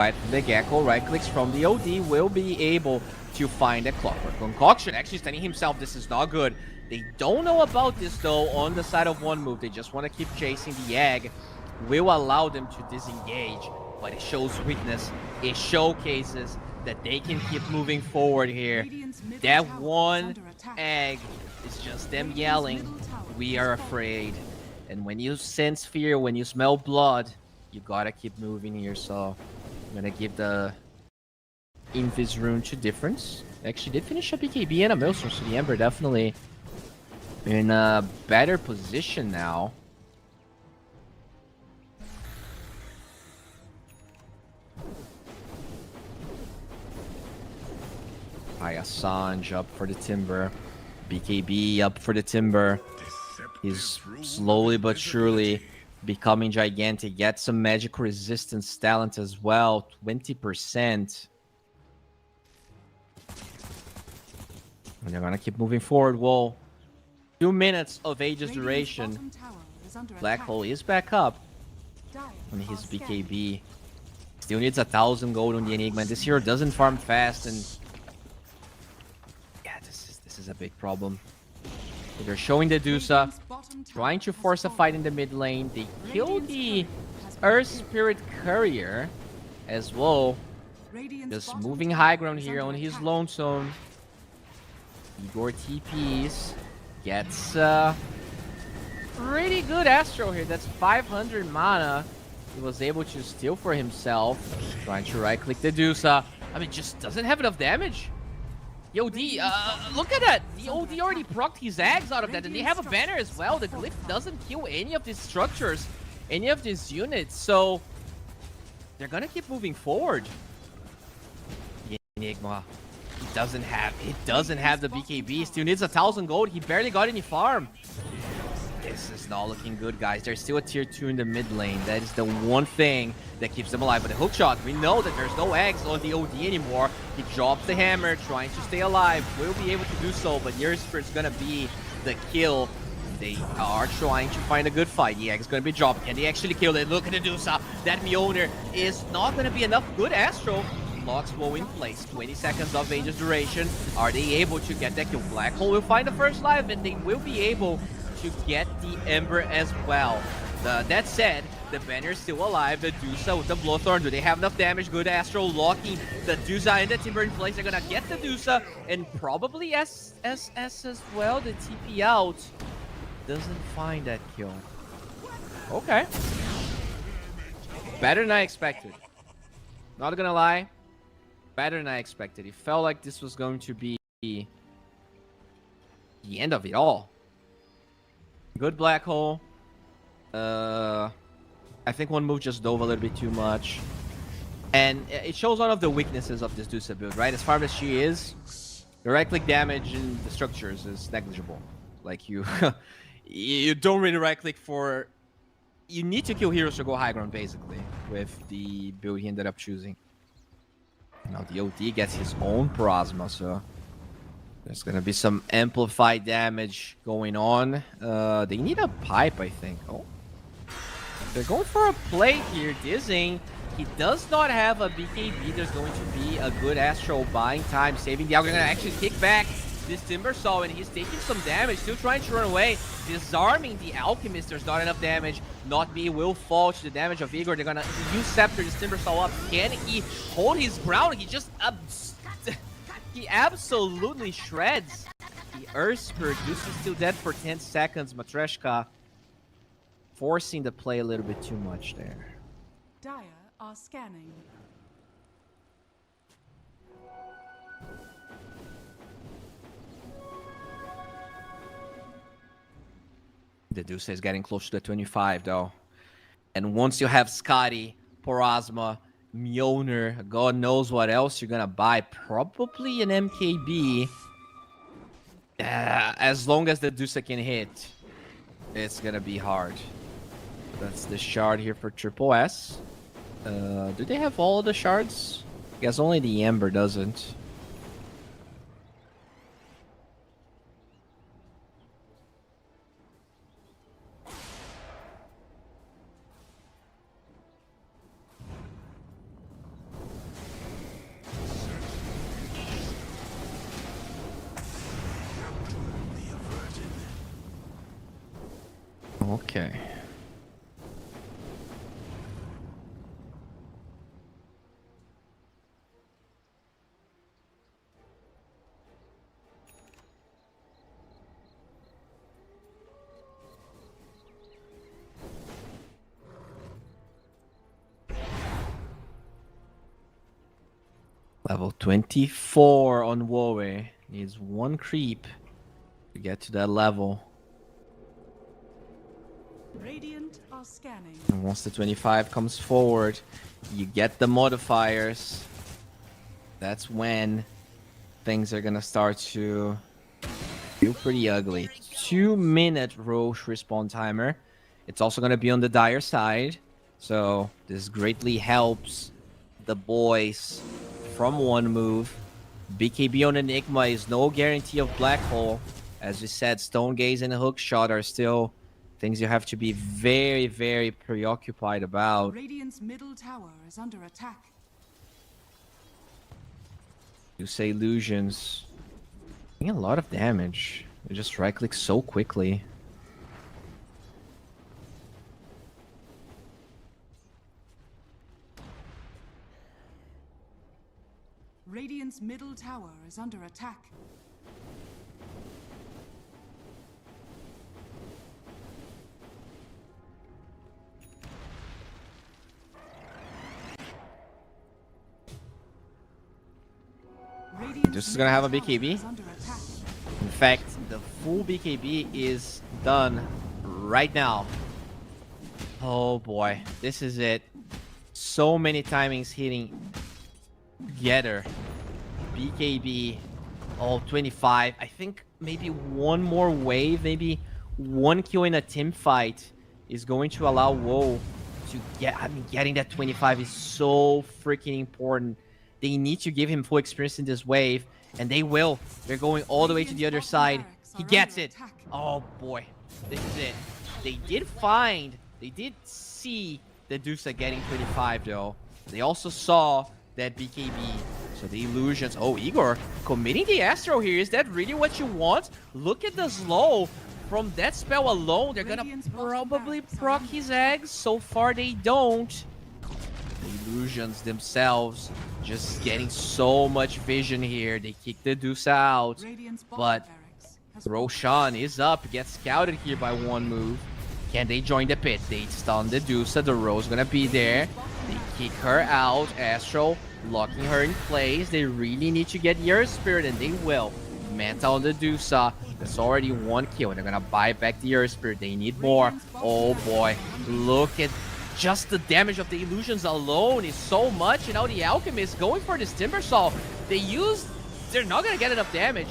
Right, the Gecko right-clicks from the OD will be able to find a Clockwork Concoction. Actually standing himself, this is not good. They don't know about this, though, on the side of one move. They just want to keep chasing. The egg will allow them to disengage, but it shows weakness. It showcases that they can keep moving forward here. That one egg is just them yelling, "We are afraid." And when you sense fear, when you smell blood, you gotta keep moving here, so... I'm gonna give the Invis rune to difference. Actually did finish a BKB and a Maelstrom, so the Ember definitely in a better position now. Assange up for the Timber. BKB up for the Timber. He's slowly but surely becoming gigantic. Get some magic resistance talent as well. 20%. And they're gonna keep moving forward. Whoa. 2 minutes of Aegis duration. Black Hole is back up on his BKB. Still needs 1,000 gold on the Enigma. This hero doesn't farm fast, and yeah, this is a big problem. So they're showing the Dusa, trying to force a fight in the mid lane. They kill the Earth Spirit Courier as well. Just moving high ground here on his lonesome. Igor TPs. Gets pretty good Astro here. That's 500 mana. He was able to steal for himself. Trying to right-click the Dusa. I mean, just doesn't have enough damage. The OD, look at that! The OD already procced his eggs out of that, and they have a banner as well. The Glyph doesn't kill any of these structures, any of these units, so they're gonna keep moving forward. The Enigma, he doesn't have the BKB. Still needs 1,000 gold. He barely got any farm. This is not looking good, guys. There's still a tier 2 in the mid lane. That is the one thing that keeps them alive. But the hook shot, we know that there's no eggs on the OD anymore. He drops the hammer, trying to stay alive. Will be able to do so, but Yerspirit's gonna be the kill. They are trying to find a good fight. The egg is gonna be dropped. Can they actually kill it? Look at the Dusa. That Mjolnir is not gonna be enough. Good Astro. Locks will in place. 20 seconds of Aegis duration. Are they able to get that kill? Black Hole will find the first life, and they will be able to get the Ember as well. That said, the banner is still alive. The Dusa with the Blowthorn. Do they have enough damage? Good Astro locking the Dusa and the Timber in place. They're gonna get the Dusa and probably SSS as well. The TP out doesn't find that kill. Okay. Better than I expected. Not gonna lie. Better than I expected. It felt like this was going to be the end of it all. Good Black Hole. I think one move just dove a little bit too much. And it shows one of the weaknesses of this Dusa build, right? As far as she is, the right-click damage in the structures is negligible. Like, you you don't really right-click for... You need to kill heroes to go high ground, basically, with the build he ended up choosing. Now the OD gets his own Parasma, so... There's gonna be some amplified damage going on. They need a pipe, I think. Oh. They're going for a play here. Dizzing. He does not have a BKB. There's going to be a good Astro buying time, saving the Alchemist. Gonna actually kick back this Timbersaw, and he's taking some damage. Still trying to run away. Disarming the Alchemist. There's not enough damage. Not me will fall to the damage of Igor. They're gonna use Scepter this Timbersaw up. Can he hold his ground? He just... He absolutely shreds the Earth Spirit. Deuce is still dead for 10 seconds. Matreshka forcing the play a little bit too much there. Dire are scanning. The Deuce is getting close to the 25 though. And once you have Scotty, Parasma, Mjolnir, God knows what else you're gonna buy. Probably an MKB. As long as the Dusa can hit, it's gonna be hard. That's the shard here for Triple S. Do they have all the shards? I guess only the Ember doesn't. Okay. Level 24 on Woe. Needs one creep to get to that level. Radiant are scanning. And once the 25 comes forward, you get the modifiers. That's when things are gonna start to feel pretty ugly. 2-minute Roche respawn timer. It's also gonna be on the dire side. So this greatly helps the boys from one move. BKB on Enigma is no guarantee of Black Hole. As we said, Stone Gaze and Hook Shot are still things you have to be very, very preoccupied about. Radiant's middle tower is under attack. You say illusions. Doing a lot of damage. You just right click so quickly. Radiant's middle tower is under attack. This is gonna have a BKB. In fact, the full BKB is done right now. Oh boy, this is it. So many timings hitting together. BKB, oh, 25. I think maybe one more wave, maybe one kill in a team fight is going to allow Woe to get, I mean, getting that 25 is so freaking important. They need to give him full experience in this wave, and they will. They're going all the way to the other side. He gets it. Oh boy, this is it. They did see the DOTA getting 25 though. They also saw that BKB. So the illusions. Oh, Igor committing the Astro here. Is that really what you want? Look at the slow. From that spell alone, they're gonna probably proc his eggs. So far, they don't. The illusions themselves just getting so much vision here. They kick the Deuce out. But Roshan is up. Gets scouted here by one move. Can they join the pit? They stun the Deuce. The Rose gonna be there. They kick her out. Astro locking her in place. They really need to get your Spirit, and they will. Manta on the Dusa. That's already one kill. They're gonna buy back the Earth Spirit. They need more. Oh boy. Look at just the damage of the illusions alone is so much. And now the Alchemist going for this Timbersaw. They're not gonna get enough damage.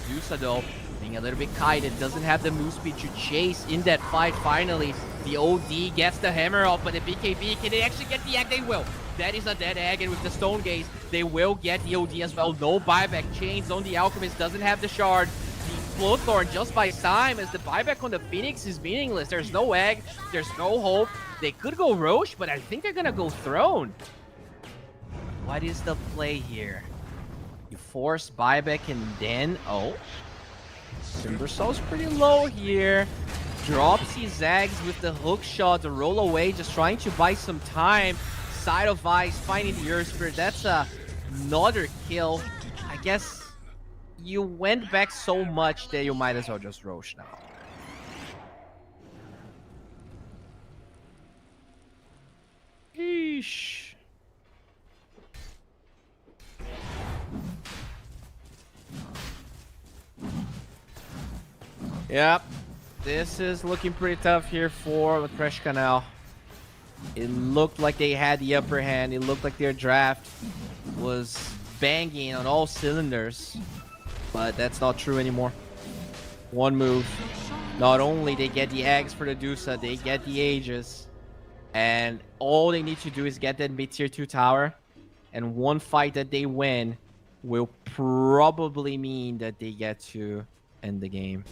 The Dusa though, being a little bit kited, doesn't have the move speed to chase in that fight finally. The OD gets the hammer off, but the BKB, can they actually get the egg? They will. That is a dead egg, and with the Stone Gaze, they will get the OD as well. No buyback chains on the Alchemist, doesn't have the shard. The Floatthorn just by time, as the buyback on the Phoenix is meaningless. There's no egg, there's no hope. They could go Roche, but I think they're gonna go Throne. What is the play here? You force buyback and then, oh. Timbersaw's pretty low here. Drops his eggs with the hook shot, the roll away, just trying to buy some time. Side of Ice, finding the Earth Spirit. That's another kill. I guess you went back so much that you might as well just Roche now. Eesh. Yep. This is looking pretty tough here for the Fresh Canal. It looked like they had the upper hand. It looked like their draft was banging on all cylinders. But that's not true anymore. One move. Not only they get the eggs for the Dusa, they get the Aegis. And all they need to do is get that mid-tier 2 tower. And one fight that they win will probably mean that they get to end the game.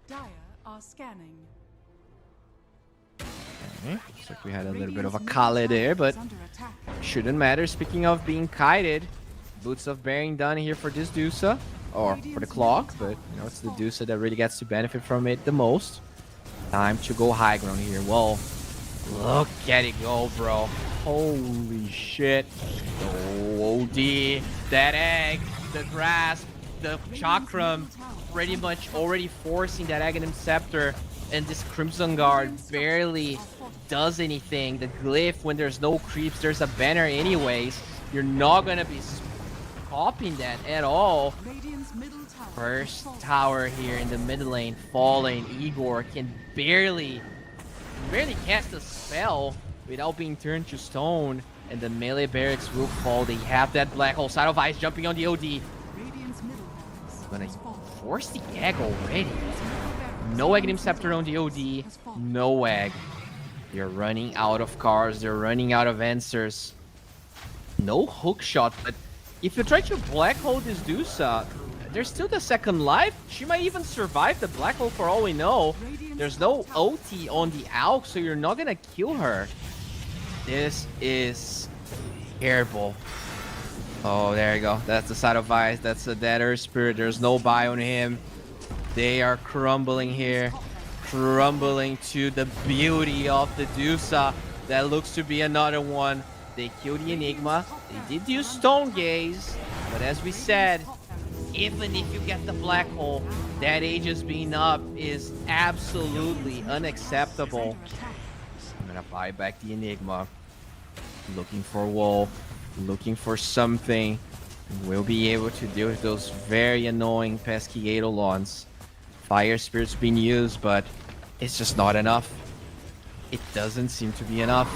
Dire are scanning. Okay, looks like we had a little bit of a Kale there, but shouldn't matter. Speaking of being kited, Boots of Bearing done here for this Dusa, or for the clock, but you know, it's the Dusa that really gets to benefit from it the most. Time to go high ground here. Whoa, look at it go, bro. Holy shit. Oh, OD, that egg, the grasp, the chakram, pretty much already forcing that Aghanim Scepter, and this Crimson Guard barely does anything. The glyph, when there's no creeps, there's a banner anyways. You're not gonna be copying that at all. First tower here in the mid lane falling. Igor can barely cast a spell without being turned to stone, and the melee barracks will fall. They have that black hole. Side of Ice jumping on the OD. Gonna force the egg already. No Aghanim Scepter on the OD. No egg. They're running out of cars. They're running out of answers. No hook shot, but if you try to black hole this Dusa, there's still the second life. She might even survive the black hole for all we know. There's no OT on the AUG, so you're not gonna kill her. This is terrible. Oh, there you go. That's the Side of Ice. That's the Dead Earth Spirit. There's no buy on him. They are crumbling here. Crumbling to the beauty of the Dusa. That looks to be another one. They killed the Enigma. They did use Stone Gaze. But as we said, even if you get the black hole, that Aegis being up is absolutely unacceptable. I'm gonna buy back the Enigma. Looking for wall. Looking for something. We'll be able to deal with those very annoying pesky Eidolons. Fire Spirit's being used, but it's just not enough. It doesn't seem to be enough.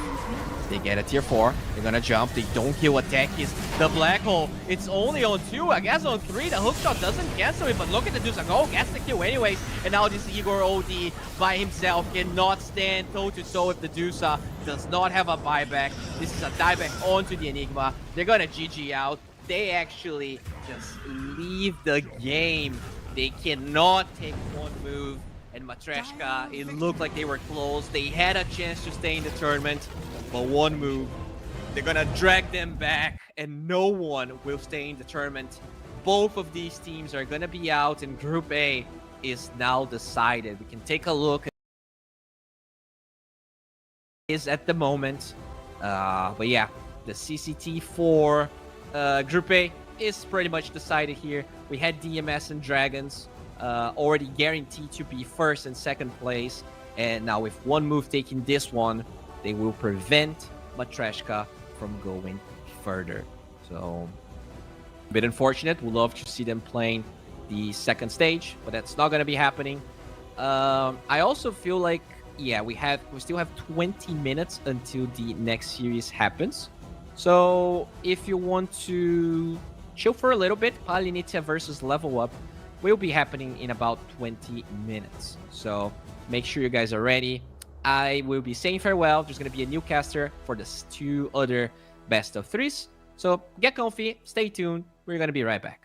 They get a tier 4. They're gonna jump. They don't kill attack. Is the black hole. It's only on 2. I guess on 3, the hookshot doesn't cancel it. But look at the Dusa go. Gets the kill anyways. And now this Igor OD by himself cannot stand toe-to-toe with the Dusa. Does not have a buyback. This is a dieback onto the Enigma. They're gonna GG out. They actually just leave the game. They cannot take one move. And Matryoshka, it looked like they were close. They had a chance to stay in the tournament, but one move, they're gonna drag them back, and no one will stay in the tournament. Both of these teams are gonna be out, and Group A is now decided. We can take a look at is at the moment. But yeah, the CCT for Group A is pretty much decided here. We had DMS and Dragons already guaranteed to be first and second place, and now with one move taking this one, they will prevent Matryoshka from going further. So a bit unfortunate. We'd love to see them playing the second stage, but that's not going to be happening. I also feel like, yeah, we still have 20 minutes until the next series happens. So if you want to chill for a little bit, Palianytsia versus Level Up will be happening in about 20 minutes. So make sure you guys are ready. I will be saying farewell. There's going to be a new caster for the 2 other best of 3s. So get comfy, stay tuned. We're going to be right back.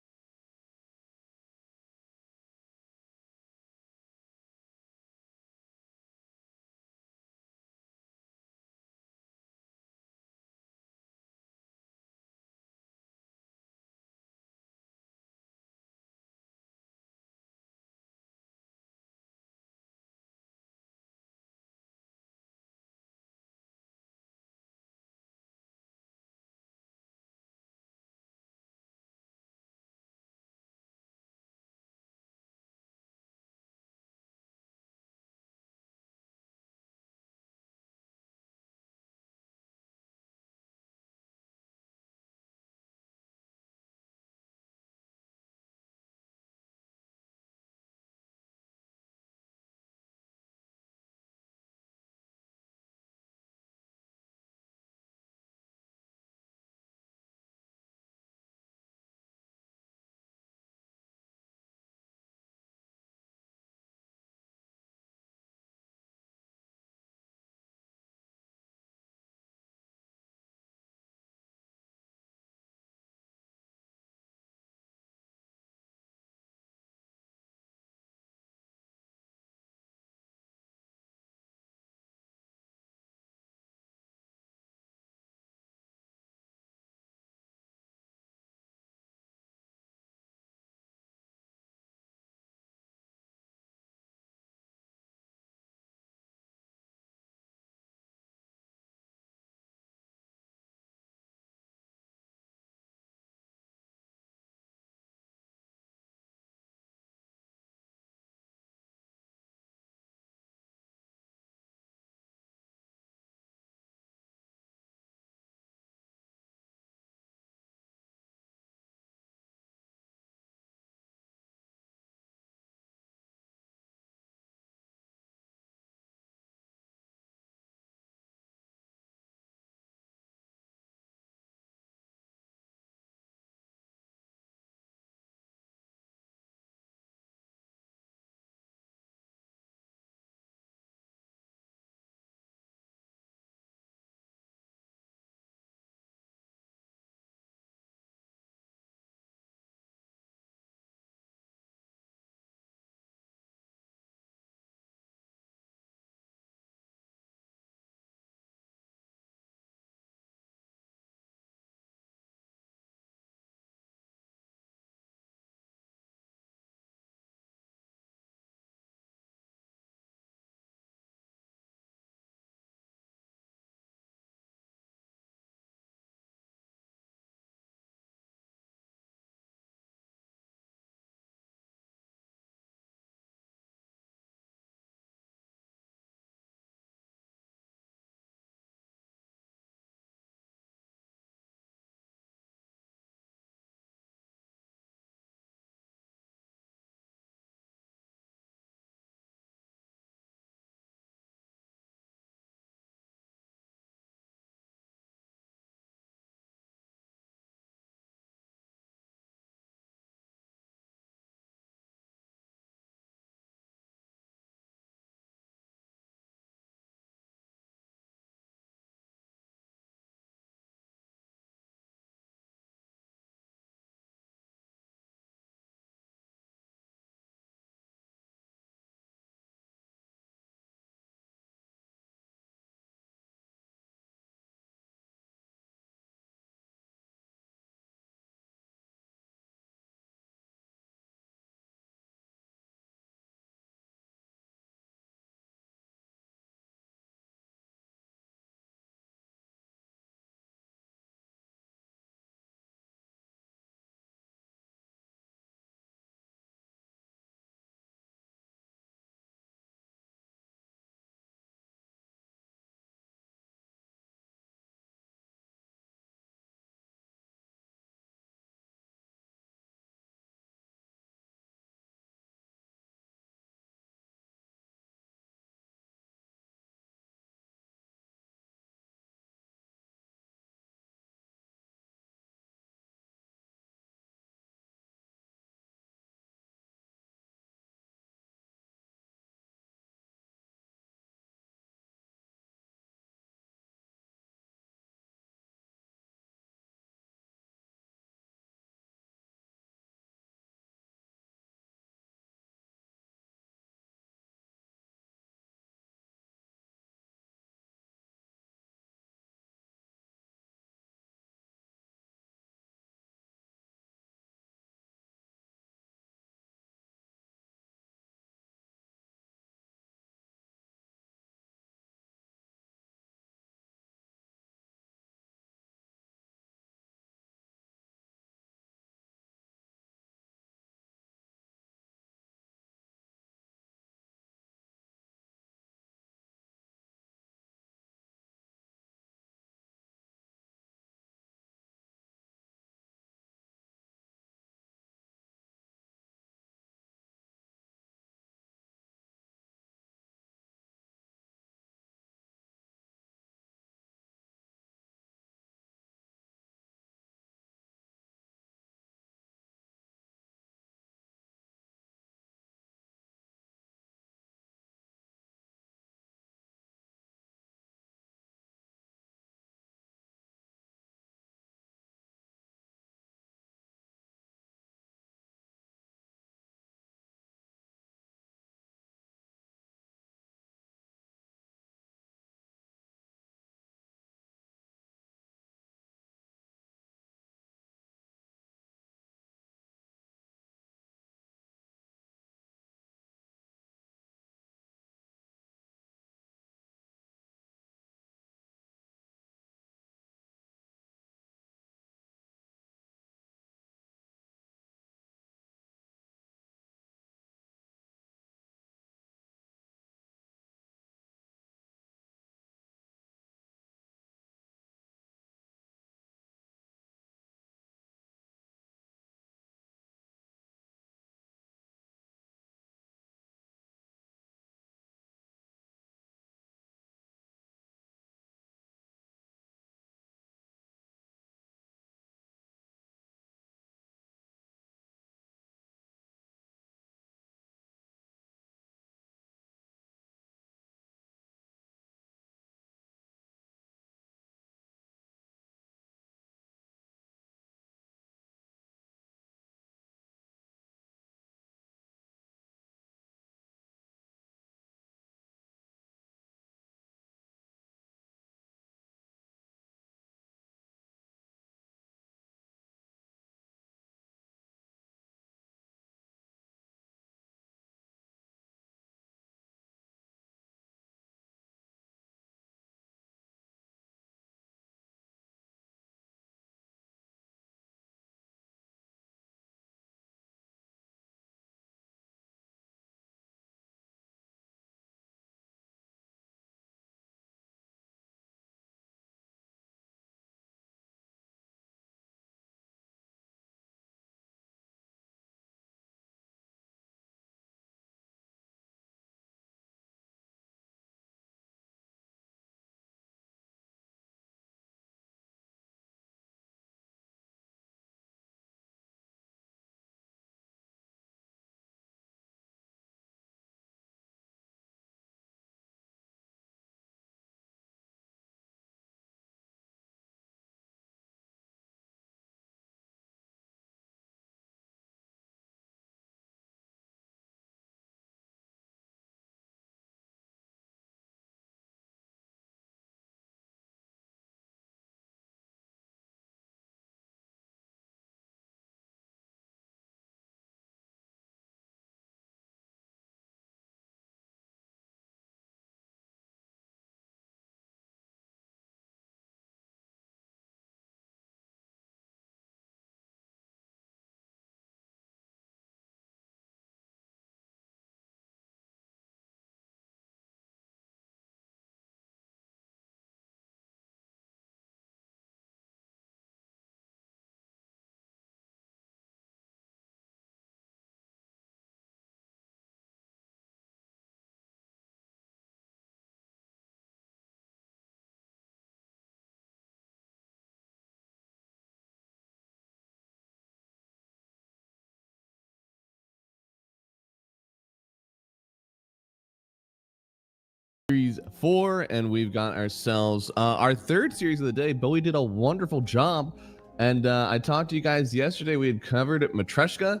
Series 4, and we've got ourselves our third series of the day. Bowie did a wonderful job, and I talked to you guys yesterday. We had covered Matryoshka.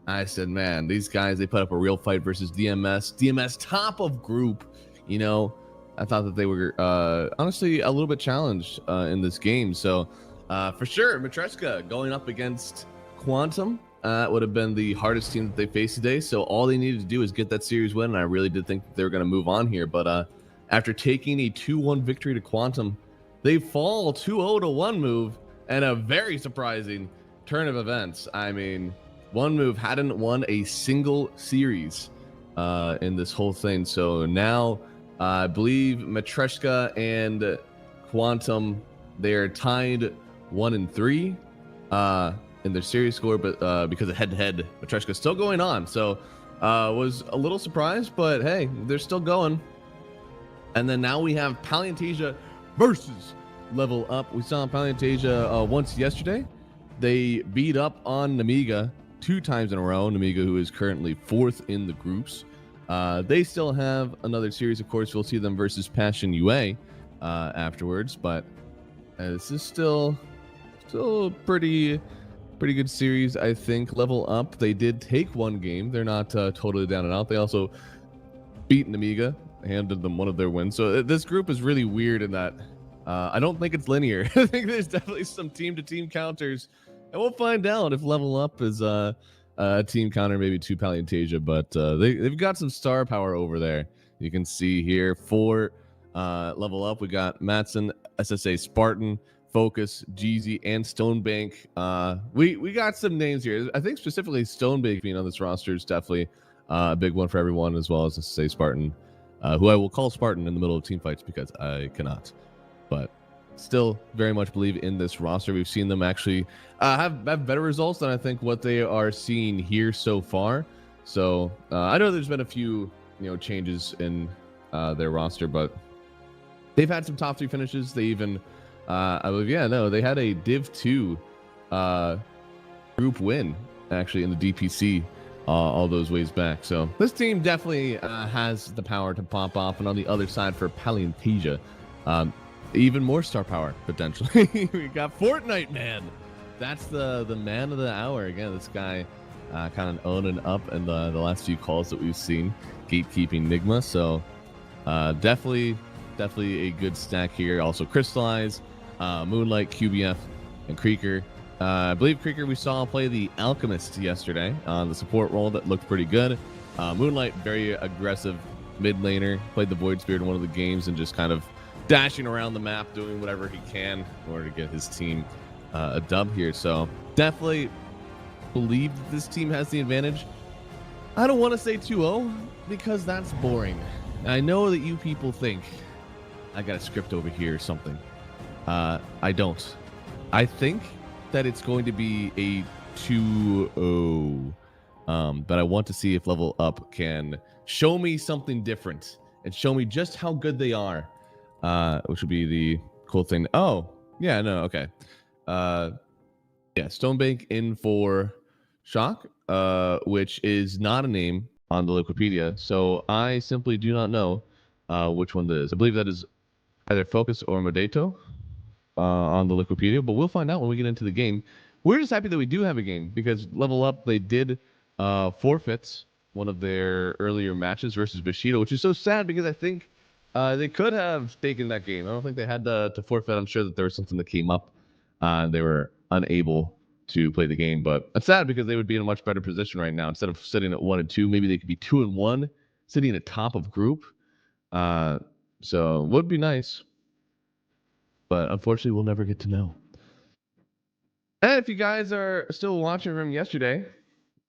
I said, man, these guys, they put up a real fight versus DMS top of group. You know, I thought that they were honestly a little bit challenged in this game. So for sure, Matryoshka going up against Quantum would have been the hardest team that they faced today. So all they needed to do is get that series win, and I really did think that they were going to move on here. But after taking a 2-1 victory to Quantum, they fall 2-0 to One Move, and a very surprising turn of events. I mean, One Move hadn't won a single series in this whole thing. So now I believe Matryoshka and Quantum, they are tied 1-3 in their series score, but because of head-to-head, Matryoshka's still going on. So was a little surprised, but hey, they're still going. And then now we have Palianytsia versus Level Up. We saw Palianytsia once yesterday. They beat up on Nemiga 2 times in a row. Nemiga, who is currently 4th in the groups. They still have another series. Of course, we'll see them versus Palianytsia afterwards. But this is still pretty good series, I think. Level Up, they did take 1 game. They're not totally down and out. They also beat Nemiga, handed them one of their wins. So this group is really weird in that I don't think it's linear. I think there's definitely some team-to-team counters, and we'll find out if Level Up is a team counter, maybe to Palianytsia. But they've got some star power over there. You can see here for Level Up, we got Matson, SSA Spartan, Focus, Jeezy, and Stonebank. We got some names here. I think specifically Stonebank being on this roster is definitely a big one for everyone, as well as SSA Spartan, who I will call Spartan in the middle of team fights because I cannot. But still very much believe in this roster. We've seen them actually have better results than I think what they are seeing here so far. So I know there's been a few changes in their roster, but they've had some top 3 finishes. They even I believe, they had a Div 2 group win actually in the DPC all those ways back. So this team definitely has the power to pop off. And on the other side for Palianytsia, even more star power potentially. We got Fortnite Man. That's the man of the hour. Again, this guy kind of owning up in the last few calls that we've seen, gatekeeping Nigma. So definitely a good stack here. Also Crystallize, Moonlight, QBF, and Creeker. I believe Creeker we saw play the Alchemist yesterday on the support role. That looked pretty good. Moonlight, very aggressive mid laner, played the Void Spirit in one of the games and just kind of dashing around the map, doing whatever he can in order to get his team a dub here. So definitely believe that this team has the advantage. I don't want to say 2-0 because that's boring. I know that you people think I got a script over here or something. I don't. I think that it's going to be a 2-0. But I want to see if Level Up can show me something different and show me just how good they are, which would be the cool thing. Oh, yeah, no, okay. Stonebank in for Shock, which is not a name on the Wikipedia, so I simply do not know which one that is. I believe that is either Focus or Modesto on the Wikipedia, but we'll find out when we get into the game. We're just happy that we do have a game because Level Up, they did forfeit one of their earlier matches versus Bushido, which is so sad because I think they could have taken that game. I don't think they had to forfeit. I'm sure that there was something that came up and they were unable to play the game, but it's sad because they would be in a much better position right now. Instead of sitting at 1-2, maybe they could be 2-1, sitting at top of group. So would be nice, but unfortunately we'll never get to know. And if you guys are still watching from yesterday,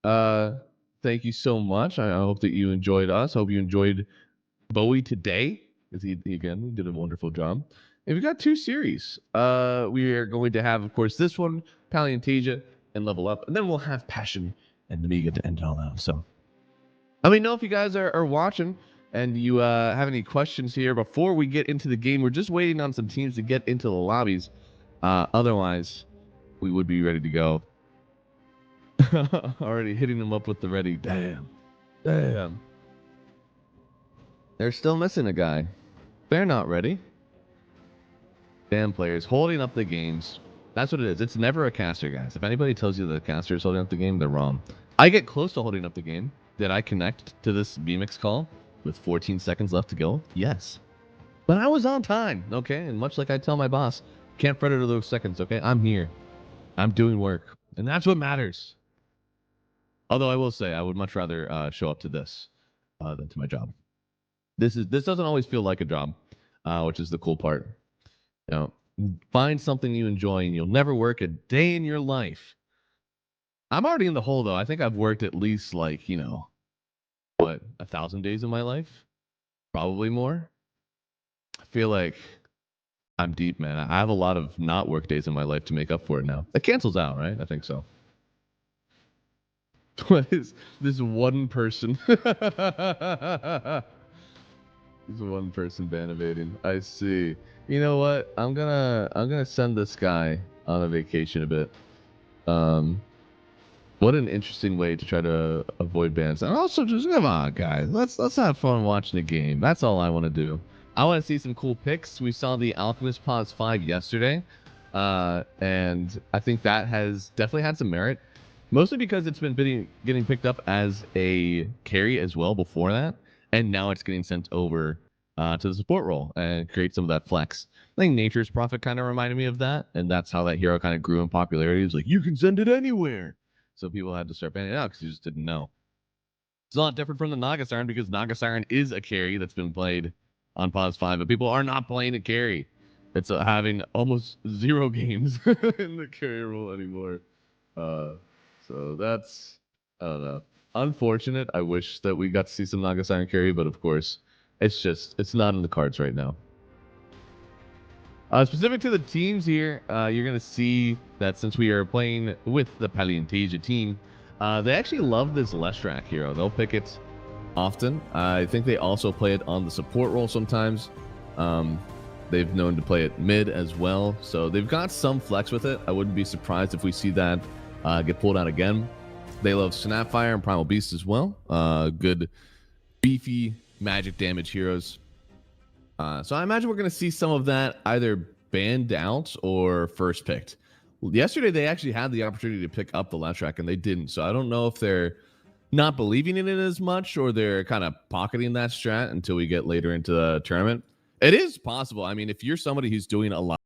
thank you so much. I hope that you enjoyed us. I hope you enjoyed Bowie today, because he again did a wonderful job. And we've got 2 series. We are going to have, of course, this one, Palianytsia, and Level Up, and then we'll have Passion and Nemiga to end it all out. So let me know if you guys are watching and you have any questions here before we get into the game. We're just waiting on some teams to get into the lobbies. Otherwise, we would be ready to go. Already hitting them up with the ready. Damn. They're still missing a guy. They're not ready. Damn players holding up the games. That's what it is. It's never a caster, guys. If anybody tells you the caster is holding up the game, they're wrong. I get close to holding up the game. Did I connect to this VMix call with 14 seconds left to go? Yes. But I was on time, okay? And much like I tell my boss, can't fret over those seconds, okay? I'm here. I'm doing work. And that's what matters. Although I will say, I would much rather show up to this than to my job. This doesn't always feel like a job, which is the cool part. You know, find something you enjoy and you'll never work a day in your life. I'm already in the hole though. I think I've worked at least like, 1,000 days in my life? Probably more. I feel like I'm deep, man. I have a lot of not work days in my life to make up for it now. It cancels out, right? I think so. What is this one person? This one person ban evading. I see. You know what? I'm gonna send this guy on a vacation a bit. Um, what an interesting way to try to avoid bans. And also, just come on, guys. Let's have fun watching the game. That's all I want to do. I want to see some cool picks. We saw the Alchemist Pause 5 yesterday, and I think that has definitely had some merit. Mostly because it's been getting picked up as a carry as well before that, and now it's getting sent over to the support role and create some of that flex. I think Nature's Prophet kind of reminded me of that, and that's how that hero kind of grew in popularity. It's like, you can send it anywhere. So people had to start banning it out because you just didn't know. It's a lot different from the Naga Siren because Naga Siren is a carry that's been played on Pause 5, but people are not playing a carry. It's having almost 0 games in the carry role anymore. So that's, I don't know, unfortunate. I wish that we got to see some Naga Siren carry, but of course, it's not in the cards right now. Specific to the teams here, you're going to see that since we are playing with the Palianytsia team, they actually love this Leshrac hero. They'll pick it often. I think they also play it on the support role sometimes. They've known to play it mid as well, so they've got some flex with it. I wouldn't be surprised if we see that get pulled out again. They love Snapfire and Primal Beast as well. Good, beefy magic damage heroes. So I imagine we're going to see some of that either banned out or first picked. Yesterday, they actually had the opportunity to pick up the Leshrac, and they didn't. So I don't know if they're not believing in it as much or they're kind of pocketing that strat until we get later into the tournament. It is possible. I mean, if you're somebody who's doing a lot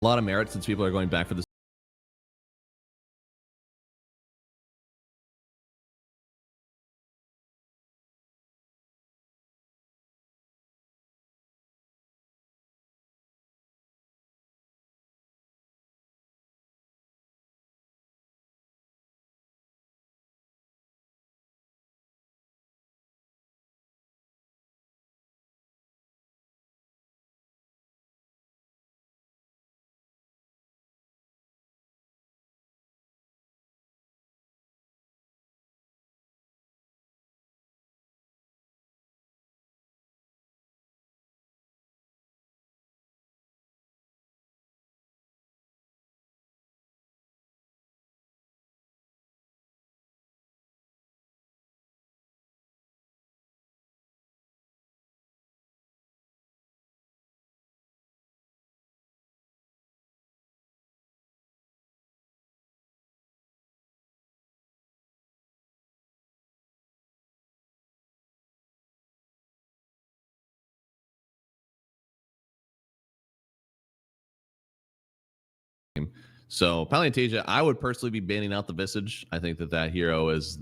a lot of merit since people are going back for this. So Palianytsia, I would personally be banning out the Visage. I think that hero is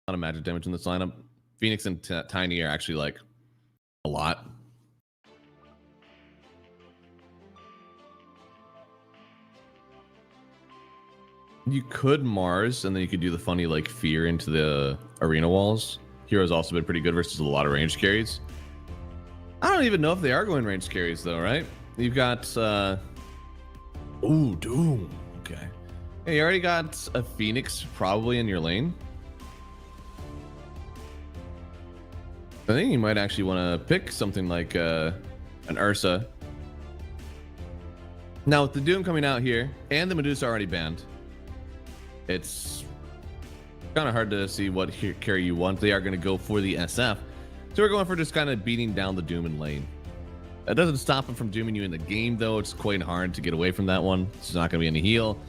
a lot of magic damage in this lineup. Phoenix and Tiny are actually like a lot. You could Mars, and then you could do the funny like fear into the arena walls. Hero's also been pretty good versus a lot of range carries. I don't even know if they are going range carries though, right? You've got ooh, Doom. Okay. Hey, you already got a Phoenix probably in your lane. I think you might actually want to pick something like an Ursa. Now with the Doom coming out here and the Medusa already banned, it's kind of hard to see what carry you want. They are going to go for the SF. So we're going for just kind of beating down the Doom in lane. That doesn't stop him from dooming you in the game, though. It's quite hard to get away from that one. It's not going to be any heal.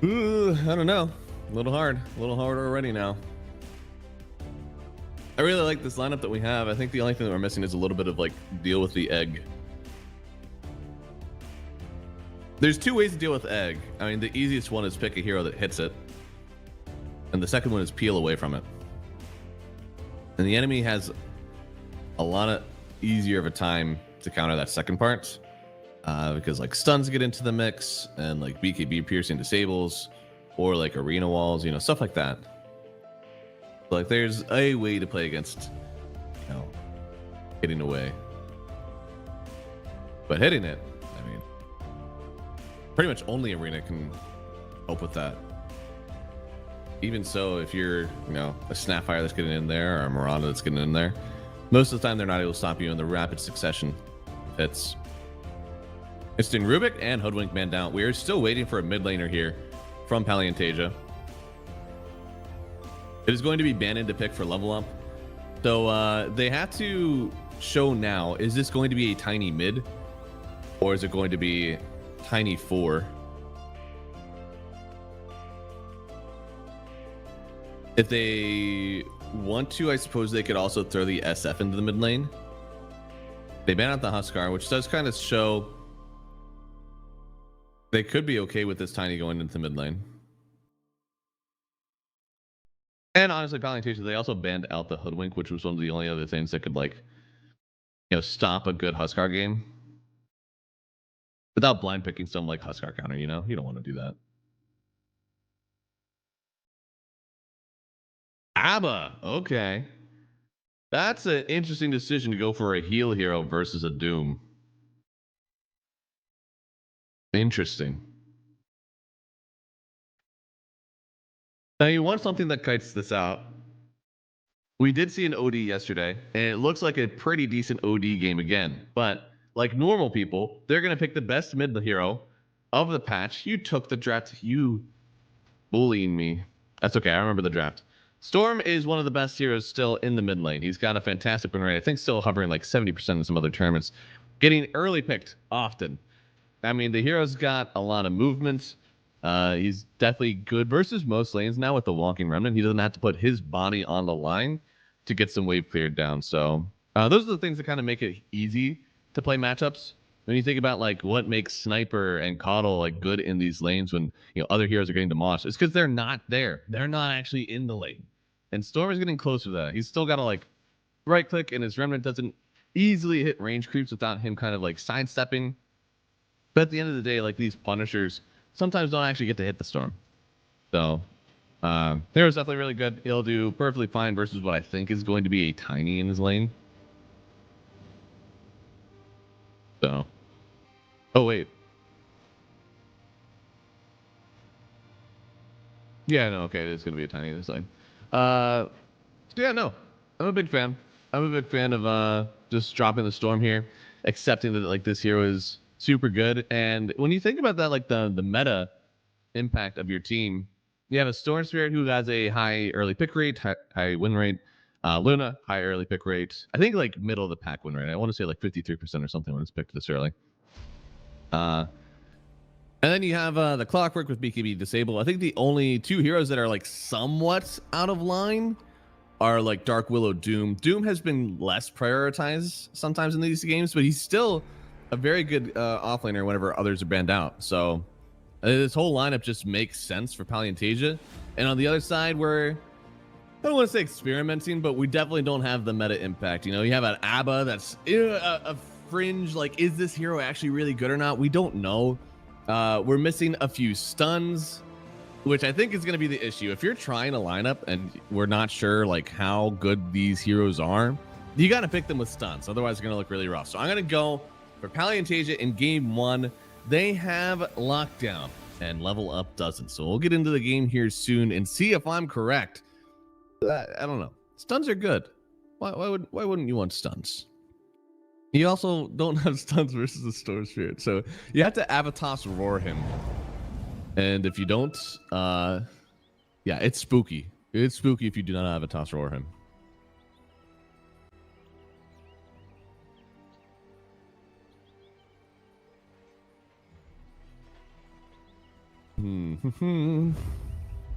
Ooh, I don't know. A little hard already now. I really like this lineup that we have. I think the only thing that we're missing is a little bit of like deal with the egg. There's two ways to deal with egg. I mean, the easiest one is pick a hero that hits it. And the second one is peel away from it. And the enemy has a lot of easier of a time to counter that second part. Because like stuns get into the mix and like BKB piercing disables or like arena walls, you know, stuff like that. Like there's a way to play against, you know, hitting away. But hitting it, I mean, pretty much only arena can help with that. Even so, if you're, you know, a Snapfire that's getting in there or a Miranda that's getting in there, most of the time they're not able to stop you in the rapid succession. It's interesting. Rubik and Hoodwink man down. We are still waiting for a mid laner here from Palianytsia. It is going to be Bannon to pick for level up. So they have to show now, is this going to be a tiny mid or is it going to be tiny 4? If they want to, I suppose they could also throw the SF into the mid lane. They ban out the Huskar, which does kind of show they could be okay with this tiny going into the mid lane. And honestly, Palianytsia, they also banned out the Hoodwink, which was one of the only other things that could, like, you know, stop a good Huskar game. Without blind picking something like Huskar counter, you know? You don't want to do that. ABBA, okay. That's an interesting decision to go for a heal hero versus a Doom. Interesting. Now you want something that kites this out. We did see an OD yesterday, and it looks like a pretty decent OD game again. But like normal people, they're going to pick the best mid hero of the patch. You took the draft. You bullying me. That's okay. I remember the draft. Storm is one of the best heroes still in the mid lane. He's got a fantastic win rate. I think still hovering like 70% in some other tournaments. Getting early picked often. I mean, the hero's got a lot of movement. He's definitely good versus most lanes now with the Walking Remnant. He doesn't have to put his body on the line to get some wave cleared down. So those are the things that kind of make it easy to play matchups. When you think about like what makes Sniper and Coddle like good in these lanes when, you know, other heroes are getting demolished, it's because they're not there. They're not actually in the lane. And Storm is getting closer to that. He's still got to like right click, and his Remnant doesn't easily hit range creeps without him kind of like sidestepping. But at the end of the day, like these Punishers sometimes don't actually get to hit the Storm. So Hero's definitely really good. He'll do perfectly fine versus what I think is going to be a Tiny in his lane. So, oh wait. Yeah, no, okay, it is going to be a Tiny in his lane. Yeah, no, I'm a big fan. I'm a big fan of just dropping the Storm here, accepting that like this hero is super good. And when you think about that, like the meta impact of your team, you have a Storm Spirit who has a high early pick rate, high win rate. Luna, high early pick rate. I think like middle of the pack win rate. I want to say like 53% or something when it's picked this early. And then you have the Clockwork with BKB disable. I think the only two heroes that are like somewhat out of line are like Dark Willow, Doom. Doom has been less prioritized sometimes in these games, but he's still a very good offlaner whenever others are banned out. So this whole lineup just makes sense for Palianytsia. And on the other side, we're, I don't want to say experimenting, but we definitely don't have the meta impact. You know, you have an ABBA that's a fringe, like, is this hero actually really good or not? We don't know. We're missing a few stuns, which I think is going to be the issue. If you're trying a lineup and we're not sure like how good these heroes are, you got to pick them with stuns. Otherwise, it's going to look really rough. So I'm going to go for Palianytsia in game 1. They have lockdown and level up doesn't. So we'll get into the game here soon and see if I'm correct. I don't know. Stuns are good. Why wouldn't you want stuns? You also don't have stuns versus the Storm Spirit. So you have to Avatos Roar him. And if you don't, yeah, it's spooky. It's spooky if you do not Avatos Roar him.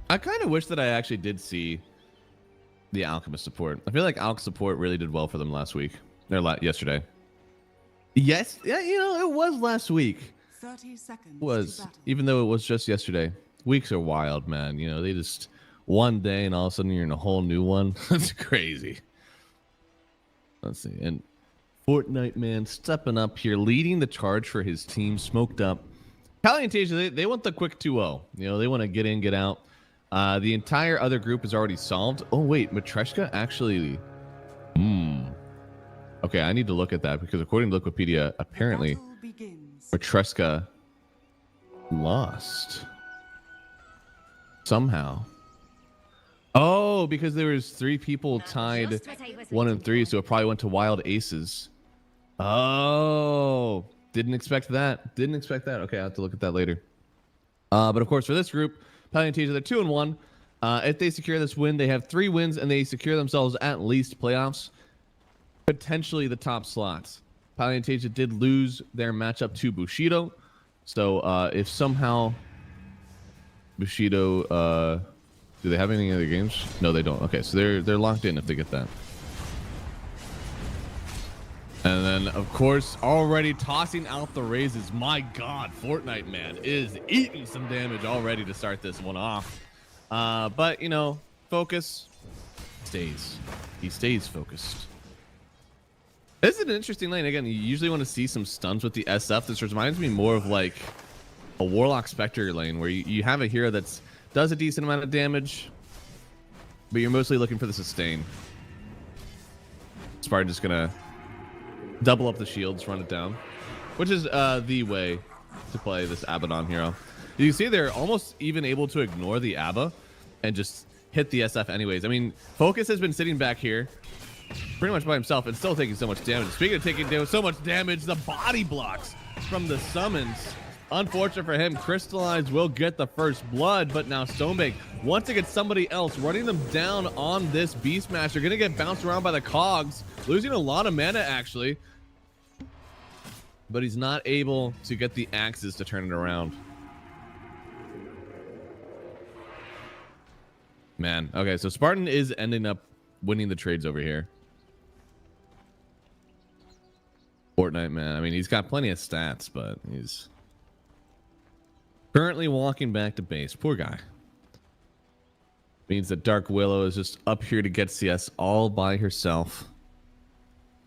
I kind of wish that I actually did see the Alchemist support. I feel like Alch support really did well for them last week. Or yesterday. Yes, yeah, you know, it was last week. 30 seconds. It was, even though it was just yesterday. Weeks are wild, man. You know, they just one day and all of a sudden you're in a whole new one. That's crazy. Let's see. And Fortnite man stepping up here, leading the charge for his team, smoked up. Palianytsia, they want the quick 2-0. You know, they want to get in, get out. The entire other group is already solved. Oh, wait, Matryoshka actually... Okay, I need to look at that because according to Wikipedia, apparently Matryoshka lost. Somehow. Oh, because there was 3 people tied 1 and 3, so it probably went to wild aces. Oh, didn't expect that. Didn't expect that. Okay, I have to look at that later. But of course, for this group, Palianytsia, they're 2 and 1. If they secure this win, they have 3 wins and they secure themselves at least playoffs, potentially the top slots. Palianytsia did lose their matchup to Bushido, so if somehow Bushido, do they have any other games? No, they don't. Okay, so they're locked in if they get that. And then, of course, already tossing out the raises. My God, Fortnite man is eating some damage already to start this one off. But, you know, focus stays. He stays focused. This is an interesting lane. Again, you usually want to see some stuns with the SF. This reminds me more of like a Warlock Spectre lane where you have a hero that does a decent amount of damage, but you're mostly looking for the sustain. Spartan just going to double up the shields, run it down, which is the way to play this Abaddon hero. You can see they're almost even able to ignore the Abba and just hit the SF anyways. I mean, Focus has been sitting back here pretty much by himself and still taking so much damage. Speaking of taking so much damage, the body blocks from the summons. Unfortunate for him, Crystallized will get the first blood, but now Stonebank wants to get somebody else, running them down on this Beastmaster. Gonna get bounced around by the cogs, losing a lot of mana actually, but he's not able to get the axes to turn it around. Man, okay, so Spartan is ending up winning the trades over here. Fortnite man, I mean, he's got plenty of stats, but he's currently walking back to base. Poor guy. Means that Dark Willow is just up here to get CS all by herself.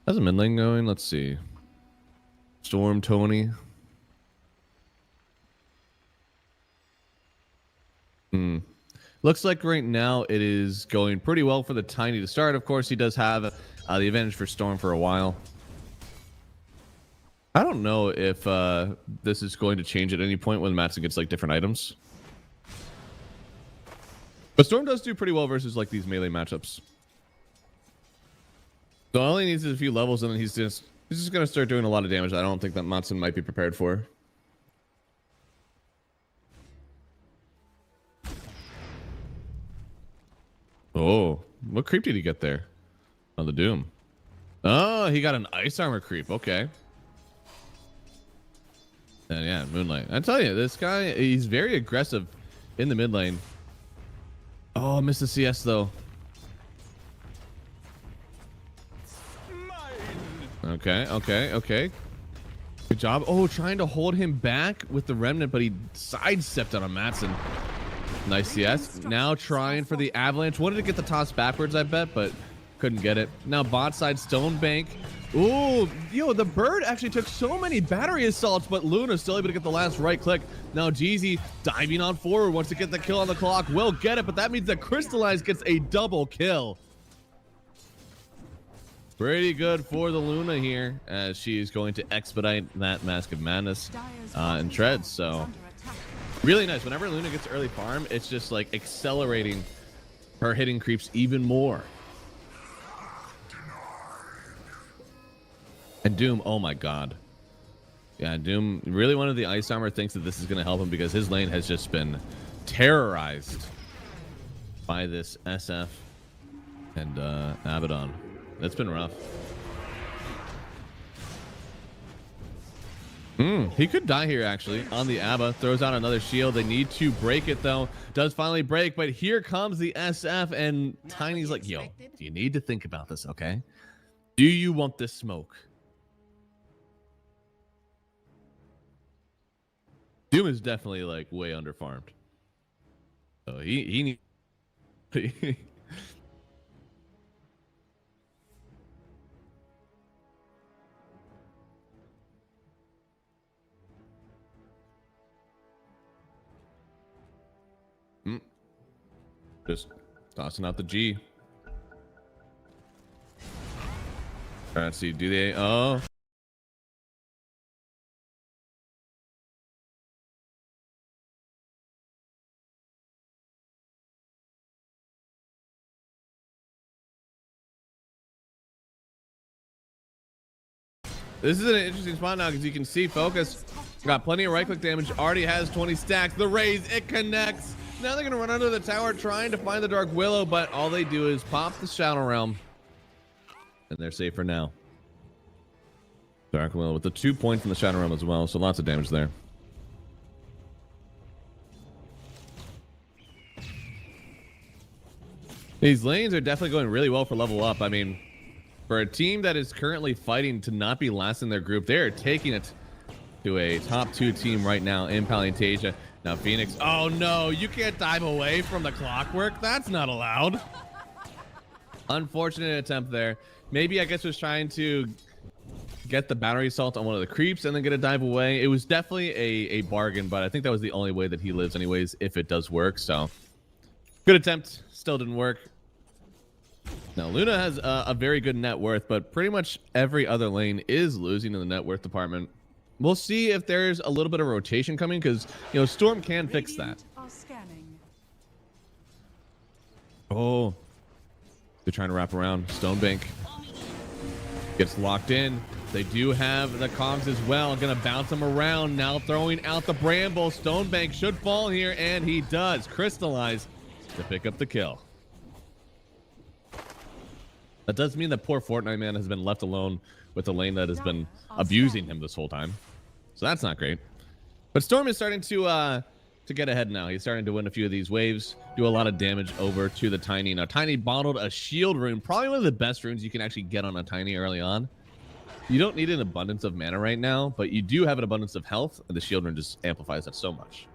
How's the mid lane going? Let's see. Storm Tony. Looks like right now it is going pretty well for the Tiny to start. Of course, he does have the advantage for Storm for a while. I don't know if this is going to change at any point when Matson gets like different items. But Storm does do pretty well versus like these melee matchups. So all he needs is a few levels and then he's just going to start doing a lot of damage I don't think that Matson might be prepared for. Oh, what creep did he get there? On the Doom. Oh, he got an ice armor creep. Okay. And yeah, Moonlight. I tell you, this guy, he's very aggressive in the mid lane. Oh, missed the CS though. Okay, okay, okay. Good job. Oh, trying to hold him back with the Remnant, but he sidestepped on a Matson. Nice CS. Now trying for the Avalanche. Wanted to get the toss backwards, I bet, but couldn't get it. Now bot side Stonebank. Ooh, yo, the bird actually took so many battery assaults, but Luna's still able to get the last right click. Now Jeezy diving on forward, wants to get the kill on the clock. Will get it, but that means that Crystallized gets a double kill. Pretty good for the Luna here, as she's going to expedite that Mask of Madness and treads. So really nice. Whenever Luna gets early farm, it's just like accelerating her hitting creeps even more. And Doom, oh my god. Yeah, Doom, really one of the Ice Armor thinks that this is going to help him because his lane has just been terrorized by this SF and Abaddon. It's been rough. He could die here actually on the Abba. Throws out another shield. They need to break it though. Does finally break, but here comes the SF and Tiny's like, yo, you need to think about this, okay? Do you want this smoke? Doom is definitely like way underfarmed. So he needs just tossing out the G. Let's see, do they? Oh. This is an interesting spot now because you can see Focus got plenty of right click damage, already has 20 stacks. The raise, it connects. Now they're going to run under the tower trying to find the Dark Willow, but all they do is pop the Shadow Realm. And they're safe for now. Dark Willow with the 2 points from the Shadow Realm as well, so lots of damage there. These lanes are definitely going really well for level up. I mean, for a team that is currently fighting to not be last in their group, they are taking it to a top 2 team right now in Palianytsia. Now Phoenix, oh no, you can't dive away from the clockwork. That's not allowed. Unfortunate attempt there. Maybe I guess was trying to get the battery assault on one of the creeps and then get a dive away. It was definitely a bargain, but I think that was the only way that he lives anyways, if it does work. So good attempt, still didn't work. Now Luna has a very good net worth, but pretty much every other lane is losing in the net worth department. We'll see if there's a little bit of rotation coming because, you know, Storm can fix that. Oh, they're trying to wrap around. Stonebank gets locked in. They do have the cogs as well. Gonna bounce them around now, throwing out the bramble. Stonebank should fall here, and he does crystallize to pick up the kill. That does mean that poor Fortnite man has been left alone with a lane that has been abusing him this whole time. So that's not great. But Storm is starting to get ahead now. He's starting to win a few of these waves, do a lot of damage over to the Tiny. Now Tiny bottled a shield rune, probably one of the best runes you can actually get on a Tiny early on. You don't need an abundance of mana right now, but you do have an abundance of health, and the shield rune just amplifies that so much.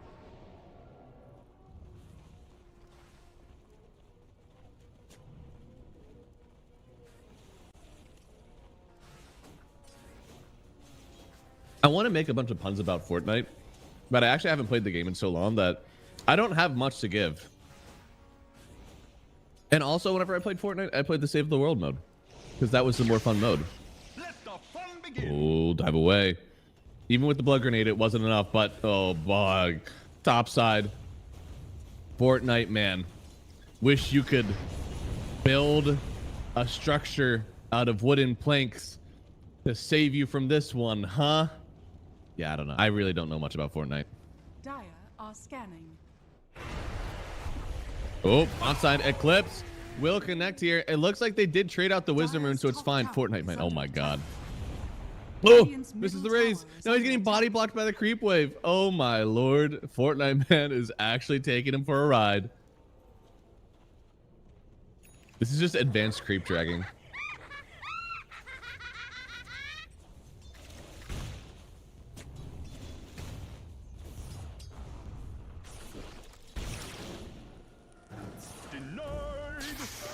I want to make a bunch of puns about Fortnite, but I actually haven't played the game in so long that I don't have much to give. And also, whenever I played Fortnite, I played the Save the World mode because that was the more fun mode. Oh, dive away. Even with the blood grenade, it wasn't enough, but oh, bug. Topside. Fortnite, man. Wish you could build a structure out of wooden planks to save you from this one, huh? Yeah, I don't know. I really don't know much about Fortnite. Dire are scanning. Oh, onside Eclipse will connect here. It looks like they did trade out the Wisdom Rune, so it's fine. Fortnite, man. Oh my god. Oh, this is the raise. Now he's getting body blocked by the creep wave. Oh my lord. Fortnite man is actually taking him for a ride. This is just advanced creep dragging.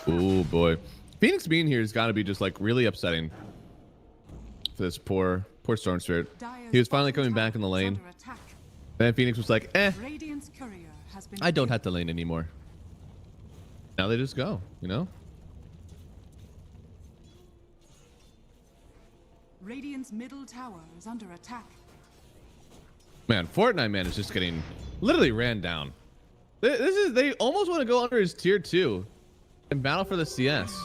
Oh boy, Phoenix being here has got to be just like really upsetting for this poor Storm Spirit. He was finally coming back in the lane, and Phoenix was like, I don't have to lane anymore. Now they just go, you know. Radiant's middle tower is under attack. Man, Fortnite man is just getting literally ran down. They almost want to go under his tier 2 and battle for the CS.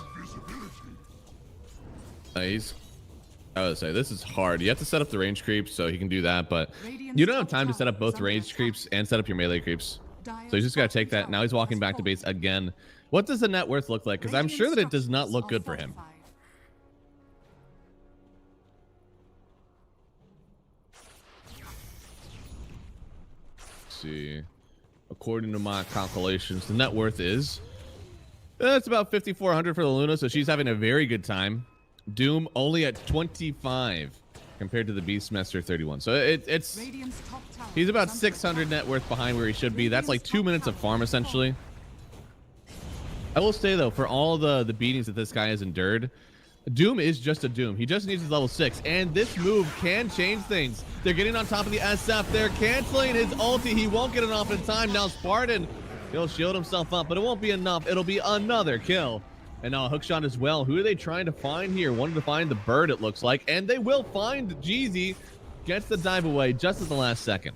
Nice. I would say this is hard. You have to set up the range creeps so he can do that, but you don't have time to set up both range creeps and set up your melee creeps. So he's just got to take that. Now he's walking back to base again. What does the net worth look like? Because I'm sure that it does not look good for him. Let's see. According to my calculations, the net worth is it's about 5,400 for the Luna, so she's having a very good time. Doom only at 25 compared to the Beastmaster 31. So it's he's about 600 net worth behind where he should be. That's like 2 minutes of farm essentially. I will say though, for all the beatings that this guy has endured, Doom is just a Doom. He just needs his level 6, and this move can change things. They're getting on top of the SF. They're canceling his ulti. He won't get it off in time. Now Spartan, he'll shield himself up, but it won't be enough. It'll be another kill. And now a hookshot as well. Who are they trying to find here? Wanted to find the bird, it looks like. And they will find Jeezy. Gets the dive away just at the last second.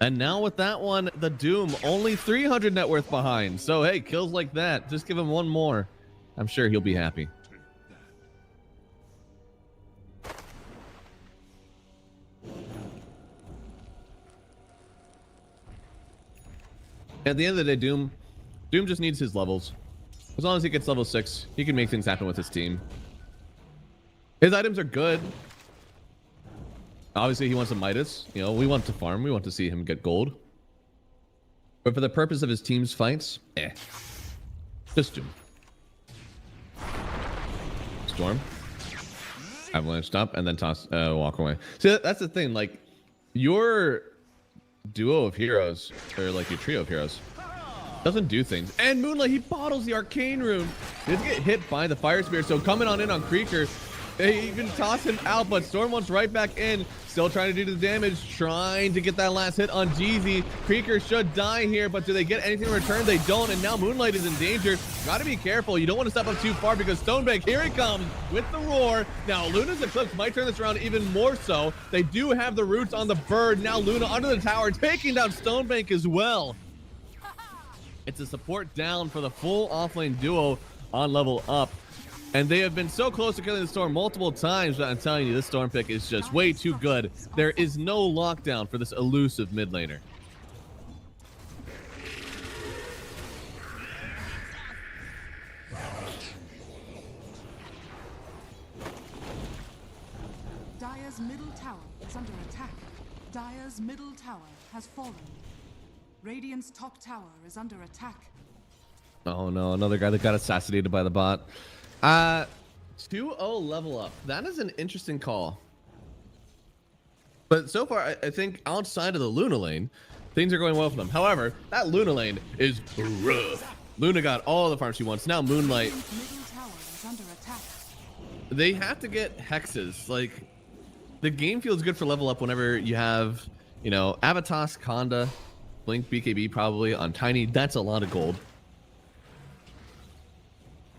And now with that one, the Doom only 300 net worth behind. So hey, kills like that. Just give him one more. I'm sure he'll be happy. At the end of the day, Doom just needs his levels. As long as he gets level 6, he can make things happen with his team. His items are good. Obviously, he wants a Midas. You know, we want to farm. We want to see him get gold. But for the purpose of his team's fights, just Doom. Storm. Avalanche stop, and then toss, walk away. See, that's the thing. Like, your duo of heroes, or like your trio of heroes, doesn't do things. And Moonlight, he bottles the arcane rune. He doesn't get hit by the fire spear, so coming on in on Creeker, they even toss him out, but Storm wants right back in, still trying to do the damage, trying to get that last hit on Jeezy. Creeker should die here, but do they get anything in return? They don't, and now Moonlight is in danger. Gotta be careful. You don't want to step up too far because Stonebank, here he comes with the roar. Now Luna's Eclipse might turn this around even more so. They do have the roots on the bird. Now Luna under the tower, taking down Stonebank as well. It's a support down for the full offlane duo on level up. And they have been so close to killing the Storm multiple times, but I'm telling you, this Storm pick is just way too good. There is no lockdown for this elusive mid laner. Dire's middle tower is under attack. Dire's middle tower has fallen. Radiant's top tower is under attack. Oh no, another guy that got assassinated by the bot. 2-0 level up. That is an interesting call. But so far, I think outside of the Luna lane, things are going well for them. However, that Luna lane is rough. Luna got all the farms she wants. Now Moonlight. Middle tower is under attack. They have to get hexes. Like, the game feels good for level up whenever you have, you know, Avatos, Conda, Blink, BKB probably on Tiny. That's a lot of gold.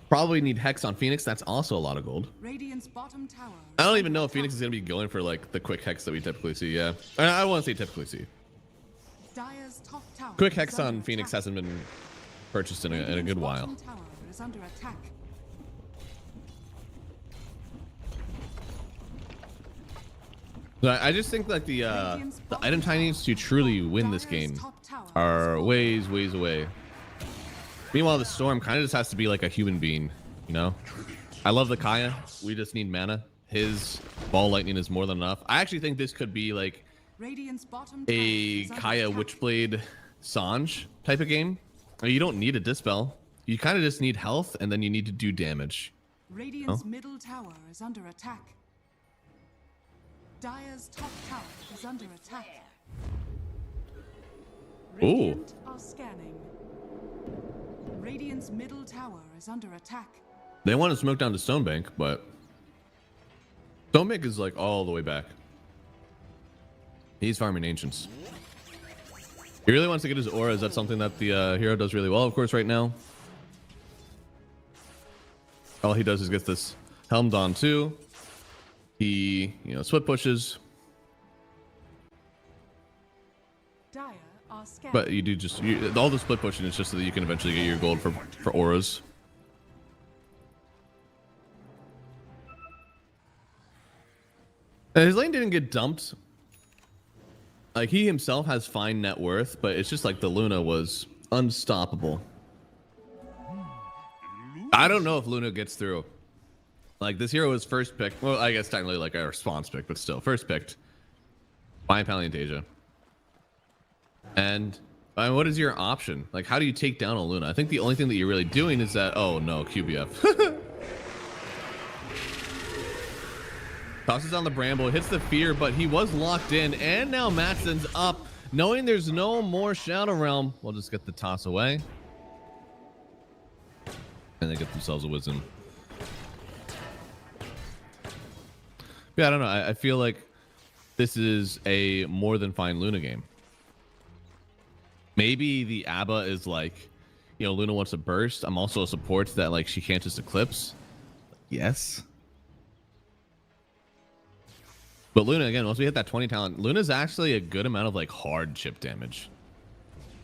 Probably need Hex on Phoenix. That's also a lot of gold. Radiant's bottom tower. I don't even know if Phoenix is going to be going for like the quick Hex that we typically see. Yeah, I want to say typically see. Dire's top tower Quick Hex is under on Phoenix attack. hasn't been purchased in a good while. Bottom tower is under attack. But I just think like the item tinies to truly win this game are ways away. Meanwhile, the Storm kind of just has to be like a human being, you know? I love the Kaya. We just need mana. His ball lightning is more than enough. I actually think this could be like Radiant's bottom a tower is Kaya under attack. Witchblade Sange type of game. You don't need a dispel. You kind of just need health, and then you need to do damage. Radiant's middle tower is under attack. Dire's top tower is under attack. Ooh. Radiant are scanning. Radiant's middle tower is under attack. They want to smoke down to Stonebank, but Stonebank is like all the way back. He's farming Ancients. He really wants to get his auras. That's something that the hero does really well, of course, right now. All he does is get this helmed on too. He, split pushes. Dire are scanning. But you do all the split pushing is just so that you can eventually get your gold for auras. And his lane didn't get dumped. Like, he himself has fine net worth, but it's just like the Luna was unstoppable. I don't know if Luna gets through. Like, this hero was first picked. Well, I guess technically like a response pick, but still first picked by Palianytsia. And what is your option? Like, how do you take down a Luna? I think the only thing that you're really doing is that, oh no, QBF. Tosses on the Bramble, hits the fear, but he was locked in, and now Matson's up. Knowing there's no more Shadow Realm, we'll just get the toss away. And they get themselves a Wisdom. Yeah, I don't know. I feel like this is a more than fine Luna game. Maybe the ABBA is like, Luna wants to burst. I'm also a support that like she can't just eclipse. Yes. But Luna, again, once we hit that 20 talent, Luna's actually a good amount of like hard chip damage.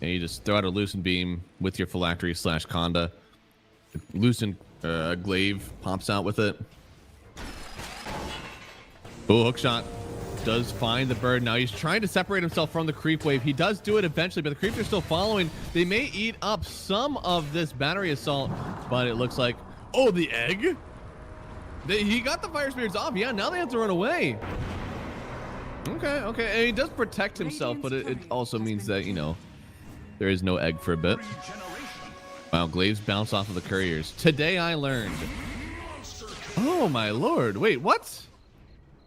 And you just throw out a Lucent Beam with your Phylactery / Conda. Lucent Glaive pops out with it. Oh, hookshot does find the bird. Now he's trying to separate himself from the creep wave. He does do it eventually, but the creeps are still following. They may eat up some of this battery assault, but it looks like, oh, the egg. He got the fire spirits off. Yeah, now they have to run away. Okay. And he does protect himself, but it also means that, there is no egg for a bit. Wow, Glaives bounce off of the couriers. Today I learned. Oh my lord. Wait, what?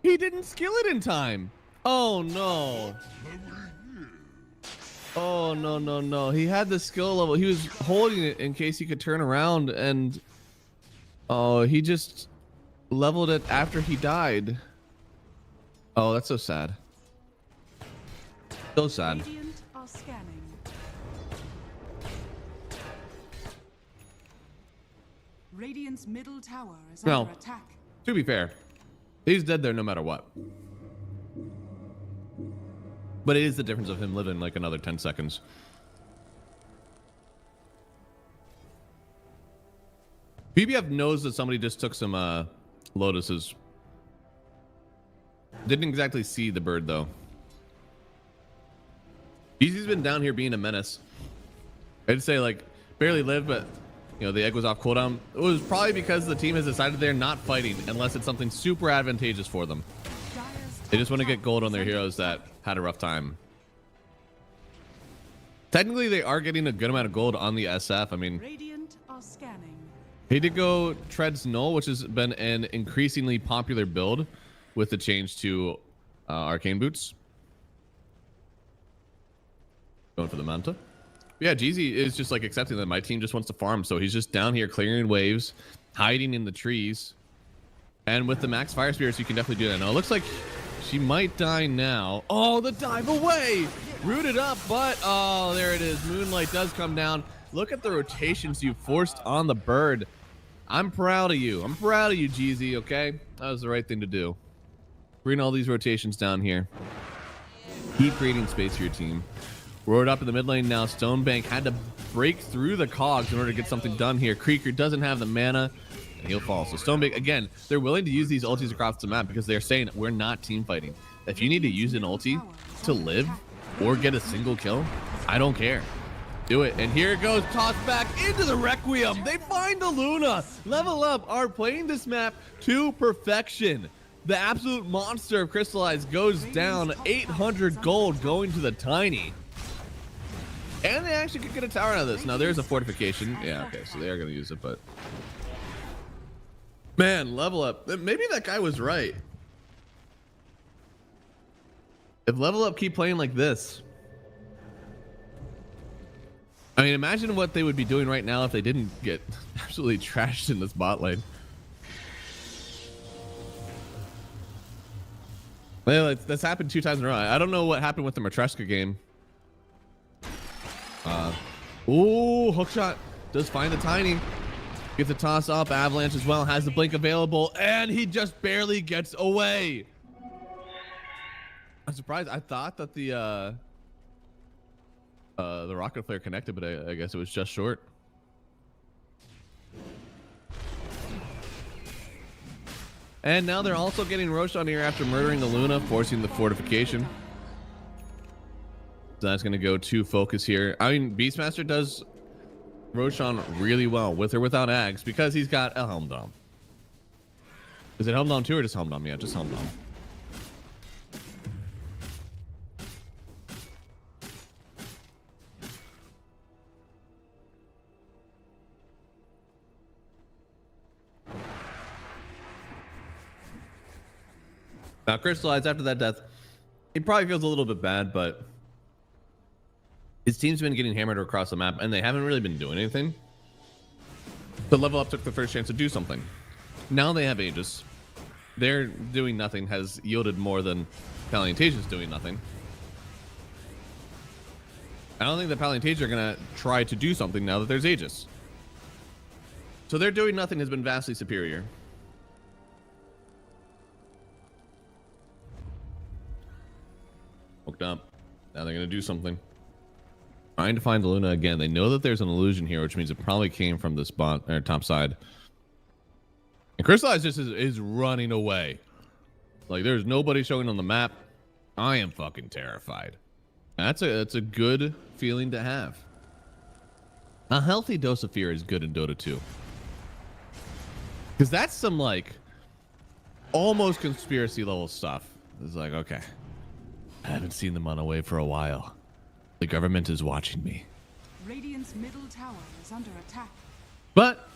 He didn't skill it in time. Oh no. Oh no. He had the skill level. He was holding it in case he could turn around, and oh, he just leveled it after he died. Oh, that's so sad. So sad. Radiant are scanning. Radiant's middle tower is Well, under attack. to be fair, he's dead there no matter what. But it is the difference of him living like another 10 seconds. BBF knows that somebody just took some lotuses. Didn't exactly see the bird though. Easy's been down here being a menace. I'd say like barely lived, but the egg was off cooldown. It was probably because the team has decided they're not fighting unless it's something super advantageous for them. They just want to get gold on their heroes that had a rough time. Technically, they are getting a good amount of gold on the SF. I mean, Radiant are scanning. he did go Treads Null, which has been an increasingly popular build with the change to Arcane Boots. Going for the Manta. Yeah, Jeezy is just like accepting that my team just wants to farm, so he's just down here clearing waves, hiding in the trees. And with the max fire spirits, you can definitely do that. Now it looks like she might die now. Oh, the dive away! Rooted up, but oh, there it is. Moonlight does come down. Look at the rotations you forced on the bird. I'm proud of you. I'm proud of you, Jeezy, okay? That was the right thing to do. Bring all these rotations down here. Keep creating space for your team. Roared up in the mid lane now. Stonebank had to break through the cogs in order to get something done here. Creeker doesn't have the mana, and he'll fall. So Stonebank, again, they're willing to use these ultis across the map because they're saying we're not team fighting. If you need to use an ulti to live or get a single kill, I don't care. Do it. And here it goes. Tossed back into the Requiem. They find the Luna. Level Up are playing this map to perfection. The absolute monster of Crystallize goes down. 800 gold going to the Tiny. And they actually could get a tower out of this. Now there's a fortification. Yeah, okay, so they are going to use it, but man, Level Up. Maybe that guy was right. If Level Up keep playing like this, I mean, imagine what they would be doing right now if they didn't get absolutely trashed in this bot lane. Well, that's happened 2 times in a row. I don't know what happened with the Matryoshka game. Ooh, hookshot does find the Tiny. Gets a toss up. Avalanche as well has the blink available, and he just barely gets away. I'm surprised. I thought that the rocket flare connected, but I guess it was just short. And now they're also getting Roshan here after murdering the Luna, forcing the fortification. So that's going to go to focus here. I mean, Beastmaster does Roshan really well, with or without Ags, because he's got a Helm Dome. Is it Helm Dome 2 or just Helm Dome? Yeah, just Helm Dome. Now, Crystallize, after that death, he probably feels a little bit bad, but his team's been getting hammered across the map, and they haven't really been doing anything. The level up took the first chance to do something. Now they have Aegis. Their doing nothing has yielded more than Palianytsia doing nothing. I don't think the Palianytsia are going to try to do something now that there's Aegis. So their doing nothing has been vastly superior. Hooked up. Now they're going to do something. Trying to find the Luna again. They know that there's an illusion here, which means it probably came from the spot or top side. And Crystallize just is running away. Like, there's nobody showing on the map. I am fucking terrified. That's a good feeling to have. A healthy dose of fear is good in Dota 2. Because that's some, like, almost conspiracy level stuff. It's like, okay, I haven't seen them on a wave for a while. The government is watching me. Radiant's middle tower is under attack. But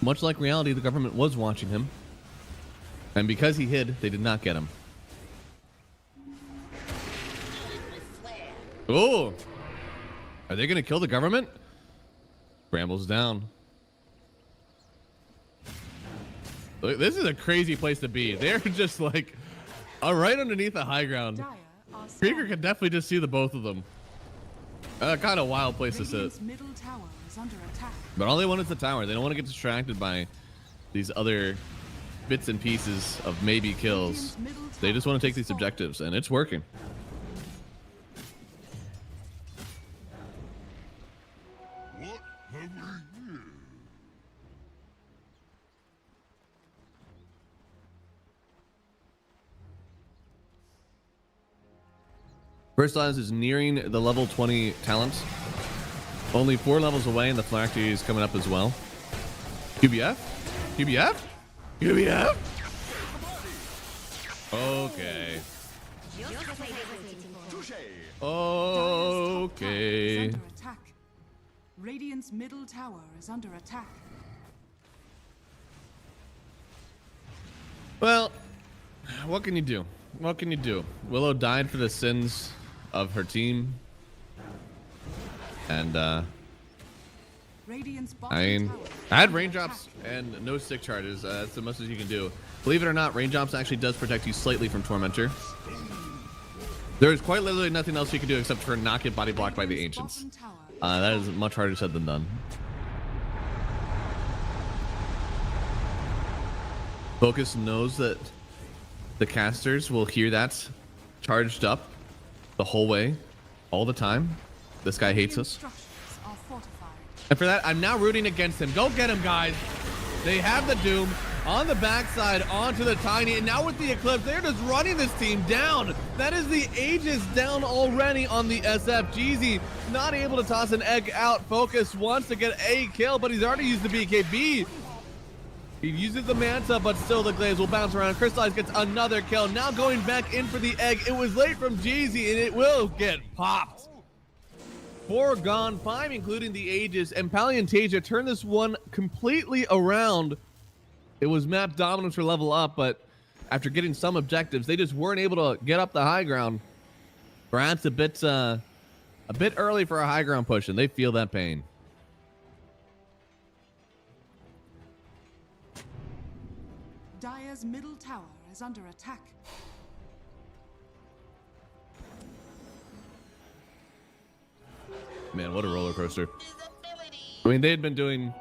much like reality, the government was watching him. And because he hid, they did not get him. Oh! Are they going to kill the government? Brambles down. Look, this is a crazy place to be. They're just like right underneath the high ground. Krieger can definitely just see the both of them. Kind of wild place to sit. Middle tower is under attack. But all they want is the tower. They don't want to get distracted by these other bits and pieces of maybe kills. They just want to take these objectives, and it's working. What have we here? First Lines is nearing the level 20 talents. Only 4 levels away, and the Phylactery is coming up as well. QBF? QBF? QBF? Okay. Okay. Under attack. Radiant's middle tower is under attack. Well, what can you do? What can you do? Willow died for the sins of her team. And, Radiant's I mean, I had raindrops and no stick charges. That's the most as you can do. Believe it or not, raindrops actually does protect you slightly from Tormentor. There is quite literally nothing else you can do except for not get body blocked by the Ancients. That is much harder said than done. Focus knows that the casters will hear that charged up the whole way, all the time. This guy hates us. And for that, I'm now rooting against him. Go get him, guys. They have the Doom on the backside onto the Tiny. And now with the Eclipse, they're just running this team down. That is the Aegis down already on the SF. Jeezy not able to toss an egg out. Focus wants to get a kill, but he's already used the BKB. He uses the Manta, but still the Glaze will bounce around. Crystallize gets another kill. Now going back in for the egg. It was late from Jeezy, and it will get popped. 4 gone, 5 including the Aegis, and Palianytsia turned this one completely around. It was map dominance for level up, but after getting some objectives, they just weren't able to get up the high ground. Perhaps a bit early for a high ground push, and they feel that pain. Dire's middle tower is under attack. Man, what a roller coaster. I mean, they had been doing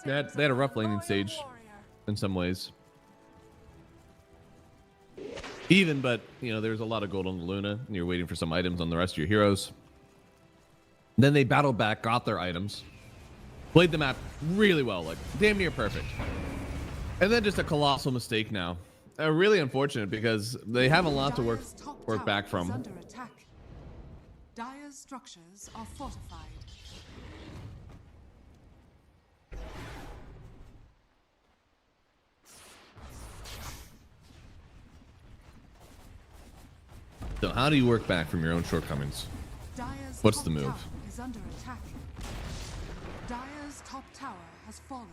They had a rough laning stage in some ways. Even, but you know, there's a lot of gold on the Luna, and you're waiting for some items on the rest of your heroes. Then they battled back, got their items, played the map really well, like damn near perfect. And then just a colossal mistake now. Really unfortunate because they have a lot to work back from. Under attack. Dire's structures are fortified. So how do you work back from your own shortcomings? Dire's What's top the move? tower is under attack. Dire's top tower has fallen.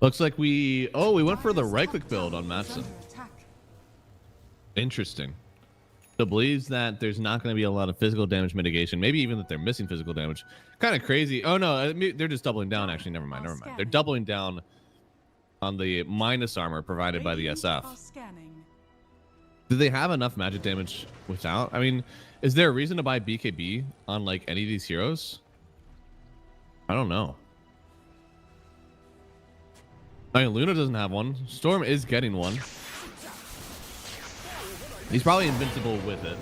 Looks like we went for the right click build on Matson. Interesting. So believes that there's not going to be a lot of physical damage mitigation, maybe even that they're missing physical damage. Kind of crazy. Oh no, they're just doubling down. Actually, never mind. They're doubling down on the minus armor provided by the SF. Do they have enough magic damage without? I mean, is there a reason to buy BKB on like any of these heroes? I don't know. I mean, Luna doesn't have one. Storm is getting one. He's probably invincible with it.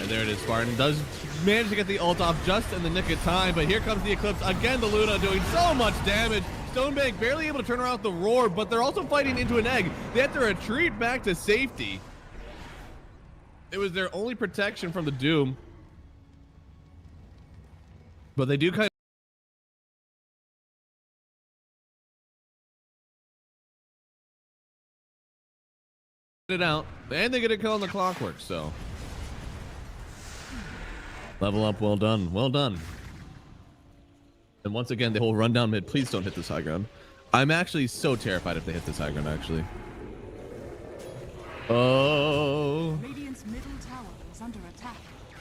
And there it is. Spartan does manage to get the ult off just in the nick of time, but here comes the Eclipse. Again, the Luna doing so much damage. Stonebank barely able to turn around the roar, but they're also fighting into an egg. They have to retreat back to safety. It was their only protection from the Doom. But they do kind of it out, and they get a kill on the clockwork, so level up. Well done, well done. And once again, the whole run down mid. Please don't hit this high ground. I'm actually so terrified if they hit this high ground, actually. Oh, Radiant's middle tower is under attack.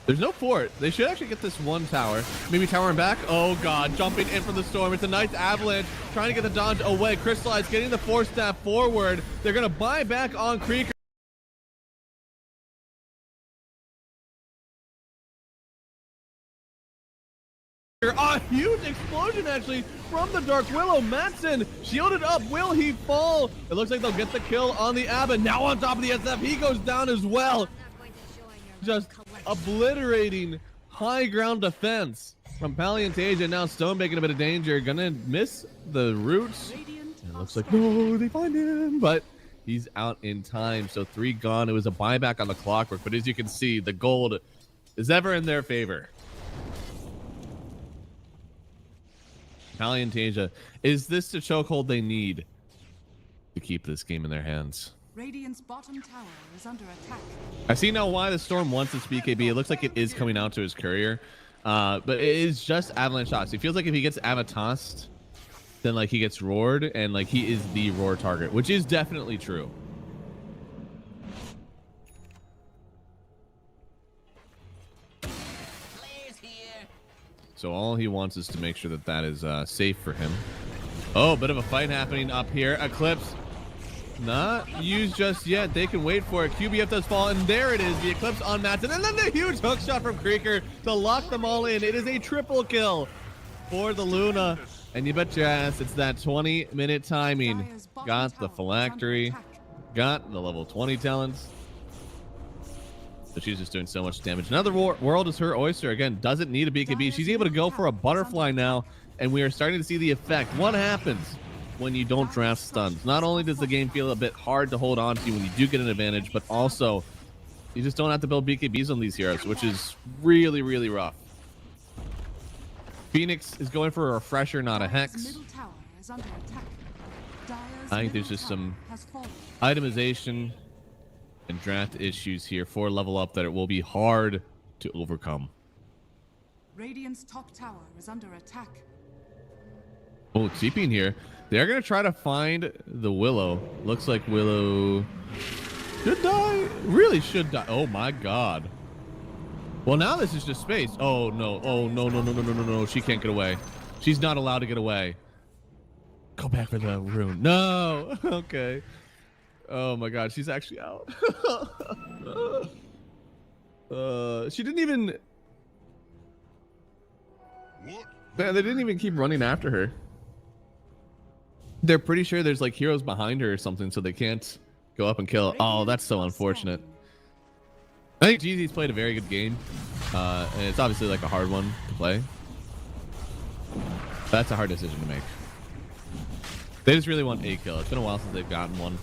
there's no fort. They should actually get this one tower. Maybe tower and back. Oh god, jumping in from the storm. It's a nice avalanche. Trying to get the dodge away. Crystallize getting the force staff forward. They're gonna buy back on Creeker. A huge explosion actually from the Dark Willow. Matson shielded up. Will he fall? It looks like they'll get the kill on the Abba. Now on top of the SF, he goes down as well. Just obliterating high ground defense from Palianytsia. Now Stonebank in a bit of danger. Gonna miss the roots. It looks like no, they find him, but he's out in time. So 3 gone. It was a buyback on the clockwork, but as you can see, the gold is ever in their favor. Palianytsia, is this the chokehold they need to keep this game in their hands? Radiant's bottom tower is under attack. I see now why the Storm wants its BKB. It looks like it is coming out to his courier, but it is just avalanche shots. It feels like if he gets avatossed, then like he gets roared, and like he is the roar target, which is definitely true. So all he wants is to make sure that that is safe for him. Oh, bit of a fight happening up here. Eclipse not used just yet. They can wait for it. QBF does fall, and there it is. The Eclipse on Matson, and then the huge hook shot from Creeker to lock them all in. It is a triple kill for the Luna. And you bet your ass it's that 20-minute timing. Got the phylactery, got the level 20 talents. So she's just doing so much damage. Another world is her oyster. Again, doesn't need a BKB. She's able to go for a butterfly now, and we are starting to see the effect. What happens when you don't draft stuns? Not only does the game feel a bit hard to hold on to when you do get an advantage, but also you just don't have to build BKBs on these heroes, which is really, really rough. Phoenix is going for a refresher, not a hex. I think there's just some itemization and draft issues here for level up that it will be hard to overcome. Radiant's top tower is under attack. Oh, TPing here. They're gonna try to find the Willow. Looks like Willow should die. Really should die. Oh my god. Well, now this is just space. Oh no. Oh no, no, no, no, no, no, no. She can't get away. She's not allowed to get away. Go back for the rune. No. Okay. Oh my god, she's actually out. She didn't even. What? Man, they didn't even keep running after her. They're pretty sure there's like heroes behind her or something, so they can't go up and kill. Oh, that's so unfortunate. I think Jeezy's played a very good game, and it's obviously like a hard one to play. That's a hard decision to make. They just really want a kill. It's been a while since they've gotten one.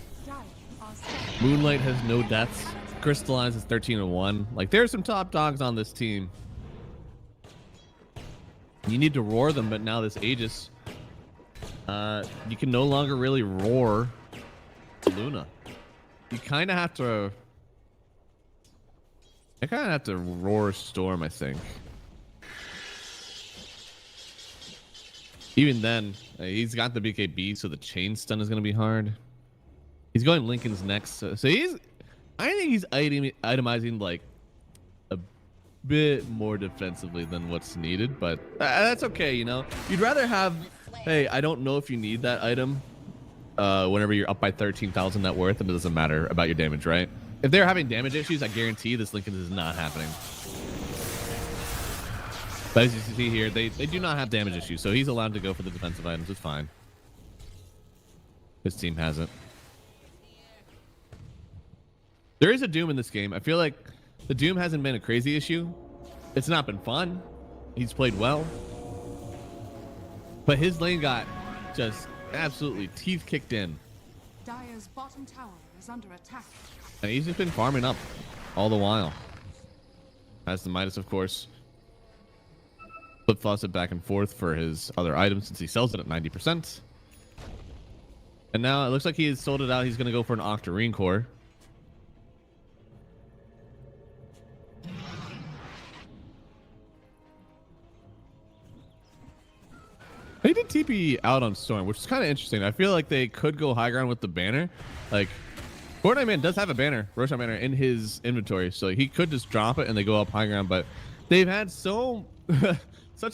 Moonlight has no deaths. Crystallize is 13-1. Like, there's some top dogs on this team. You need to roar them, but now this Aegis, you can no longer really roar Luna. You kind of have to. I kind of have to roar Storm, I think. Even then, he's got the BKB, so the chain stun is going to be hard. He's going Lincoln's next, so he's. I think he's itemizing like a bit more defensively than what's needed, but that's okay. You know, you'd rather have. Hey, I don't know if you need that item. Whenever you're up by 13,000 net worth, and it doesn't matter about your damage, right? If they're having damage issues, I guarantee this Lincoln is not happening. But as you can see here, they do not have damage issues, so he's allowed to go for the defensive items. It's fine. His team has it. There is a Doom in this game. I feel like the Doom hasn't been a crazy issue. It's not been fun. He's played well. But his lane got just absolutely teeth kicked in. Dire's bottom tower is under attack. And he's just been farming up all the while. Has the Midas, of course. Flip-flops it back and forth for his other items since he sells it at 90%. And now it looks like he has sold it out. He's going to go for an Octarine core. They did TP out on Storm, which is kind of interesting. I feel like they could go high ground with the banner. Like, Fortnite Man does have a banner, Roshan banner, in his inventory, so he could just drop it and they go up high ground. But they've had such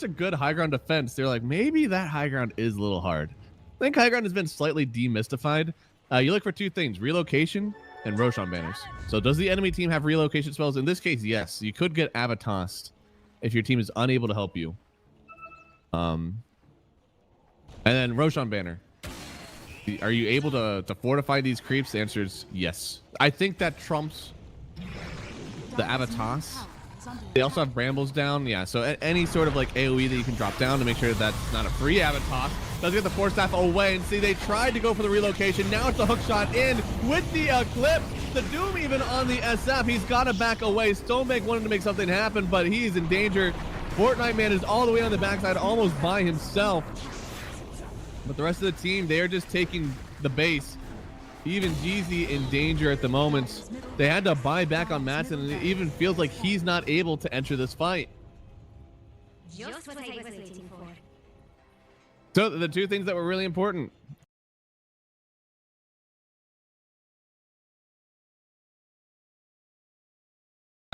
a good high ground defense. They're like, maybe that high ground is a little hard. I think high ground has been slightly demystified. You look for two things: relocation and Roshan banners. So does the enemy team have relocation spells? In this case, yes. You could get Avatossed if your team is unable to help you. And then Roshan banner. Are you able to fortify these creeps? The answer is yes. I think that trumps the Avatoss. They also have Brambles down. Yeah, so any sort of like AoE that you can drop down to make sure that's not a free Avatoss. Does get the Force Staff away, and see, they tried to go for the relocation. Now it's the hook shot in with the Eclipse. The Doom even on the SF. He's got to back away. Stonebank wanted to make something happen, but he's in danger. Fortnite Man is all the way on the backside, almost by himself. But the rest of the team, they are just taking the base. Even Jeezy in danger at the moment. They had to buy back on Madsen, and it even feels like he's not able to enter this fight. Just what I was waiting for. So the two things that were really important.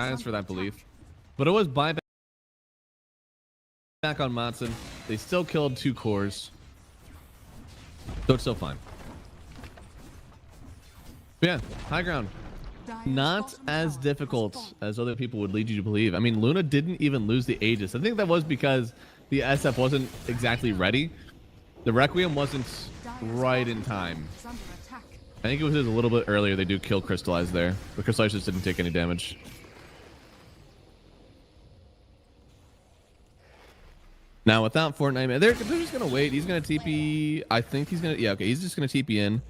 Thanks for that belief. But it was buyback on Madsen. They still killed 2 cores. So it's still fine. But yeah, high ground. Not as difficult as other people would lead you to believe. I mean, Luna didn't even lose the Aegis. I think that was because the SF wasn't exactly ready. The Requiem wasn't right in time. I think it was just a little bit earlier. They do kill Crystallize there. But Crystallize just didn't take any damage. Now, without Fortnite Man, they're just going to wait. He's going to TP. I think he's going to... Yeah, okay. He's just going to TP in.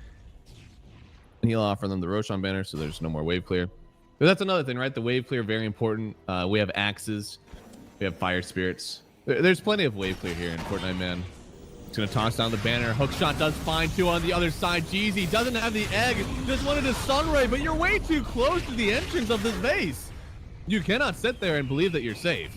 And he'll offer them the Roshan banner, so there's no more wave clear. But that's another thing, right? The wave clear, very important. We have axes. We have fire spirits. There's plenty of wave clear here in Fortnite Man. He's going to toss down the banner. Hookshot does fine, too, on the other side. Jeezy doesn't have the egg. Just wanted a sunray, but you're way too close to the entrance of this base. You cannot sit there and believe that you're safe.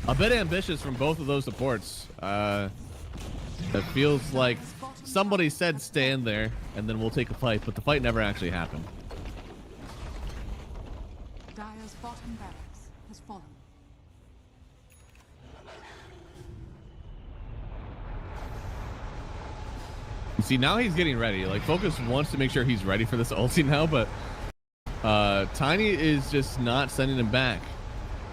A bit ambitious from both of those supports. It feels like somebody said stand there and then we'll take a fight, but the fight never actually happened. Dire's bottom barracks has fallen. You see, now he's getting ready. Like, Focus wants to make sure he's ready for this ulti now, but Tiny is just not sending him back.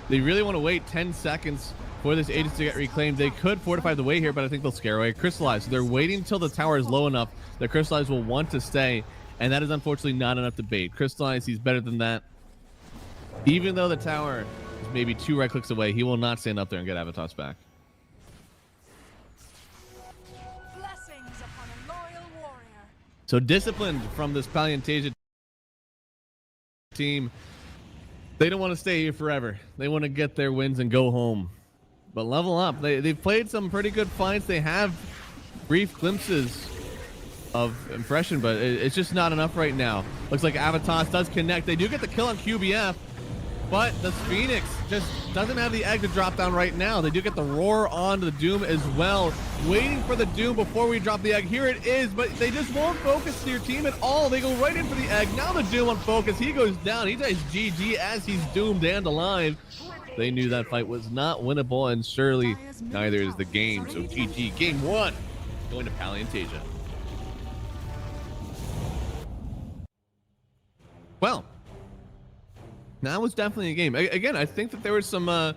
They really want to wait 10 seconds for this Aegis to get reclaimed. They could fortify the way here, but I think they'll scare away Crystallize. So they're waiting until the tower is low enough that Crystallize will want to stay, and that is unfortunately not enough to bait. Crystallize, he's better than that. Even though the tower is maybe 2 right clicks away, he will not stand up there and get Avatos back. Blessings upon a loyal warrior. So disciplined from this Palianytsia team. They don't want to stay here forever. They want to get their wins and go home. But level up. They've played some pretty good fights. They have brief glimpses of impression, but it's just not enough right now. Looks like Avatos does connect. They do get the kill on QBF, but the Phoenix just doesn't have the egg to drop down right now. They do get the roar on the Doom as well. Waiting for the Doom before we drop the egg. Here it is, but they just won't focus to your team at all. They go right in for the egg. Now the Doom on focus. He goes down. He dies GG as he's doomed and alive. They knew that fight was not winnable, and surely neither is the game. So GG, game 1, going to Palianytsia. Well, that was definitely a game. Again, I think that there were some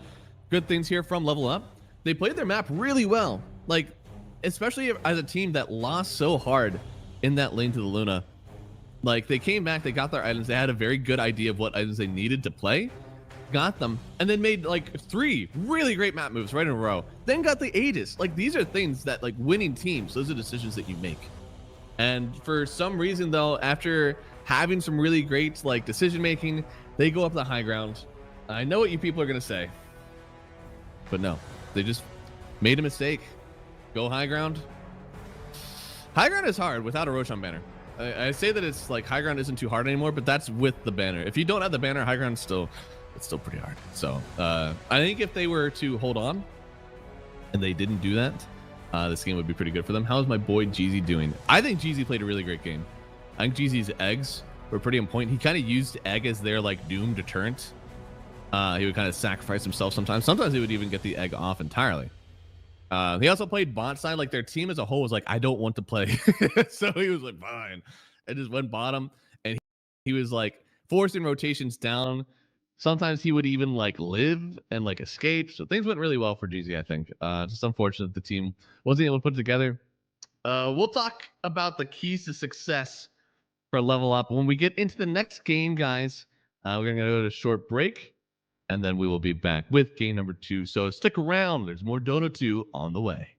good things here from Level Up. They played their map really well. Like, especially as a team that lost so hard in that lane to the Luna. Like, they came back, they got their items, they had a very good idea of what items they needed to play. Got them, and then made like 3 really great map moves right in a row. Then got the Aegis. Like, these are things that, like, winning teams, those are decisions that you make. And for some reason, though, after having some really great, like, decision making, they go up the high ground. I know what you people are gonna say, but no, they just made a mistake. Go high ground. High ground is hard without a Roshan banner. I say that it's like high ground isn't too hard anymore, but that's with the banner. If you don't have the banner, high ground it's still pretty hard. So I think if they were to hold on and they didn't do that, this game would be pretty good for them. How's my boy Jeezy doing? I think Jeezy played a really great game. I think Jeezy's eggs were pretty on point. He kind of used egg as their, like, Doom deterrent. He would kind of sacrifice himself sometimes. Sometimes he would even get the egg off entirely. He also played bot side. Like, their team as a whole was like, I don't want to play. So he was like, fine. And just went bottom. And he was like forcing rotations down. Sometimes he would even like live and like escape. So things went really well for GZ, I think. Just unfortunate the team wasn't able to put it together. We'll talk about the keys to success for Level Up when we get into the next game, guys. We're going to go to a short break, and then we will be back with game number 2. So stick around. There's more DOTA2 on the way.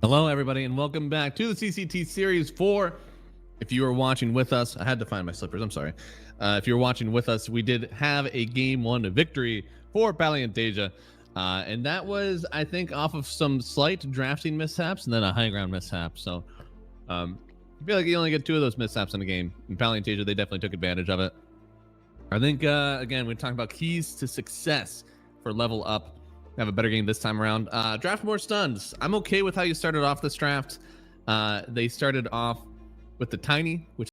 Hello, everybody, and welcome back to the CCT Series 4. If you were watching with us, I had to find my slippers, I'm sorry. If you were watching with us, we did have a Game 1 victory for Palianytsia. And that was, I think, off of some slight drafting mishaps and then a high ground mishap. So I feel like you only get 2 of those mishaps in a game. In Palianytsia, they definitely took advantage of it. I think, again, we're talking about keys to success for level up. Have a better game this time around. Draft more stuns. I'm okay with how you started off this draft. They started off with the tiny, which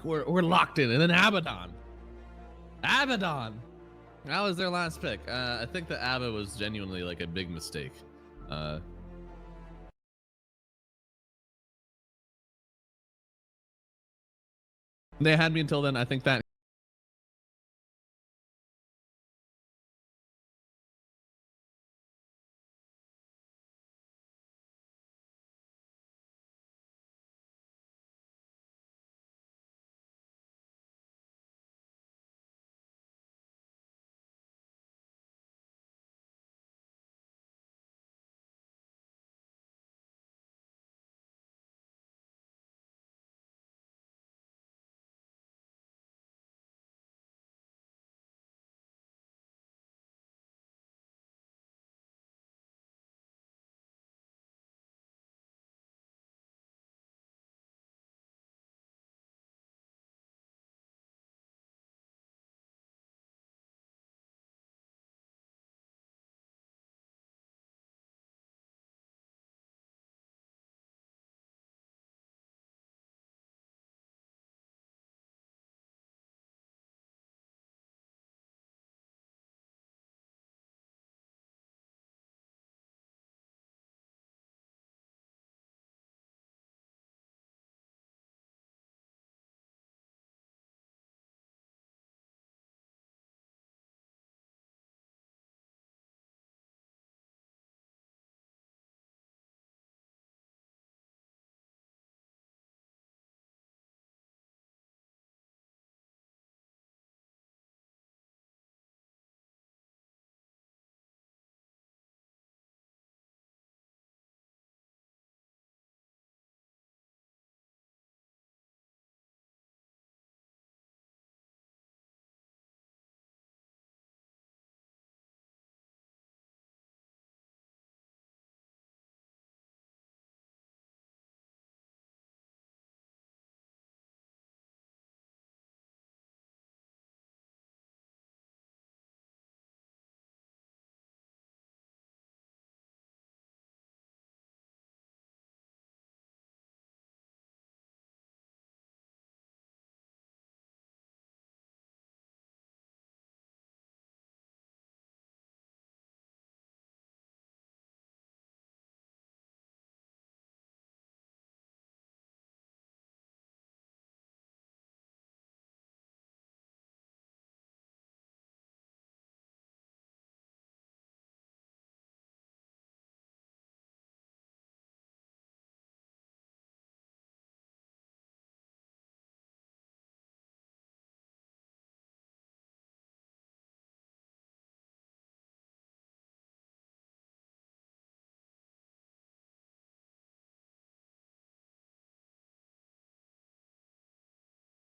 we're locked in. And then Abaddon. That was their last pick. I think the Abba was genuinely like a big mistake. They had me until then. I think that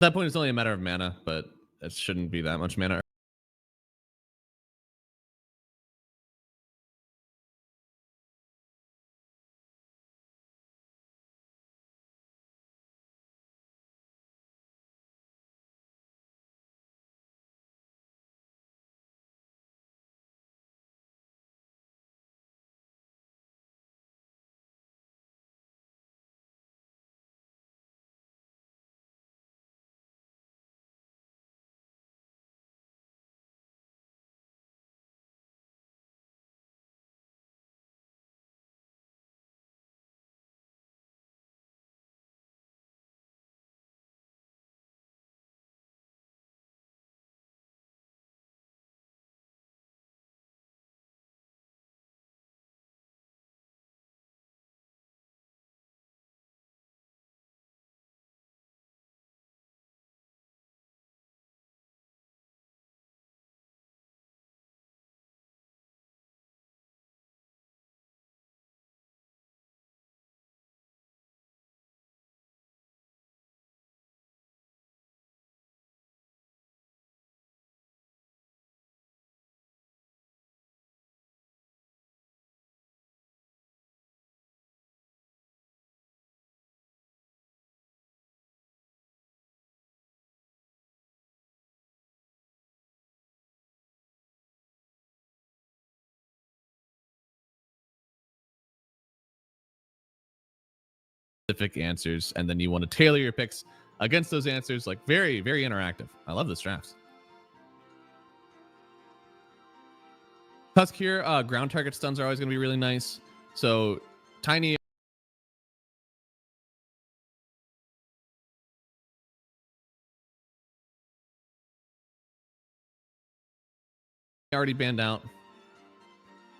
at that point it's only a matter of mana, but it shouldn't be that much mana. specific answers, and then you want to tailor your picks against those answers. Like very, very interactive. I love this draft. Tusk here, ground target stuns are always going to be really nice. So tiny. Already banned out.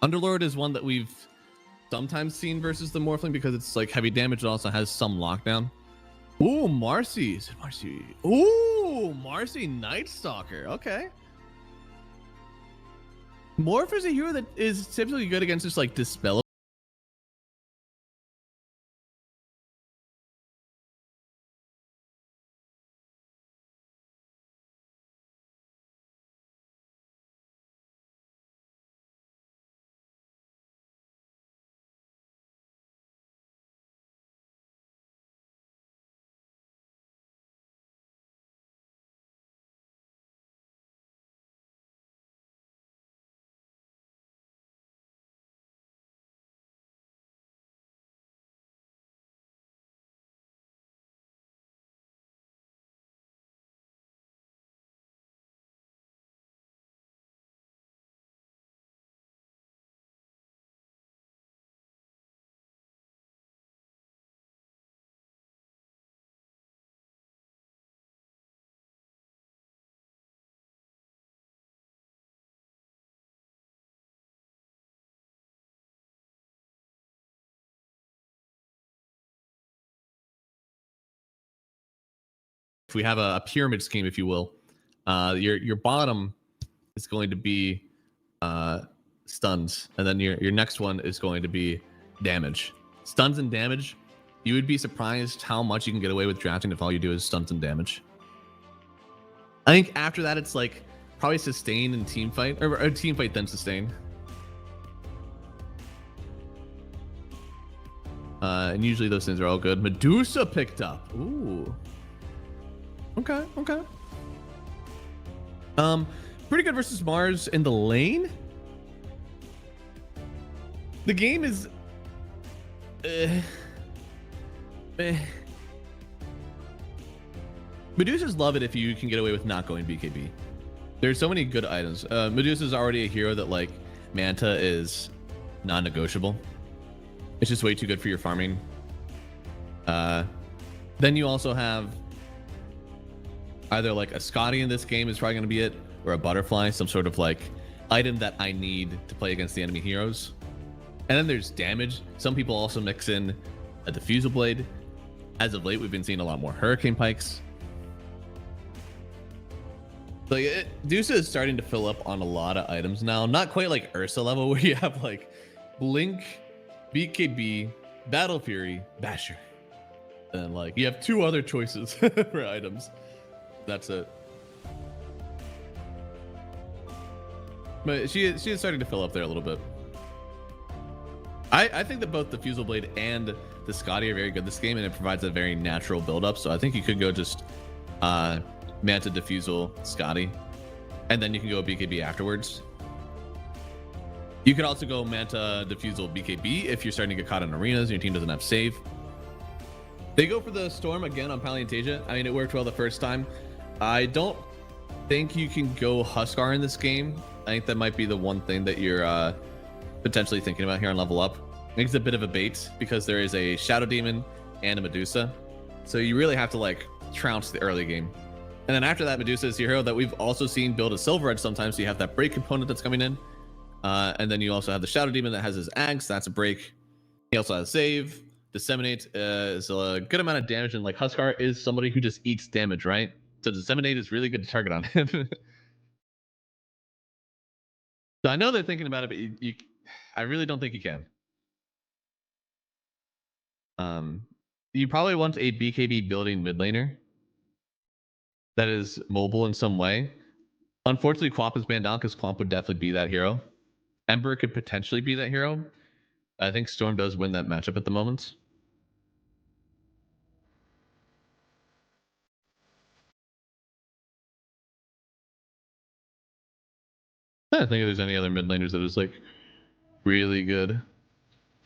Underlord is one that we've sometimes seen versus the Morphling because it's like heavy damage. It also has some lockdown. Ooh, Marcy. Is it Marcy? Ooh, Marcy Night Stalker. Okay. Morph is a hero that is typically good against just like Dispel. If we have a pyramid scheme, if you will, your bottom is going to be stuns, and then your next one is going to be damage. Stuns and damage. You would be surprised how much you can get away with drafting if all you do is stuns and damage. I think after that, it's like probably sustain and team fight, or team fight then sustain. And usually those things are all good. Medusa picked up. Ooh. Okay, okay. Pretty good versus Mars in the lane. The game is Medusas love it if you can get away with not going BKB. There's so many good items. Medusa is already a hero that like Manta is non-negotiable. It's just way too good for your farming. Then you also have either like a Scotty in this game is probably going to be it, or a butterfly, some sort of like item that I need to play against the enemy heroes. And then there's damage. Some people also mix in a diffusal blade. As of late, we've been seeing a lot more hurricane pikes. Like Dusa is starting to fill up on a lot of items now. Not quite like Ursa level where you have like Blink, BKB, Battle Fury, Basher. And like you have two other choices for items. That's it. But she is starting to fill up there a little bit. I think that both the Fusel Blade and the Scotty are very good this game, and it provides a very natural build-up. So I think you could go just Manta, Diffusal, Scotty, and then you can go BKB afterwards. You could also go Manta, Diffusal, BKB if you're starting to get caught in arenas and your team doesn't have save. They go for the Storm again on Palianytsia. I mean, it worked well the first time. I don't think you can go Huskar in this game. I think that might be the one thing that you're potentially thinking about here on Level Up. I think it's a bit of a bait because there is a Shadow Demon and a Medusa. So you really have to like trounce the early game. And then after that, Medusa is your hero that we've also seen build a Silver Edge sometimes. So you have that break component that's coming in. And then you also have the Shadow Demon that has his Axe. That's a break. He also has Save. Disseminate is a good amount of damage. And like Huskar is somebody who just eats damage, right? So Disseminate is really good to target on him. So I know they're thinking about it, but I really don't think you can. You probably want a BKB building mid laner that is mobile in some way. Unfortunately, Quap is banned out because Quap would definitely be that hero. Ember could potentially be that hero. I think Storm does win that matchup at the moment. I don't think there's any other mid laners that is like really good.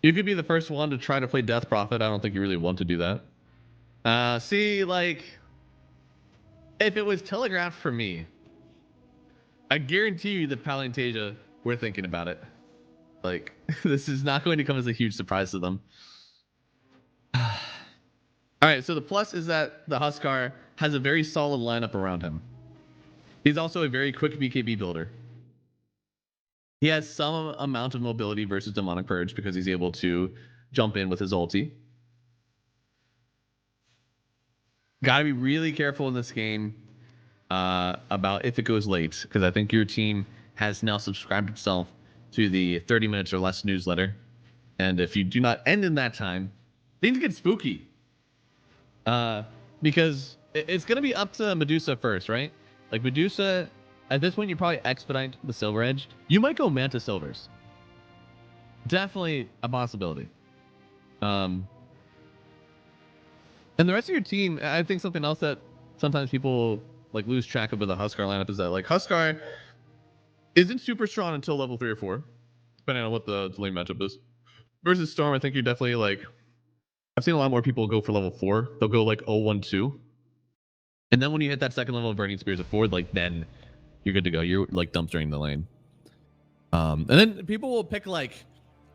You could be the first one to try to play Death Prophet. I don't think you really want to do that. See, like, if it was telegraphed for me, I guarantee you that Palianytsia, we're thinking about it. Like, this is not going to come as a huge surprise to them. All right, so the plus is that the Huskar has a very solid lineup around him. He's also a very quick BKB builder. He has some amount of mobility versus Demonic Purge because he's able to jump in with his ulti. Gotta be really careful in this game about if it goes late, because I think your team has now subscribed itself to the 30 minutes or less newsletter. And if you do not end in that time, things get spooky. Because it's going to be up to Medusa first, right? Like Medusa, at this point, you probably expedite the Silver Edge. You might go Manta Silvers. Definitely a possibility. And the rest of your team, I think something else that sometimes people like lose track of with the Huskar lineup is that like Huskar isn't super strong until level 3 or 4, depending on what the lane matchup is. Versus Storm, I think you're definitely like, I've seen a lot more people go for level 4. They'll go like 0-1-2. And then when you hit that second level of Burning Spears at 4, like then you're good to go. You're like dumpstering the lane. And then people will pick like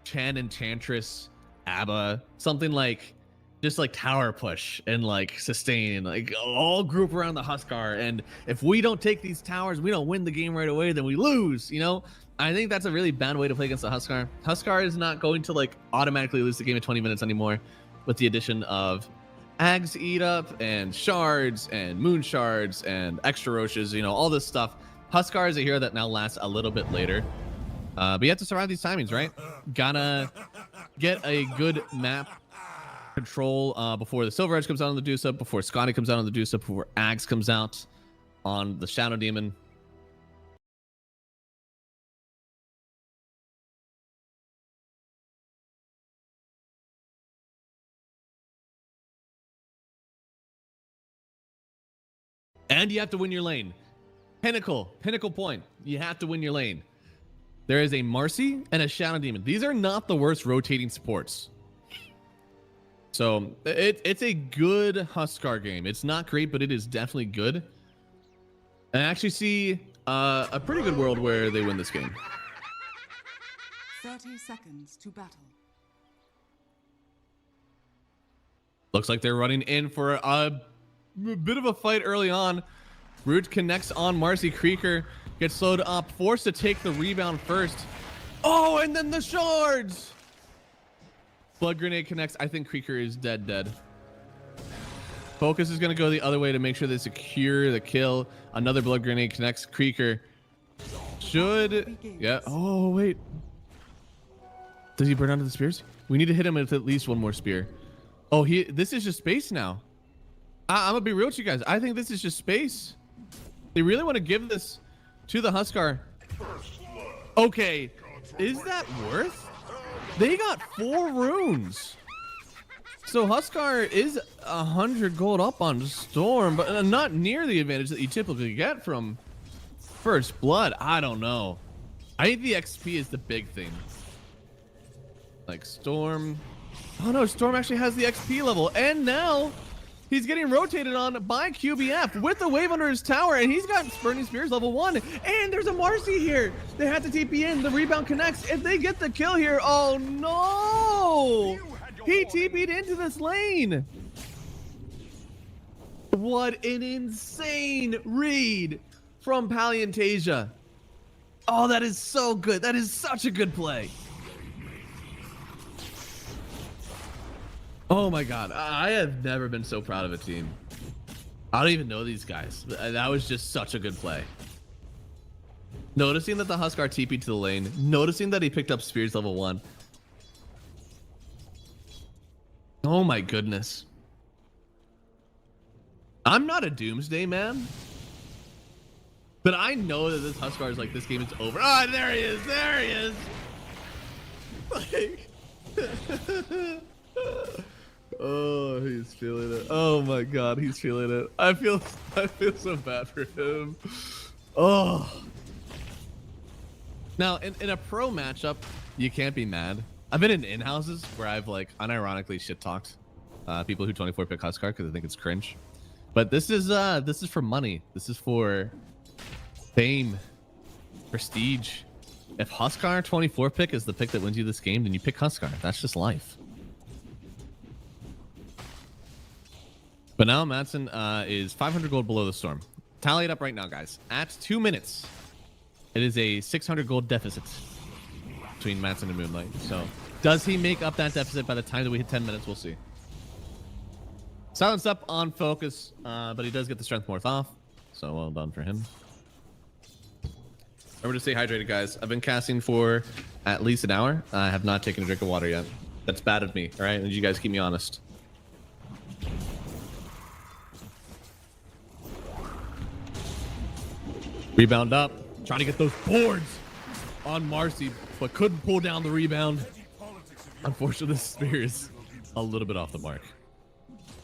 Chan Enchantress, Abba, something like just like tower push and like sustain, like all group around the Huskar. And if we don't take these towers, we don't win the game right away, then we lose, you know? I think that's a really bad way to play against the Huskar. Huskar is not going to like automatically lose the game in 20 minutes anymore with the addition of Ags Eat Up and Shards and Moon Shards and Extra Roaches, you know, all this stuff. Huskar is a hero that now lasts a little bit later. But you have to survive these timings, right? Gotta get a good map control before the Silver Edge comes out on the Medusa, before Scotty comes out on the Medusa, before Ags comes out on the Shadow Demon. And you have to win your lane. Pinnacle point. You have to win your lane. There is a Marcy and a Shadow Demon. These are not the worst rotating supports. So it's a good Huskar game. It's not great, but it is definitely good. I actually see a pretty good world where they win this game. 30 seconds to battle. Looks like they're running in for a bit of a fight early on. Root connects on Marcy. Creeker gets slowed up, forced to take the rebound first. Oh, and then the shards! Blood Grenade connects. I think Creeker is dead. Focus is going to go the other way to make sure they secure the kill. Another Blood Grenade connects. Creeker should... Yeah. Oh, wait. Does he burn onto the spears? We need to hit him with at least one more spear. Oh, this is just space now. I'm going to be real with you guys. I think this is just space. They really want to give this to the Huskar. Okay. Is that worth? They got 4 runes. So Huskar is 100 gold up on Storm, but not near the advantage that you typically get from First Blood. I don't know. I think the XP is the big thing. Like Storm. Oh no, Storm actually has the XP level. And now he's getting rotated on by QBF with the wave under his tower, and he's got Burning Spears level 1. And there's a Marcy here. They have to TP in. The rebound connects. If they get the kill here, oh no! He TP'd into this lane. What an insane read from Palianytsia. Oh, that is so good. That is such a good play. Oh my god, I have never been so proud of a team. I don't even know these guys. That was just such a good play. Noticing that the Huskar TP'd to the lane, noticing that he picked up Spears level 1. Oh my goodness. I'm not a Doomsday man, but I know that this Huskar is like, this game is over. Oh, there he is. There he is. Like, oh, he's feeling it. Oh my god, he's feeling it. I feel so bad for him. Oh. Now, in a pro matchup, you can't be mad. I've been in houses where I've like unironically shit talked people who 24 pick Huskar because I think it's cringe. But this is for money. This is for fame, prestige. If Huskar 24 pick is the pick that wins you this game, then you pick Huskar. That's just life. But now Madsen is 500 gold below the storm. Tally it up right now, guys. At 2 minutes, it is a 600 gold deficit between Madsen and Moonlight. So does he make up that deficit by the time that we hit 10 minutes? We'll see. Silence up on focus, but he does get the strength morph off. So well done for him. Remember to stay hydrated, guys. I've been casting for at least an hour. I have not taken a drink of water yet. That's bad of me, all right? And you guys keep me honest. Rebound up. Trying to get those boards on Marcy, but couldn't pull down the rebound. Unfortunately, the spear is a little bit off the mark.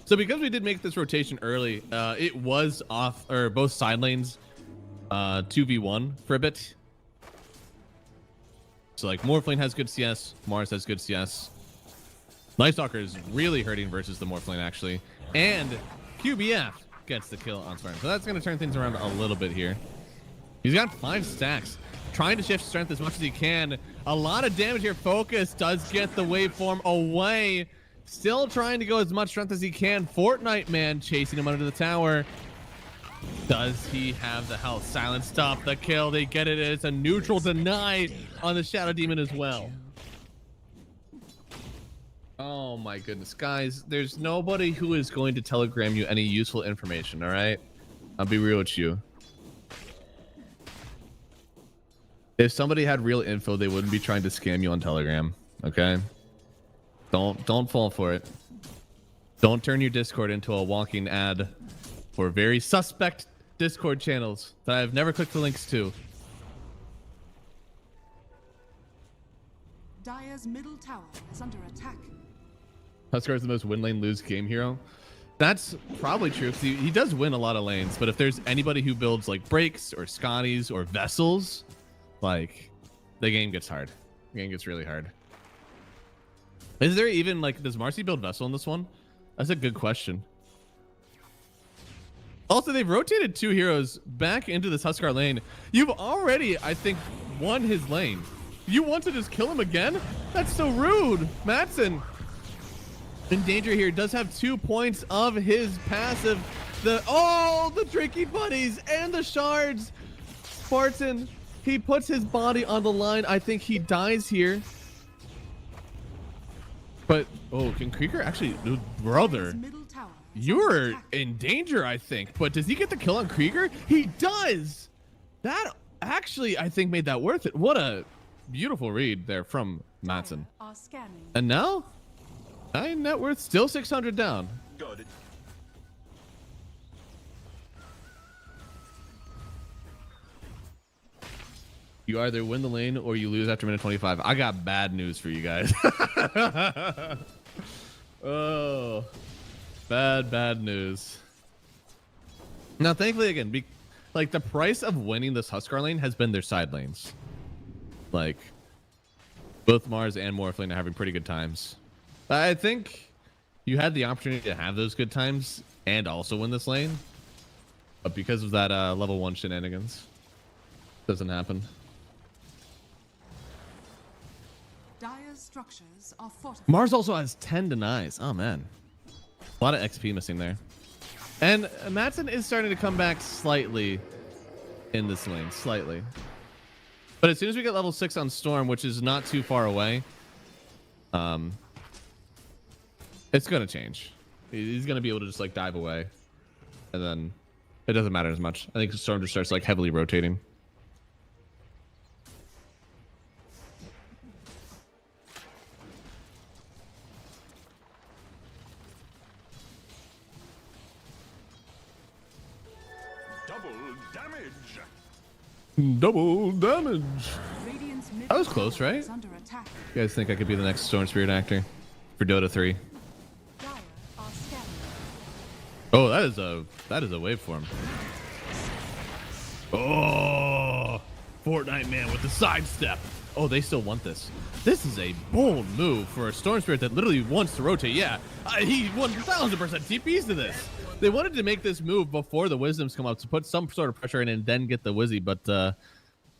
So because we did make this rotation early, it was off, or both side lanes 2v1 for a bit. So like Morphlane has good CS, Mars has good CS. Night Stalker is really hurting versus the Morphlane actually. And QBF gets the kill on Spartan. So that's going to turn things around a little bit here. He's got 5 stacks. Trying to shift strength as much as he can. A lot of damage here. Focus does get the waveform away. Still trying to go as much strength as he can. Fortnite man chasing him under the tower. Does he have the health? Silence stop the kill. They get it. It's a neutral deny on the Shadow Demon as well. Oh my goodness, guys. There's nobody who is going to telegram you any useful information, all right? I'll be real with you. If somebody had real info, they wouldn't be trying to scam you on Telegram, okay? Don't fall for it. Don't turn your Discord into a walking ad for very suspect Discord channels that I've never clicked the links to. Dire's middle tower is under attack. Huskar is the most win lane lose game hero. That's probably true because he does win a lot of lanes, but if there's anybody who builds like breaks or Scotties or vessels, like the game gets hard. The game gets really hard. Is there even like, does Marcy build vessel in this one? That's a good question. Also, they've rotated 2 heroes back into this Huskar lane. You've already, I think, won his lane. You want to just kill him again? That's so rude. Madsen in danger here. Does have 2 points of his passive. The tricky buddies and the shards. Spartan, he puts his body on the line. I think he dies here. But, oh, can Krieger actually, brother, you're in danger, I think. But does he get the kill on Krieger? He does. That actually, I think, made that worth it. What a beautiful read there from Madsen. And now, 9 net worth, still 600 down. Got it. You either win the lane or you lose after minute 25. I got bad news for you guys. Oh, bad news. Now, thankfully, again, like the price of winning this Huskar lane has been their side lanes. Like both Mars and Morphlane are having pretty good times. I think you had the opportunity to have those good times and also win this lane, but because of that level 1 shenanigans, doesn't happen. Dire's structures are fortified. Mars also has 10 denies. Oh man, a lot of XP missing there. And Madsen is starting to come back slightly in this lane, slightly. But as soon as we get level 6 on Storm, which is not too far away, it's gonna change. He's gonna be able to just like dive away, and then it doesn't matter as much. I think Storm just starts like heavily rotating. Double damage. That was close, right? You guys think I could be the next Storm Spirit actor for DOTA2? Oh, that is a waveform. Oh, Fortnite man with the sidestep. oh, they still want this. This is a bold move for a Storm Spirit that literally wants to rotate. Yeah, he 1000% TPs to this. They wanted to make this move before the Wisdoms come up to put some sort of pressure in and then get the Wizzy, but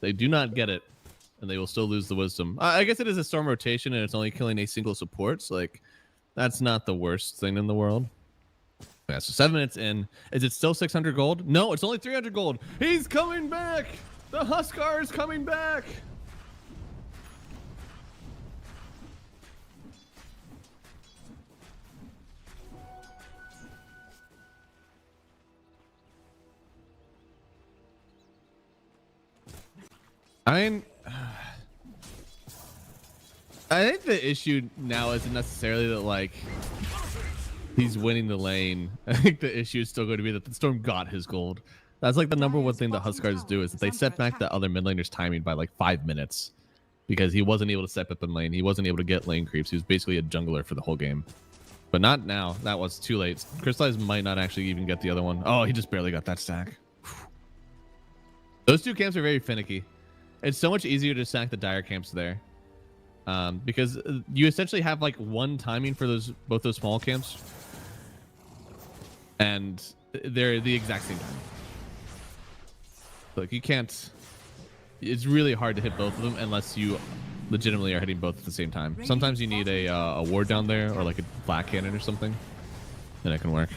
they do not get it, and they will still lose the Wisdom. I guess it is a Storm rotation, and it's only killing a single support, so like, that's not the worst thing in the world. Yeah, so 7 minutes in. Is it still 600 gold? No, it's only 300 gold. He's coming back! The Huskar is coming back! I think the issue now isn't necessarily that, like, he's winning the lane. I think the issue is still going to be that the Storm got his gold. That's like the number one thing the Huskars do is that they set back the other mid laner's timing by like 5 minutes because he wasn't able to step up in lane. He wasn't able to get lane creeps. He was basically a jungler for the whole game. But not now. That was too late. Crystallize might not actually even get the other one. Oh, he just barely got that stack. Those two camps are very finicky. It's so much easier to stack the dire camps there. Because you essentially have like one timing for both those small camps. And they're the exact same time. Look, you can't. It's really hard to hit both of them unless you legitimately are hitting both at the same time. Sometimes you need a ward down there or like a black cannon or something, and it can work.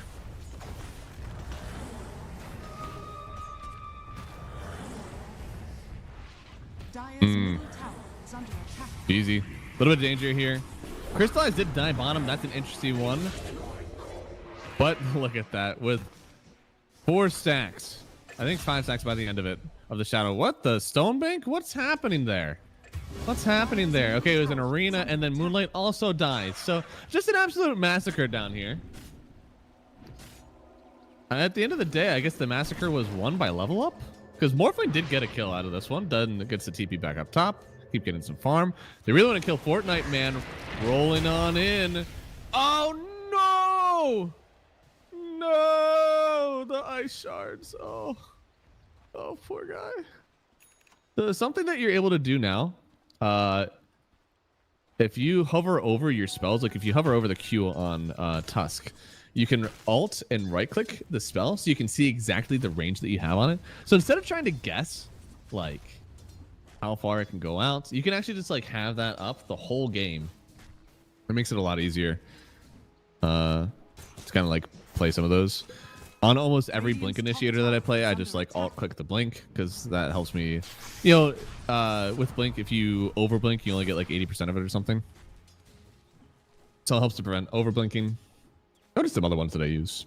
Easy. A little bit of danger here. Crystallize did die bottom. That's an interesting one. But look at that with 4 stacks. I think 5 stacks by the end of it, of the shadow. What the stone bank? What's happening there? What's happening there? Okay, it was an arena, and then Moonlight also dies. So just an absolute massacre down here. At the end of the day, I guess the massacre was won by level up, because Morphling did get a kill out of this one. Dunn gets the TP back up top. Keep getting some farm. They really want to kill Fortnite, man. Rolling on in. Oh no! No, the ice shards. Oh, poor guy. So something that you're able to do now, if you hover over your spells, like if you hover over the Q on Tusk, you can alt and right click the spell so you can see exactly the range that you have on it. So instead of trying to guess like how far it can go out, you can actually just like have that up the whole game. It makes it a lot easier. It's kind of like play some of those. On almost every blink initiator that I play, I just like alt click the blink because that helps me. You know, with blink, if you over blink, you only get like 80% of it or something. So it helps to prevent over blinking. Notice some other ones that I use.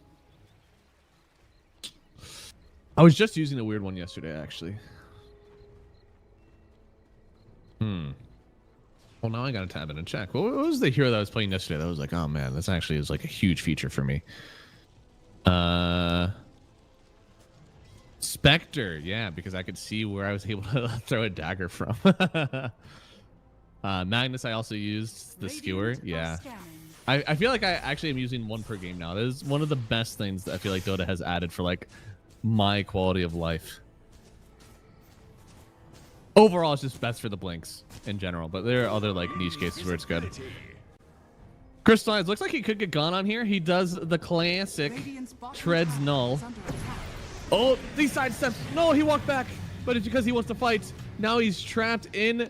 I was just using a weird one yesterday, actually. Well, now I gotta tab it and check. What was the hero that I was playing yesterday that was like, oh man, this actually is like a huge feature for me? Spectre, yeah, because I could see where I was able to throw a dagger from. Magnus, I also used the skewer. Yeah, I feel like I actually am using one per game now. That is one of the best things that I feel like Dota has added for like my quality of life. Overall, it's just best for the blinks in general, but there are other like niche cases where it's good. Crystallize looks like he could get gone on here. He does the classic treads null. Oh, these side steps. No, he walked back, but it's because he wants to fight. Now he's trapped in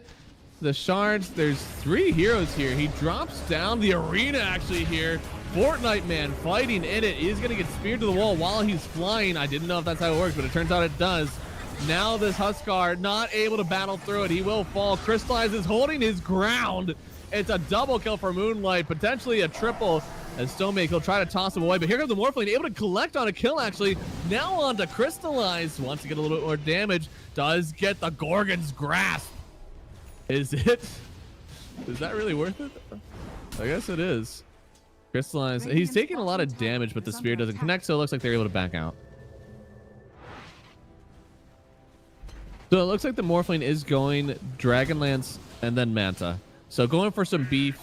the shards. There's 3 heroes here. He drops down the arena actually here. Fortnite man fighting in it. He's gonna get speared to the wall while he's flying. I didn't know if that's how it works, but it turns out it does. Now this Huskar not able to battle through it. He will fall. Crystallize is holding his ground. It's a double kill for Moonlight, potentially a triple as Stonebake. He'll try to toss him away, but here comes the Morphling, able to collect on a kill actually. Now on to Crystallize, wants to get a little bit more damage. Does get the Gorgon's Grasp. Is it? Is that really worth it? I guess it is. Crystallize, he's taking a lot of damage, but the spear doesn't connect, so it looks like they're able to back out. So it looks like the Morphling is going Dragonlance and then Manta. So going for some beef,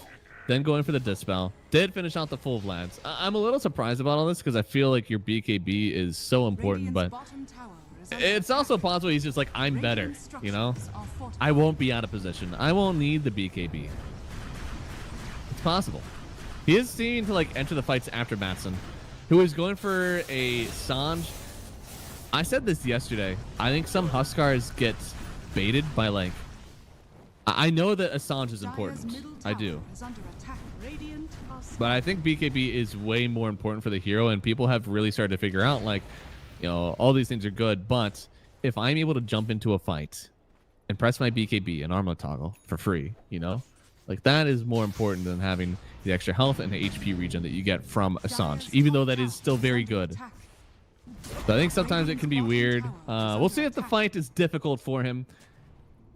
then going for the Dispel. Did finish out the full Vlads. I'm a little surprised about all this because I feel like your BKB is so important, but It's also possible he's just like, I'm better, you know? I won't be out of position. I won't need the BKB. It's possible. He is seen to like enter the fights after Matson, who is going for a Sanj. I said this yesterday. I think some Huskars get baited by like... I know that Assange is important. I do. But I think BKB is way more important for the hero, and people have really started to figure out like, you know, all these things are good, but if I'm able to jump into a fight and press my BKB and armor toggle for free, you know, like that is more important than having the extra health and the HP regen that you get from Assange, even though that is still very good. So I think sometimes it can be weird. We'll see if the fight is difficult for him.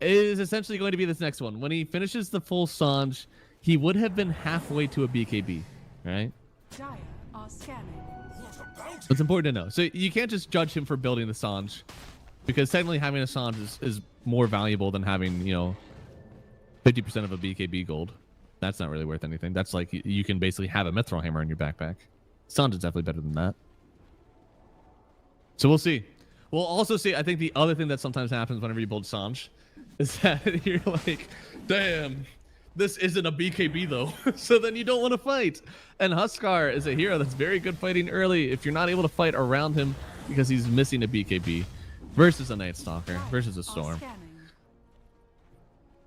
It is essentially going to be this next one. When he finishes the full Sanj, he would have been halfway to a BKB, right? It's important to know. So you can't just judge him for building the Sanj, because technically having a Sanj is more valuable than having, you know, 50% of a BKB gold. That's not really worth anything. That's like you can basically have a Mithril Hammer in your backpack. Sanj is definitely better than that. So we'll see. We'll also see, I think the other thing that sometimes happens whenever you build Sanj is that you're like, damn, this isn't a BKB though. So then you don't want to fight. And Huskar is a hero that's very good fighting early if you're not able to fight around him because he's missing a BKB versus a Night Stalker versus a Storm.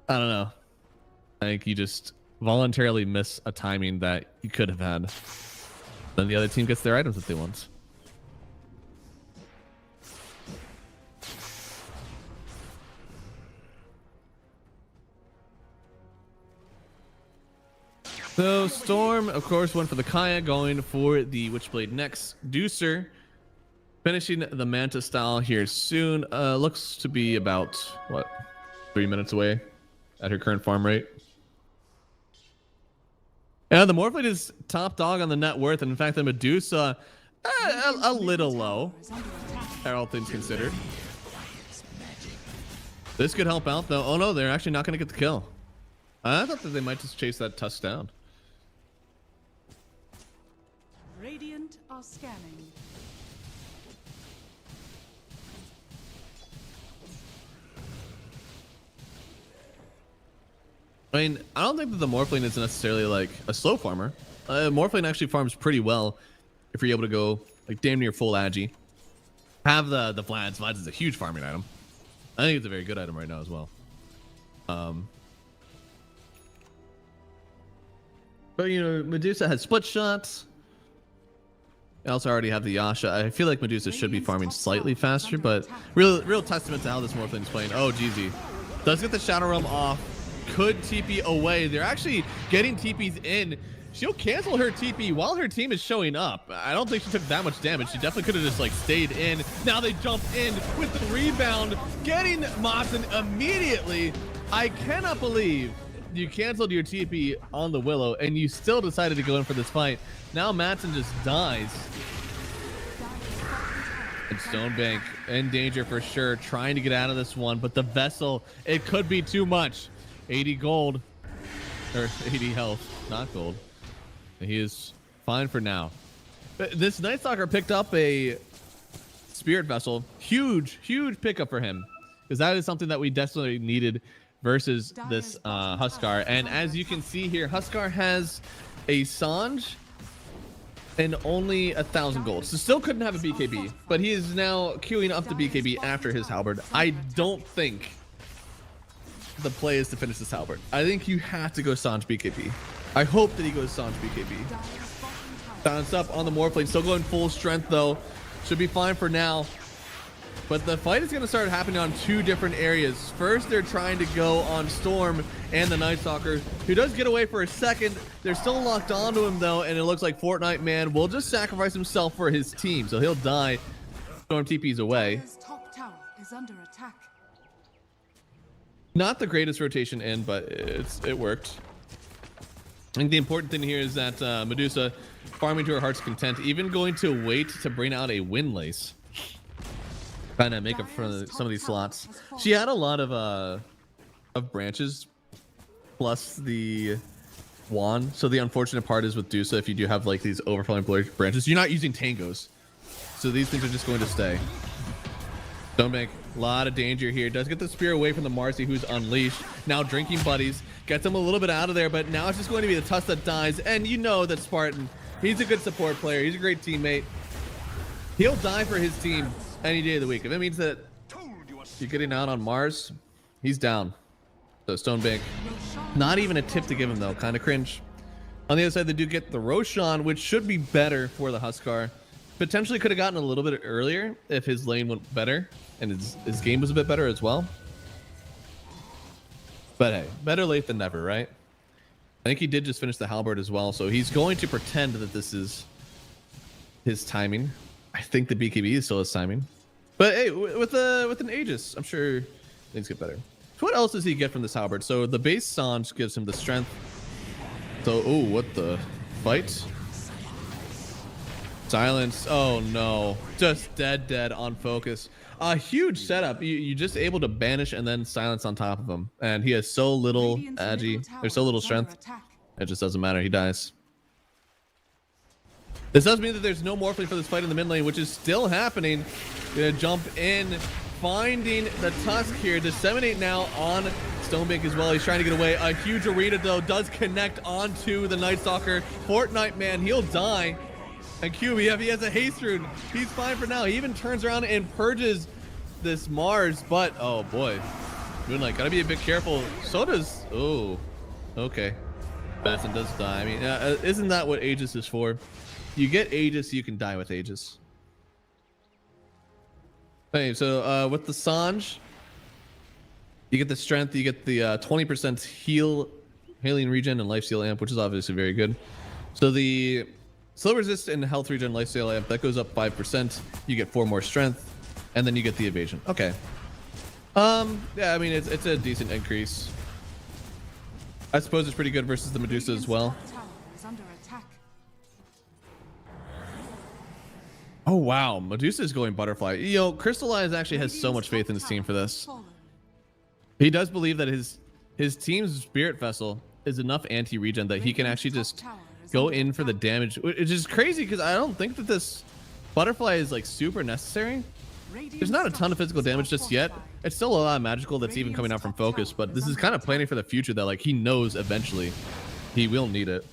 I don't know. I think you just voluntarily miss a timing that you could have had. Then the other team gets their items that they want. So Storm, of course, went for the Kaya, going for the Witchblade next. Deucer finishing the Manta style here soon. Looks to be about, what, 3 minutes away at her current farm rate. Yeah, the Morphblade is top dog on the net worth, and in fact, the Medusa a little low, all things considered. This could help out, though. Oh no, they're actually not going to get the kill. I thought that they might just chase that Tusk down. Radiant are scanning. I mean, I don't think that the Morphling is necessarily like a slow farmer. Morphling actually farms pretty well if you're able to go like damn near full agi. Have the Vlads. Vlads is a huge farming item. I think it's a very good item right now as well. But you know, Medusa has split shots. I also already have the Yasha. I feel like Medusa should be farming slightly faster, but real testament to how this Morphling is playing. Oh, Jeezy. Does get the Shadow Realm off. Could TP away. They're actually getting TPs in. She'll cancel her TP while her team is showing up. I don't think she took that much damage. She definitely could have just like stayed in. Now they jump in with the rebound, getting Matson immediately. I cannot believe you canceled your TP on the Willow and you still decided to go in for this fight. Now Matson just dies. And Stonebank in danger for sure, trying to get out of this one, but the Vessel, it could be too much. 80 gold, or 80 health, not gold. He is fine for now. But this Night Stalker picked up a Spirit Vessel. Huge pickup for him, because that is something that we desperately needed versus this Huskar. And as you can see here, Huskar has a Sanj and only 1,000 gold. So still couldn't have a BKB, but he is now queuing up the BKB after his Halberd. I don't think the play is to finish this Halberd. I think you have to go Sanj BKB. I hope that he goes Sanj BKB. Bounced up on the Morphling, still going full strength though. Should be fine for now. But the fight is going to start happening on two different areas. First, they're trying to go on Storm and the Night Stalker, who does get away for a second. They're still locked onto him though, and it looks like Fortnite Man will just sacrifice himself for his team, so he'll die. Storm TP's away. Top tower is under attack. Not the greatest rotation in, but it worked. I think the important thing here is that Medusa farming to her heart's content, even going to wait to bring out a Windlace. Trying to make up for some of these slots. She had a lot of branches plus the wand. So the unfortunate part is with Dusa, if you do have like these overflowing branches, you're not using tangos. So these things are just going to stay. Stonebank, a lot of danger here. Does get the spear away from the Marcy, who's unleashed. Now drinking buddies. Gets him a little bit out of there, but now it's just going to be the Tusk that dies. And you know that Spartan, he's a good support player. He's a great teammate. He'll die for his team any day of the week. If it means that you're getting out on Mars, he's down. So Stonebank, not even a tip to give him though. Kind of cringe. On the other side, they do get the Roshan, which should be better for the Huskar. Potentially could have gotten a little bit earlier if his lane went better and his game was a bit better as well. But hey, better late than never, right? I think he did just finish the halberd as well, so he's going to pretend that this is his timing. I think the BKB is still his timing. But hey, with an Aegis, I'm sure things get better. So what else does he get from this halberd? So the base Sanj gives him the strength. So, oh, what the fight? Silence. Oh no, just dead on focus. A huge setup. You just able to banish and then silence on top of him, and he has so little agi. There's so little strength. It just doesn't matter. He dies. This does mean that there's no morphling for this fight in the mid lane, which is still happening. Gonna jump in, finding the Tusk here. Disseminate now on Stonebank as well. He's trying to get away. A huge arena though does connect onto the Night Stalker. Fortnite man, he'll die. And QB, he has a haste rune. He's fine for now. He even turns around and purges this Mars, but oh boy. Moonlight, gotta be a bit careful. So does, oh, okay. Benson does die. I mean, isn't that what Aegis is for? You get Aegis, you can die with Aegis. Okay, so with the Sanj, you get the strength, you get the 20% healing regen and lifesteal amp, which is obviously very good. So the slow resist and health regen lifesteal amp, that goes up 5%. You get 4 more strength, and then you get the evasion. Okay. Yeah, I mean, it's a decent increase. I suppose it's pretty good versus the Medusa as well. Oh wow, Medusa is going butterfly. You know, Crystal Eyes actually has so much faith in his team for this. He does believe that his team's Spirit Vessel is enough anti-regen that he can actually just go in for the damage, which is crazy because I don't think that this butterfly is like super necessary. There's not a ton of physical damage just yet. It's still a lot of magical that's even coming out from focus, but this is kind of planning for the future that like he knows eventually he will need it.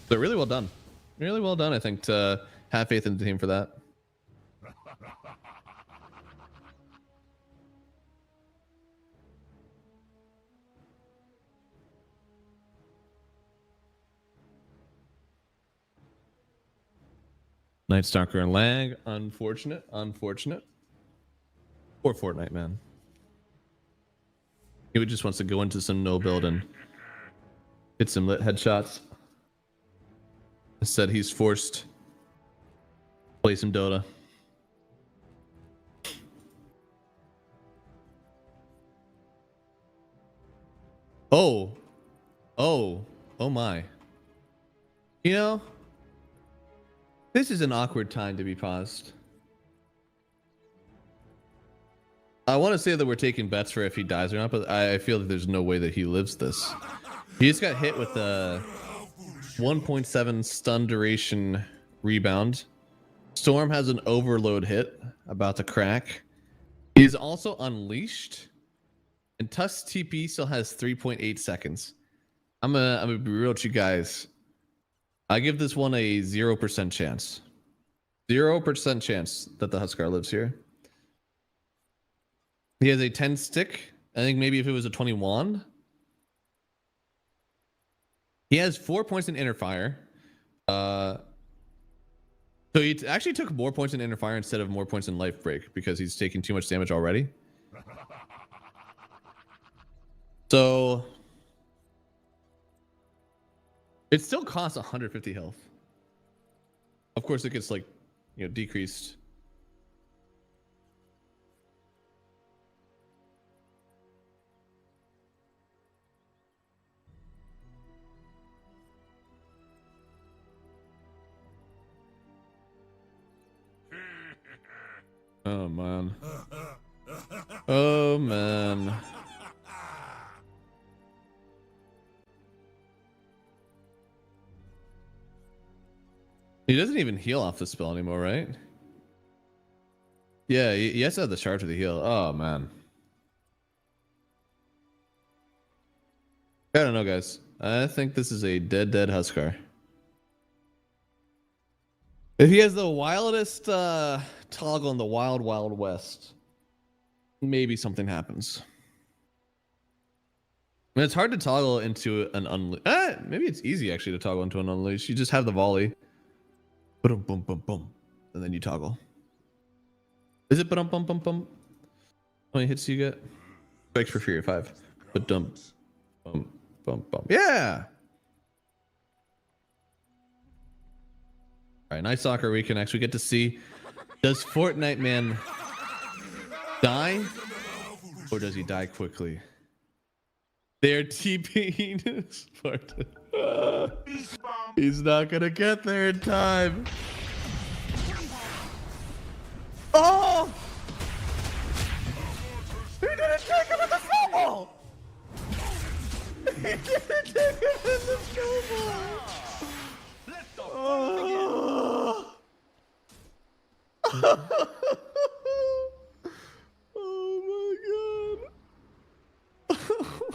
So really well done. Really well done, I think, to have faith in the team for that. Night Stalker and lag. Unfortunate. Poor Fortnite, man. He just wants to go into some no build and hit some lit headshots. Instead, he's forced to play some Dota. Oh my. You know, this is an awkward time to be paused. I want to say that we're taking bets for if he dies or not, but I feel that there's no way that he lives this. He just got hit with a 1.7 stun duration rebound. Storm has an overload hit about to crack. He's also unleashed. And Tusk TP still has 3.8 seconds. I'm gonna be real with you guys. I give this one a 0% chance. 0% chance that the Huskar lives here. He has a 10 stick. I think maybe if it was a 21. He has 4 points in inner fire. So he actually took more points in inner fire instead of more points in life break because he's taking too much damage already. So it still costs 150 health. Of course, it gets like, you know, decreased. Oh man. Oh man. He doesn't even heal off the spell anymore, right? Yeah, he has to have the charge of the heal. Oh man. I don't know, guys. I think this is a dead Huskar. If he has the wildest toggle in the wild west, maybe something happens. I mean, it's hard to toggle into an unleash. Maybe it's easy actually to toggle into an unleash. You just have the volley. Boom, boom, boom, boom, and then you toggle. Is it boom, boom, boom, boom? How many hits do you get? Strikes for Fury 5. But boom, boom, boom. Yeah. All right, Night Soccer Reconnects. We get to see, does Fortnite Man die, or does he die quickly? They're TPing Spartan. He's not gonna get there in time. Oh! He didn't take him in the snowball! He didn't take him in the snowball! Oh. Oh my god.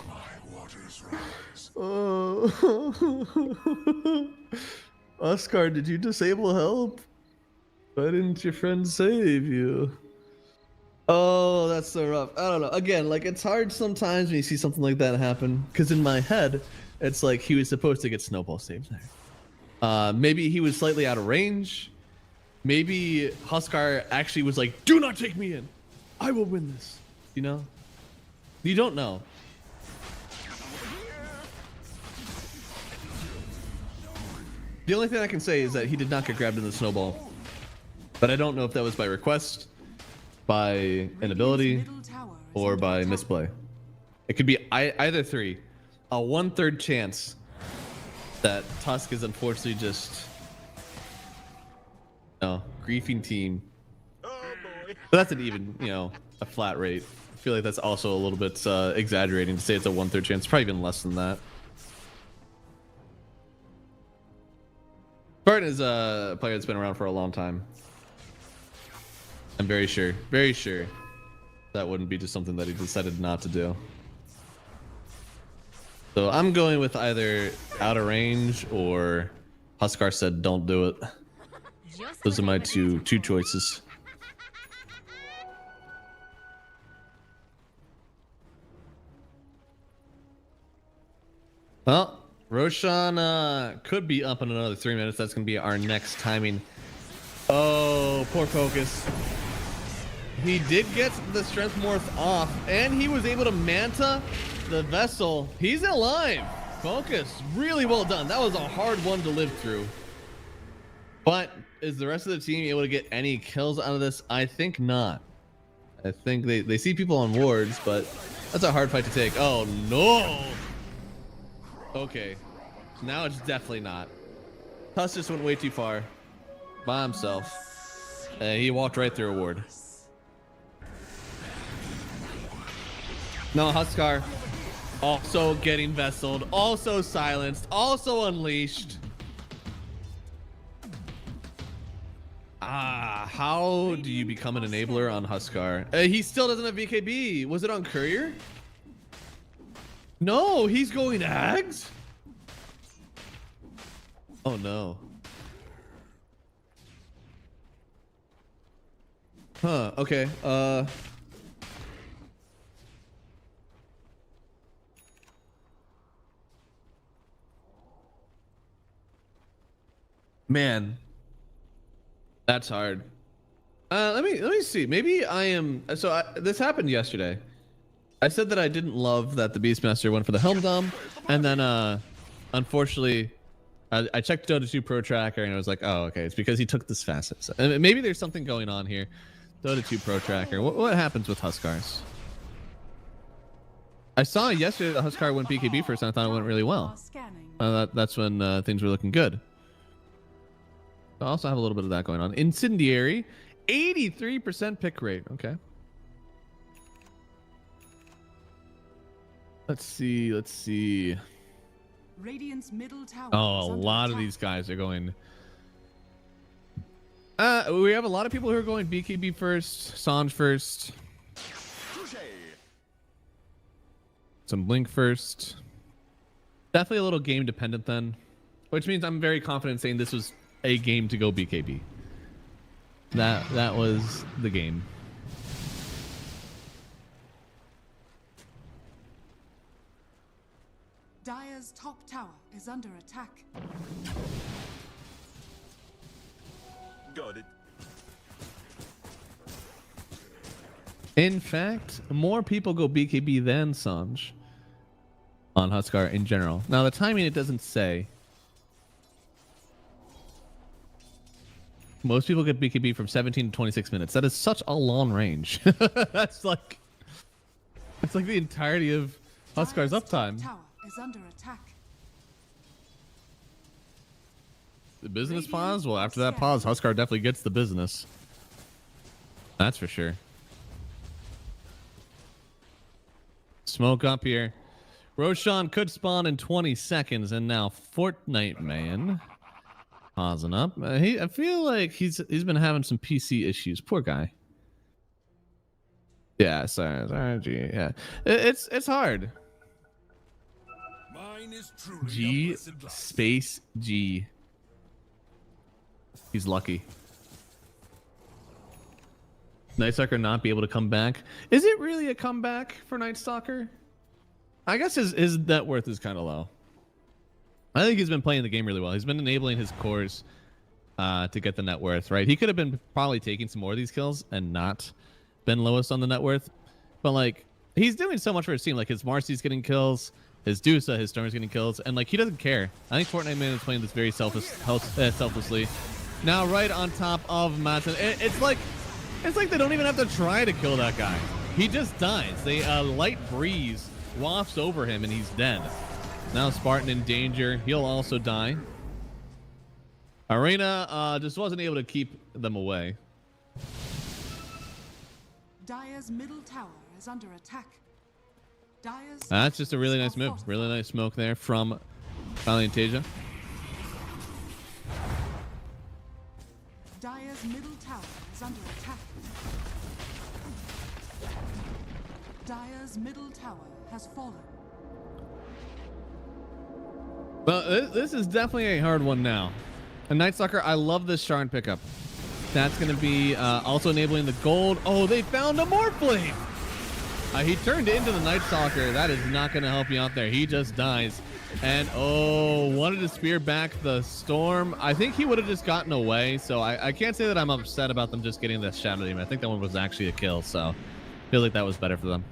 My waters rise. Oh. Oscar, did you disable help? Why didn't your friend save you? Oh, that's so rough. I don't know. Again, like, it's hard sometimes when you see something like that happen, because in my head, it's like he was supposed to get snowball saved there. Maybe he was slightly out of range. Maybe Huskar actually was like, do not take me in. I will win this. You know? You don't know. The only thing I can say is that he did not get grabbed in the snowball. But I don't know if that was by request, by inability, or by misplay. It could be either three. A 1/3 chance that Tusk is unfortunately just griefing team. Oh boy. But that's an even, a flat rate. I feel like that's also a little bit exaggerating to say it's a 1/3 chance. Probably even less than that. Spartan is a player that's been around for a long time. I'm very sure that wouldn't be just something that he decided not to do. So I'm going with either out of range or Huskar said don't do it. Those are my two choices. Well, Roshan could be up in another 3 minutes. That's going to be our next timing. Oh, poor Focus. He did get the Strength Morph off, and he was able to Manta the Vessel. He's alive. Focus. Really well done. That was a hard one to live through. But is the rest of the team able to get any kills out of this? I think not. I think they see people on wards, but that's a hard fight to take. Oh, no. Okay. Now it's definitely not. Tuss just went way too far by himself. He walked right through a ward. No, Huskar also getting vesseled, also silenced, also unleashed. How do you become an enabler on Huskar? He still doesn't have VKB. Was it on Courier? No, he's going Ags? Oh no. Huh, okay. Man, that's hard. Let me see. Maybe I am. So this happened yesterday. I said that I didn't love that the Beastmaster went for the Helm Dom, and then unfortunately, I checked Dota2 Pro Tracker, and I was like, oh, okay, it's because he took this facet. So, and maybe there's something going on here. Dota2 Pro Tracker. What happens with Huskars? I saw yesterday that Huskar went BKB first, and I thought it went really well. That's when things were looking good. I also have a little bit of that going on. Incendiary, 83% pick rate. Okay. Let's see. Radiant's middle tower Oh, a is under lot of attack. these guys are going We have a lot of people who are going BKB first, Sanj first, some Blink first. Definitely a little game dependent then, which means I'm very confident saying this was a game to go BKB. That was the game. Dire's top tower is under attack. Got it. In fact, more people go BKB than Sanj on Huskar in general. Now, the timing, it doesn't say. Most people get BKB from 17 to 26 minutes. That is such a long range. That's like... It's like the entirety of Huskar's Dire's top uptime. tower is under attack. The business pause? Well, after that pause, Huskar definitely gets the business. That's for sure. Smoke up here. Roshan could spawn in 20 seconds, and now Fortnite Man pausing up. I feel like he's been having some PC issues. Poor guy. Yeah, sorry, G. Yeah, it's hard. Mine is truly G a blessed life. space G. He's lucky. Night Stalker not be able to come back. Is it really a comeback for Night Stalker? I guess his net worth is kind of low. I think he's been playing the game really well. He's been enabling his cores to get the net worth, right? He could have been probably taking some more of these kills and not been lowest on the net worth. But, like, he's doing so much for his team. Like, his Marcy's getting kills, his Dusa, his Storm's getting kills, and, like, he doesn't care. I think Fortnite Man is playing this very selflessly. Now, right on top of Madsen. It's like they don't even have to try to kill that guy. He just dies. A light breeze wafts over him, and he's dead. Now Spartan in danger. He'll also die. Arena just wasn't able to keep them away. Dire's middle tower is under attack. Dire's That's just a really nice are move. fortified. Really nice smoke there from Palianytsia. Dire's middle tower is under attack. Dire's middle tower has fallen. Well, this is definitely a hard one now. And Night Stalker, I love this Shard pickup. That's going to be also enabling the gold. Oh, they found a Morphling! He turned into the Night Stalker. That is not going to help you out there. He just dies. And, oh, wanted to spear back the Storm. I think he would have just gotten away. So I can't say that I'm upset about them just getting the Shadow Demon. I think that one was actually a kill. So I feel like that was better for them.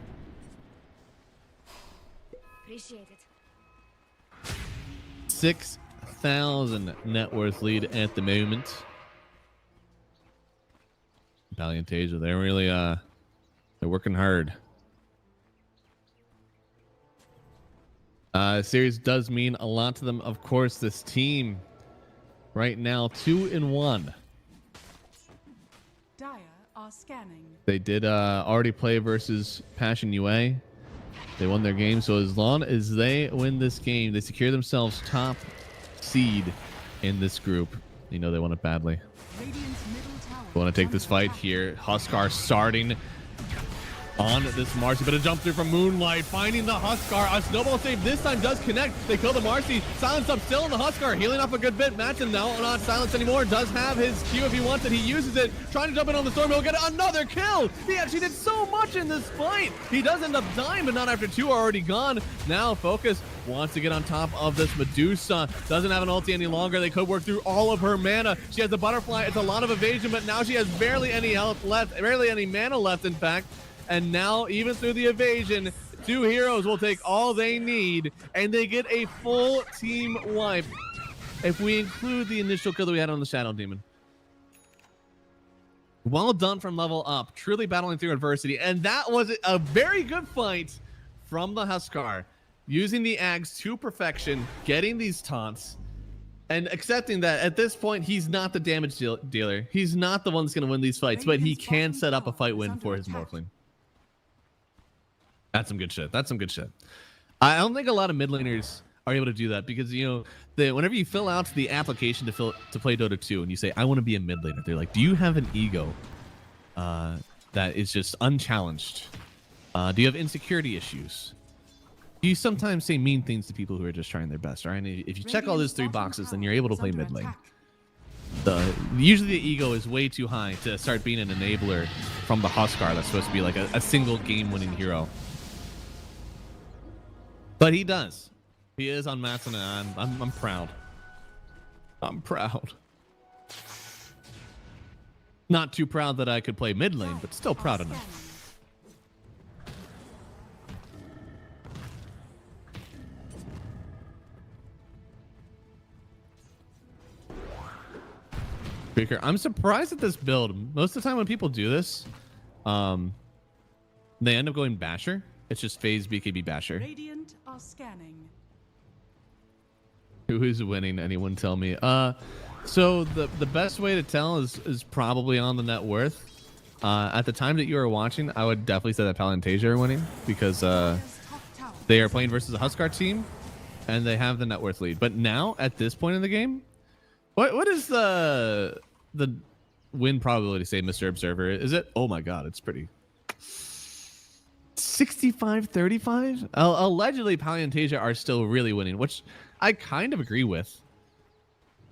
Appreciate it. 6,000 net worth lead at the moment. Palianytsia, they're really they're working hard. Series does mean a lot to them. Of course, this team right now 2-1. Dire are scanning. They did already play versus Passion UA. They won their game, so as long as they win this game, they secure themselves top seed in this group. You know they want it badly. Radiant's middle tower. They want to take is this under fight attack. here. Huskar starting on this Marcy, but a jump through from Moonlight, finding the Huskar. A snowball save this time does connect. They kill the Marcy. Silence up still on the Huskar, healing up a good bit. Matson now not silenced anymore. Does have his Q if he wants it. He uses it. Trying to jump in on the Storm. He'll get another kill. He actually did so much in this fight. He does end up dying, but not after two are already gone. Now Focus wants to get on top of this Medusa. Doesn't have an ulti any longer. They could work through all of her mana. She has the butterfly. It's a lot of evasion, but now she has barely any health left. Barely any mana left, in fact. And now, even through the evasion, two heroes will take all they need, and they get a full team wipe. If we include the initial kill that we had on the Shadow Demon. Well done from Level Up, truly battling through adversity. And that was a very good fight from the Huskar. Using the Ags to perfection, getting these taunts, and accepting that at this point, he's not the damage dealer. He's not the one that's going to win these fights, but he can set up a fight win for his Morphling. That's some good shit. That's some good shit. I don't think a lot of mid laners are able to do that because whenever you fill out the application to play Dota 2 and you say I want to be a mid laner, they're like, do you have an ego that is just unchallenged? Do you have insecurity issues? Do you sometimes say mean things to people who are just trying their best? Right? And if you check all those 3 boxes, then you're able to play mid lane. Usually the ego is way too high to start being an enabler from the Huskar that's supposed to be like a single game-winning hero. But he does. He is on Matson, and I'm proud. I'm proud. Not too proud that I could play mid lane, but still proud enough. I'm surprised at this build. Most of the time when people do this, they end up going Basher. It's just phase BKB Basher. Radiant are scanning. Who is winning? Anyone tell me? So the best way to tell is probably on the net worth. At the time that you are watching, I would definitely say that Palianytsia are winning because they are playing versus a Huskar team and they have the net worth lead. But now at this point in the game, what is the win probability, say, Mr. Observer? Is it? Oh my God, it's pretty. 65-35. Allegedly, Palianytsia are still really winning, which I kind of agree with.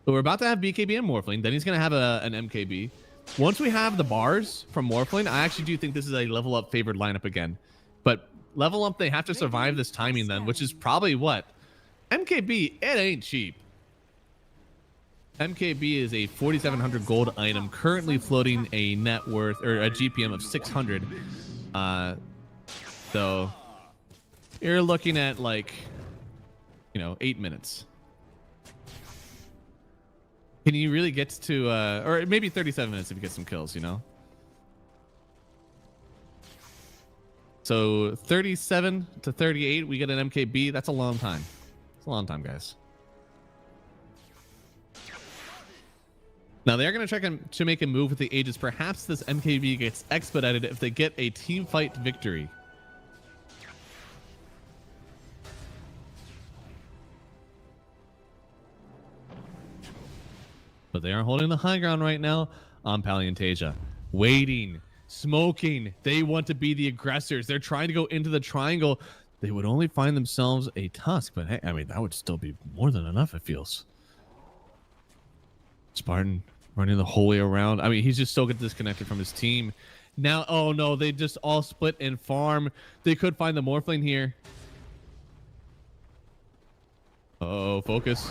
But we're about to have BKB and Morphling. Then he's going to have an MKB. Once we have the bars from Morphling, I actually do think this is a level up favored lineup again. But level up, they have to survive this timing then, which is probably what? MKB, it ain't cheap. MKB is a 4,700 gold item, currently floating a net worth or a GPM of 600. So you're looking at like, 8 minutes. Can you really get to, or maybe 37 minutes if you get some kills, So 37 to 38, we get an MKB. That's a long time. It's a long time, guys. Now they're going to try to make a move with the Aegis. Perhaps this MKB gets expedited if they get a team fight victory. But they are holding the high ground right now on Palianytsia. Waiting, smoking. They want to be the aggressors. They're trying to go into the triangle. They would only find themselves a Tusk, but hey, I mean, that would still be more than enough, it feels. Spartan running the whole way around. I mean, he's just so disconnected from his team. Now, oh no, they just all split and farm. They could find the Morphling here. Uh-oh, focus.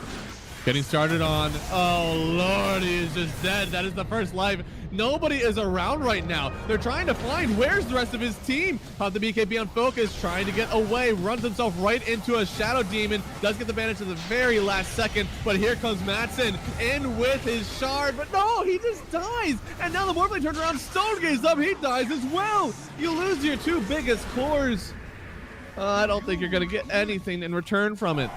Getting started on. Oh Lord, he is just dead. That is the first life. Nobody is around right now. They're trying to find where's the rest of his team. How the BKB on focus, trying to get away, runs himself right into a Shadow Demon. Does get the advantage at the very last second, but here comes Matson in with his shard. But no, he just dies. And now the Morphling turns around, Stone Gaze up, he dies as well. You lose your 2 biggest cores. I don't think you're gonna get anything in return from it.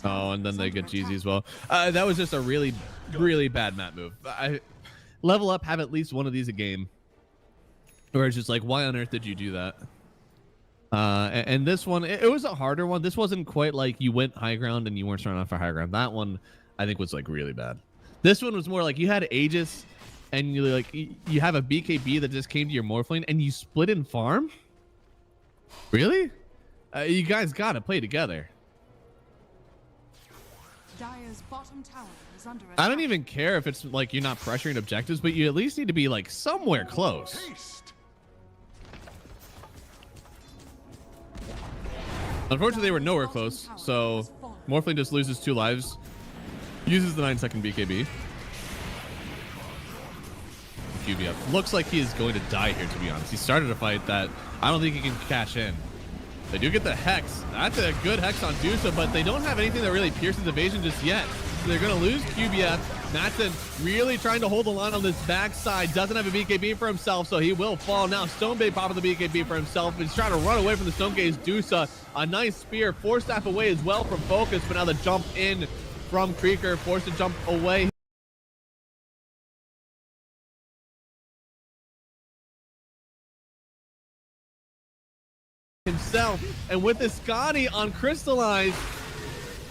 Oh, and then they get GZ as well. That was just a really, really bad map move. Level Up have at least one of these a game. Or it's just like, why on earth did you do that? And this one, it was a harder one. This wasn't quite like you went high ground and you weren't starting off for high ground. That one, I think, was like really bad. This one was more like you had Aegis and you have a BKB that just came to your Morphling and you split in farm? Really? You guys got to play together. Dire's bottom tower is under attack. I don't even care if it's like you're not pressuring objectives, but you at least need to be like somewhere close. Unfortunately, they were nowhere close, so Morphling just loses 2 lives, uses the 9-second BKB. QB up. Looks like he is going to die here, to be honest. He started a fight that I don't think he can cash in. They do get the Hex. That's a good Hex on Dusa, but they don't have anything that really pierces evasion just yet. So they're going to lose QBF. Matson really trying to hold the line on this backside. Doesn't have a BKB for himself, so he will fall. Now Stonebay popping the BKB for himself. He's trying to run away from the Stonegaze Dusa. A nice spear. 4-staff away as well from Focus, but now the jump in from Creeker. Forced to jump away. himself. And with this Scotty on Crystallize,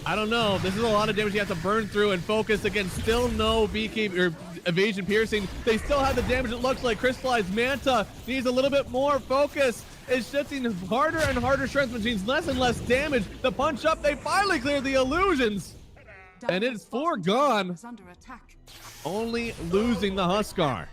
I don't know. This is a lot of damage you have to burn through and focus. Again, still no BK or evasion piercing. They still have the damage. It looks like Crystallized Manta needs a little bit more focus. It's shifting harder and harder strength machines, less and less damage. The punch up, they finally clear the illusions. And it's foregone. Is under attack. Only losing the Huskar.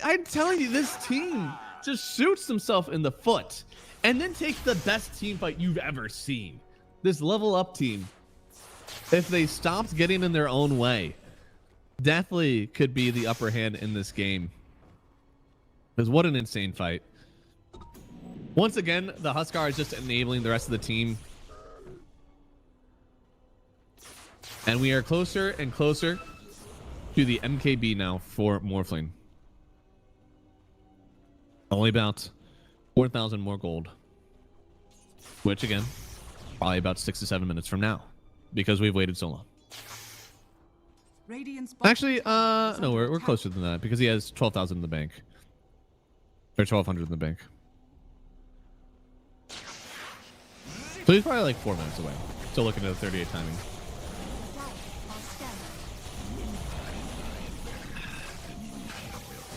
I'm telling you, this team just shoots himself in the foot and then takes the best team fight you've ever seen. This level up team, if they stopped getting in their own way, definitely could be the upper hand in this game. Because what an insane fight. Once again, the Huskar is just enabling the rest of the team. And we are closer and closer to the MKB now for Morphling. Only about 4,000 more gold. Which again, probably about 6 to 7 minutes from now. Because we've waited so long. Actually, no, we're closer than that. Because he has 12,000 in the bank. Or 1,200 in the bank. So he's probably like 4 minutes away. Still looking at a 38 timing.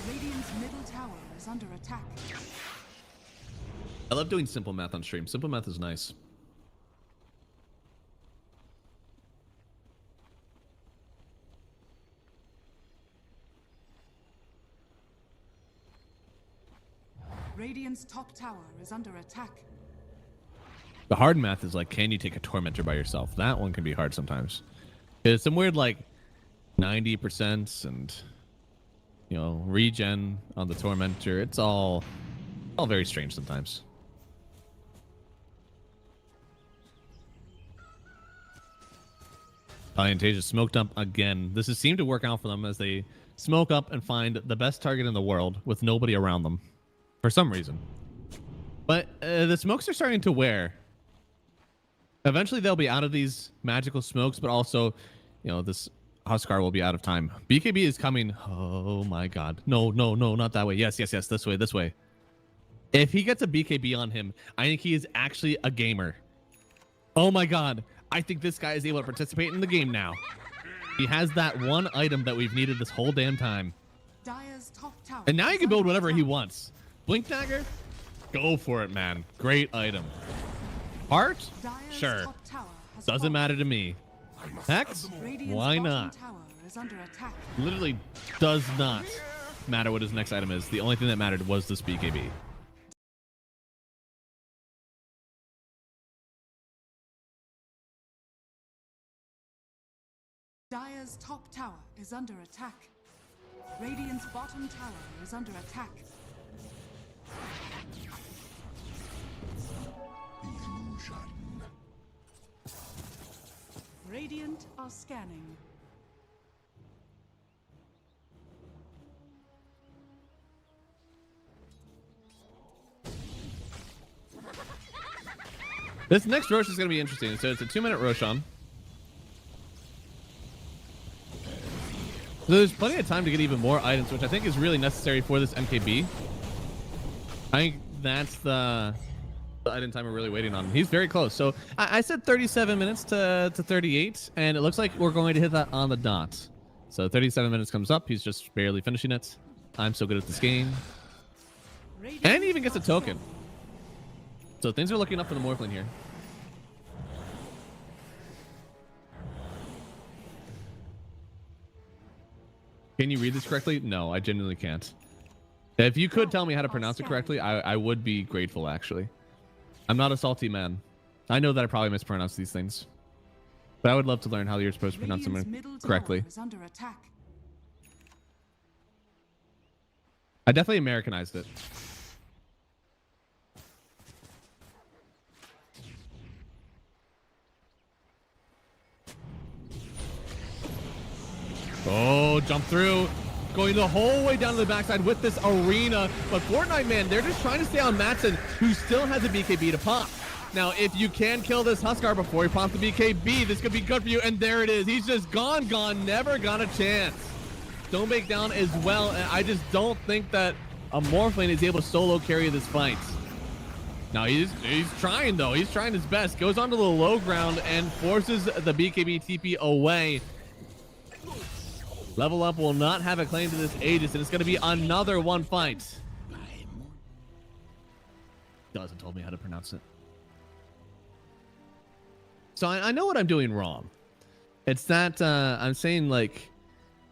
Radiant's middle tower is under attack. I love doing simple math on stream. Simple math is nice. Radiant's top tower is under attack. The hard math is like, can you take a Tormentor by yourself? That one can be hard sometimes. It's some weird like 90% and, you know, regen on the Tormentor. It's all very strange sometimes. Palianytsia smoked up again. This has seemed to work out for them as they smoke up and find the best target in the world with nobody around them for some reason. But the smokes are starting to wear. Eventually they'll be out of these magical smokes, but also, you know, this Huskar will be out of time. BKB is coming. Oh my god. No, no, no, not that way. Yes, yes, yes. This way, this way. If he gets a BKB on him, I think he is actually a gamer. Oh my god. I think this guy is able to participate in the game now. He has that one item that we've needed this whole damn time. Dire's top tower And now he is can build under whatever he attack. wants. Blink Dagger? Go for it, man. Great item. Heart? Dire's Sure. top tower has Doesn't fallen. matter to me. Hex? Radiant's Why bottom not? tower is under attack. Literally does not matter what his next item is. The only thing that mattered was this BKB. Dire's top tower is under attack. Radiant's bottom tower is under attack. Illusion. Radiant are scanning. This next Rosh is going to be interesting. So it's a 2-minute Roshan. So there's plenty of time to get even more items, which I think is really necessary for this MKB. I think that's the item time we're really waiting on. He's very close. So I said 37 minutes to 38, and it looks like we're going to hit that on the dot. So 37 minutes comes up. He's just barely finishing it. I'm so good at this game. And he even gets a token. So things are looking up for the Morphling here. Can you read this correctly? No, I genuinely can't. If you could tell me how to pronounce it correctly, I would be grateful, actually. I'm not a salty man. I know that I probably mispronounce these things. But I would love to learn how you're supposed to pronounce Radiant's them middle correctly. tower is under attack. I definitely Americanized it. Oh, jump through. Going the whole way down to the backside with this arena. But Fortnite, man, they're just trying to stay on Matson, who still has a BKB to pop. Now, if you can kill this Huskar before he pops the BKB, this could be good for you. And there it is. He's just gone, never got a chance. Don't make down as well. And I just don't think that a Morphling is able to solo carry this fight. Now he's trying though. He's trying his best. Goes onto the low ground and forces the BKB TP away. Level Up will not have a claim to this Aegis, and it's going to be another one fight. Doesn't told me how to pronounce it. So I know what I'm doing wrong. It's that I'm saying like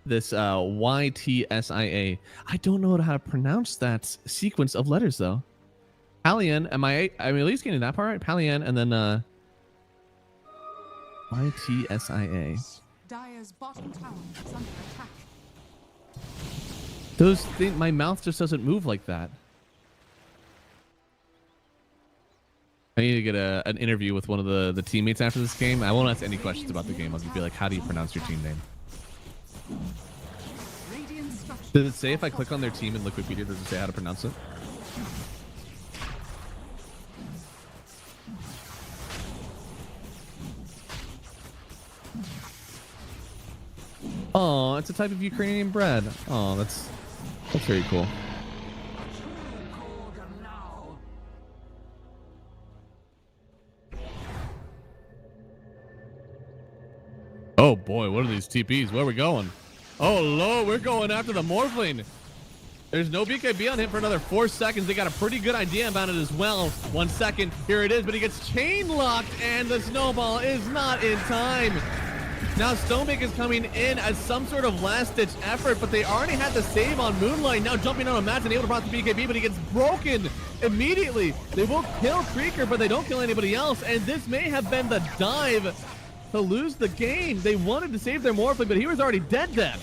this YTSIA. I don't know how to pronounce that sequence of letters though. Palyan, I'm at least getting that part right. Palyan, and then YTSIA. Dire's bottom tower is under attack. Those things, my mouth just doesn't move like that. I need to get an interview with one of the teammates after this game. I won't ask any questions about the game. I'll just be like, how do you pronounce your team name? Does it say if I click on their team in Liquipedia, does it say how to pronounce it? Oh, it's a type of Ukrainian bread. Oh, that's very cool. Oh boy, what are these TPs? Where are we going? Oh, Lord, we're going after the Morphling. There's no BKB on him for another 4 seconds. They got a pretty good idea about it as well. 1 second, here it is, but he gets chain locked, and the snowball is not in time. Now Stonebake is coming in as some sort of last-ditch effort, but they already had the save on Moonlight. Now jumping on a match and able to block the BKB, but he gets broken immediately. They will kill Creeker, but they don't kill anybody else, and this may have been the dive to lose the game. They wanted to save their Morphling, but he was already dead then.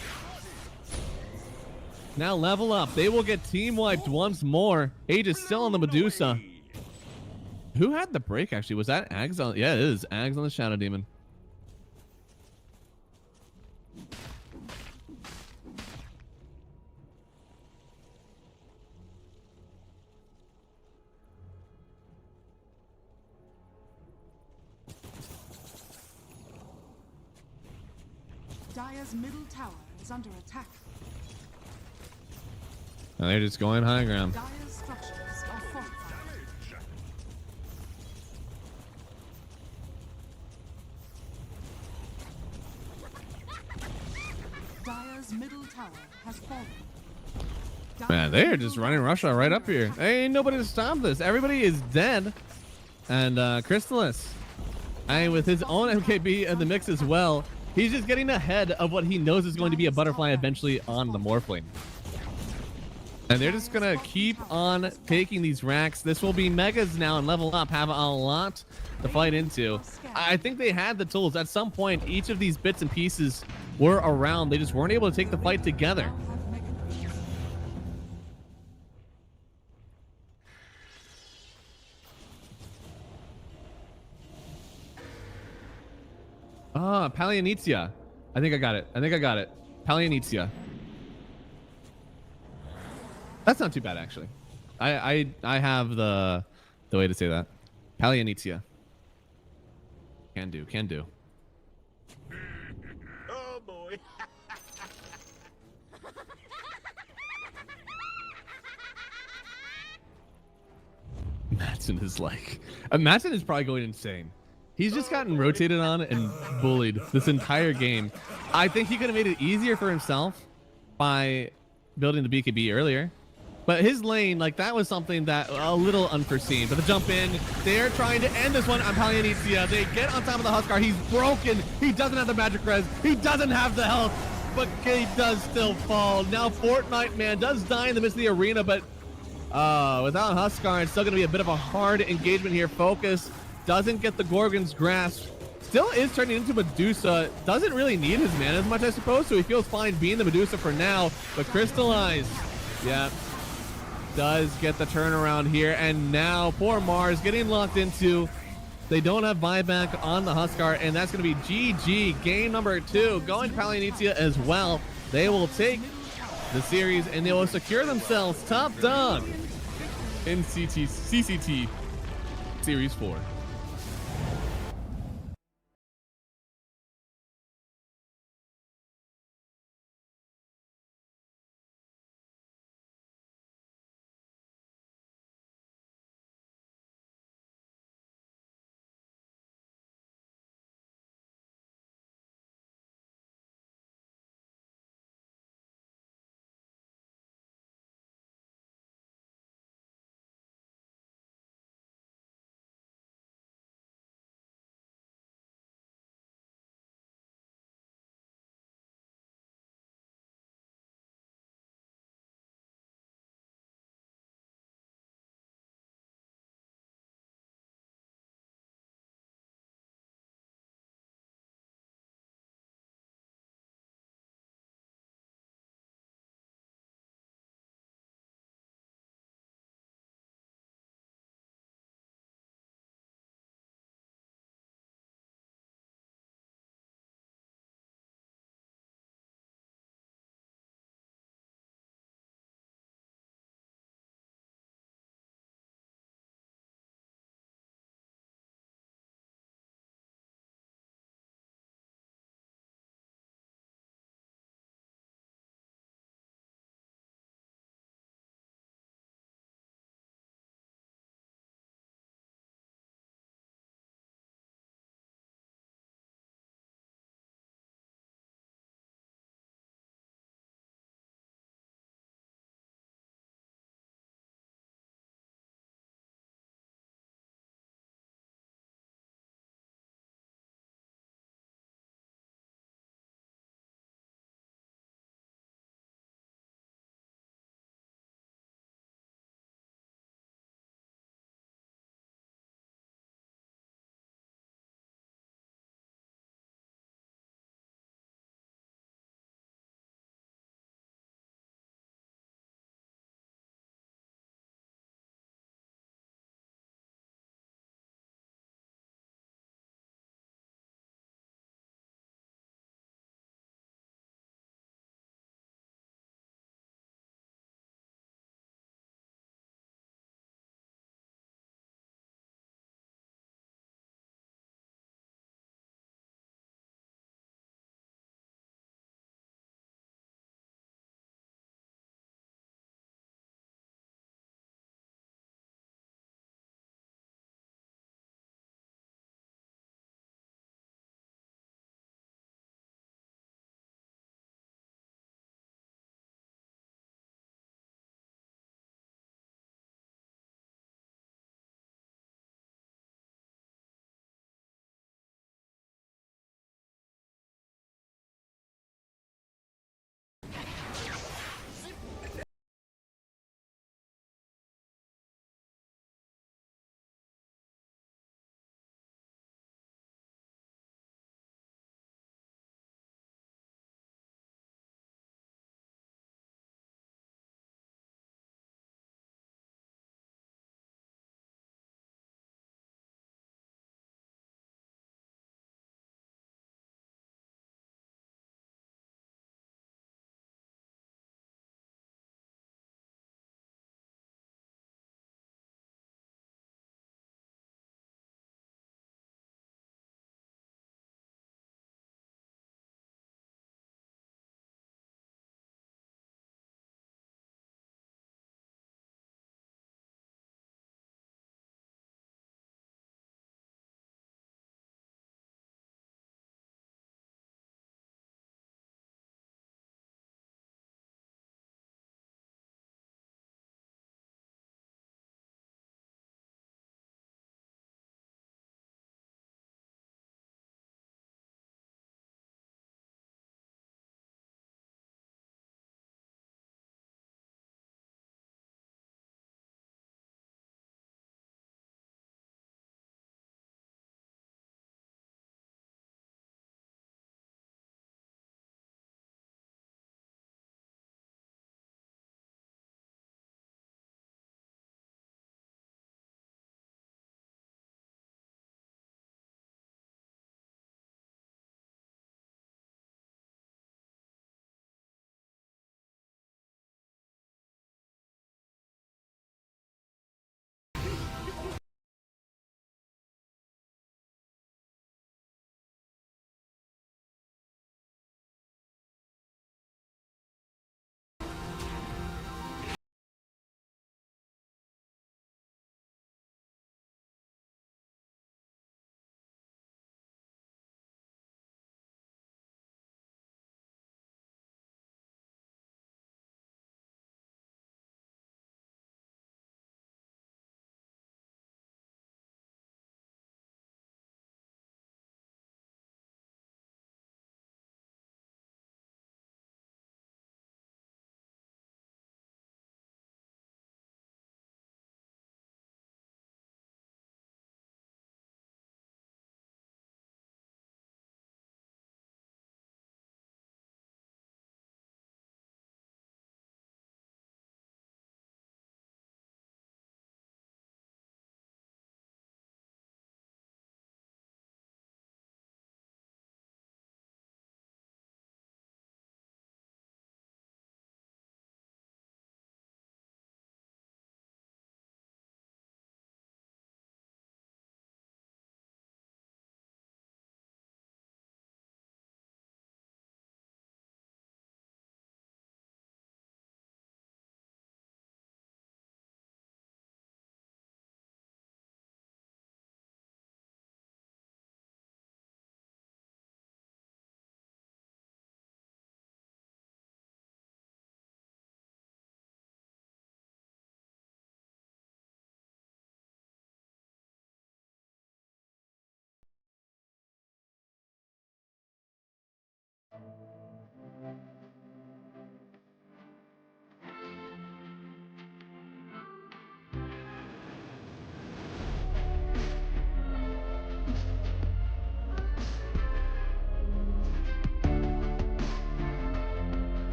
Now Level Up. They will get team wiped once more. Age is still on the Medusa. Who had the break, actually? Was that Ags on? Yeah, it is. Ags on the Shadow Demon. Dire's middle tower is under attack. And they're just going high ground. Dire's structures are fortified. Dire's middle tower has fallen. Man, they're just running Russia right up here. Ain't nobody to stop this. Everybody is dead. And Crystallis, with his own MKB in the mix as well, he's just getting ahead of what he knows is going to be a butterfly eventually on the Morphling. And they're just going to keep on taking these racks. This will be Megas now, and Level Up have a lot to fight into. I think they had the tools. At some point, each of these bits and pieces were around. They just weren't able to take the fight together. Ah, Palianytsia. I think I got it. Palianytsia. That's not too bad, actually. I have the way to say that. Palianytsia. Can do. Oh boy. Matson is like... Matson is probably going insane. He's just gotten rotated on and bullied this entire game. I think he could have made it easier for himself by building the BKB earlier. But his lane, like, that was something that a little unforeseen. But the jump in, they're trying to end this one on Palianytsia. They get on top of the Huskar. He's broken. He doesn't have the magic res. He doesn't have the health. But he does still fall. Now Fortnite Man does die in the midst of the arena, but without Huskar, it's still going to be a bit of a hard engagement here. Focus doesn't get the Gorgon's grasp. Still is turning into Medusa. Doesn't really need his mana as much, I suppose, so he feels fine being the Medusa for now. But Crystallize, yeah, does get the turnaround here. And now poor Mars getting locked into. They don't have buyback on the Huskar, and that's going to be GG. Game number 2 going to Palianytsia as well. They will take the series, and they will secure themselves top dog in CCT Series 4.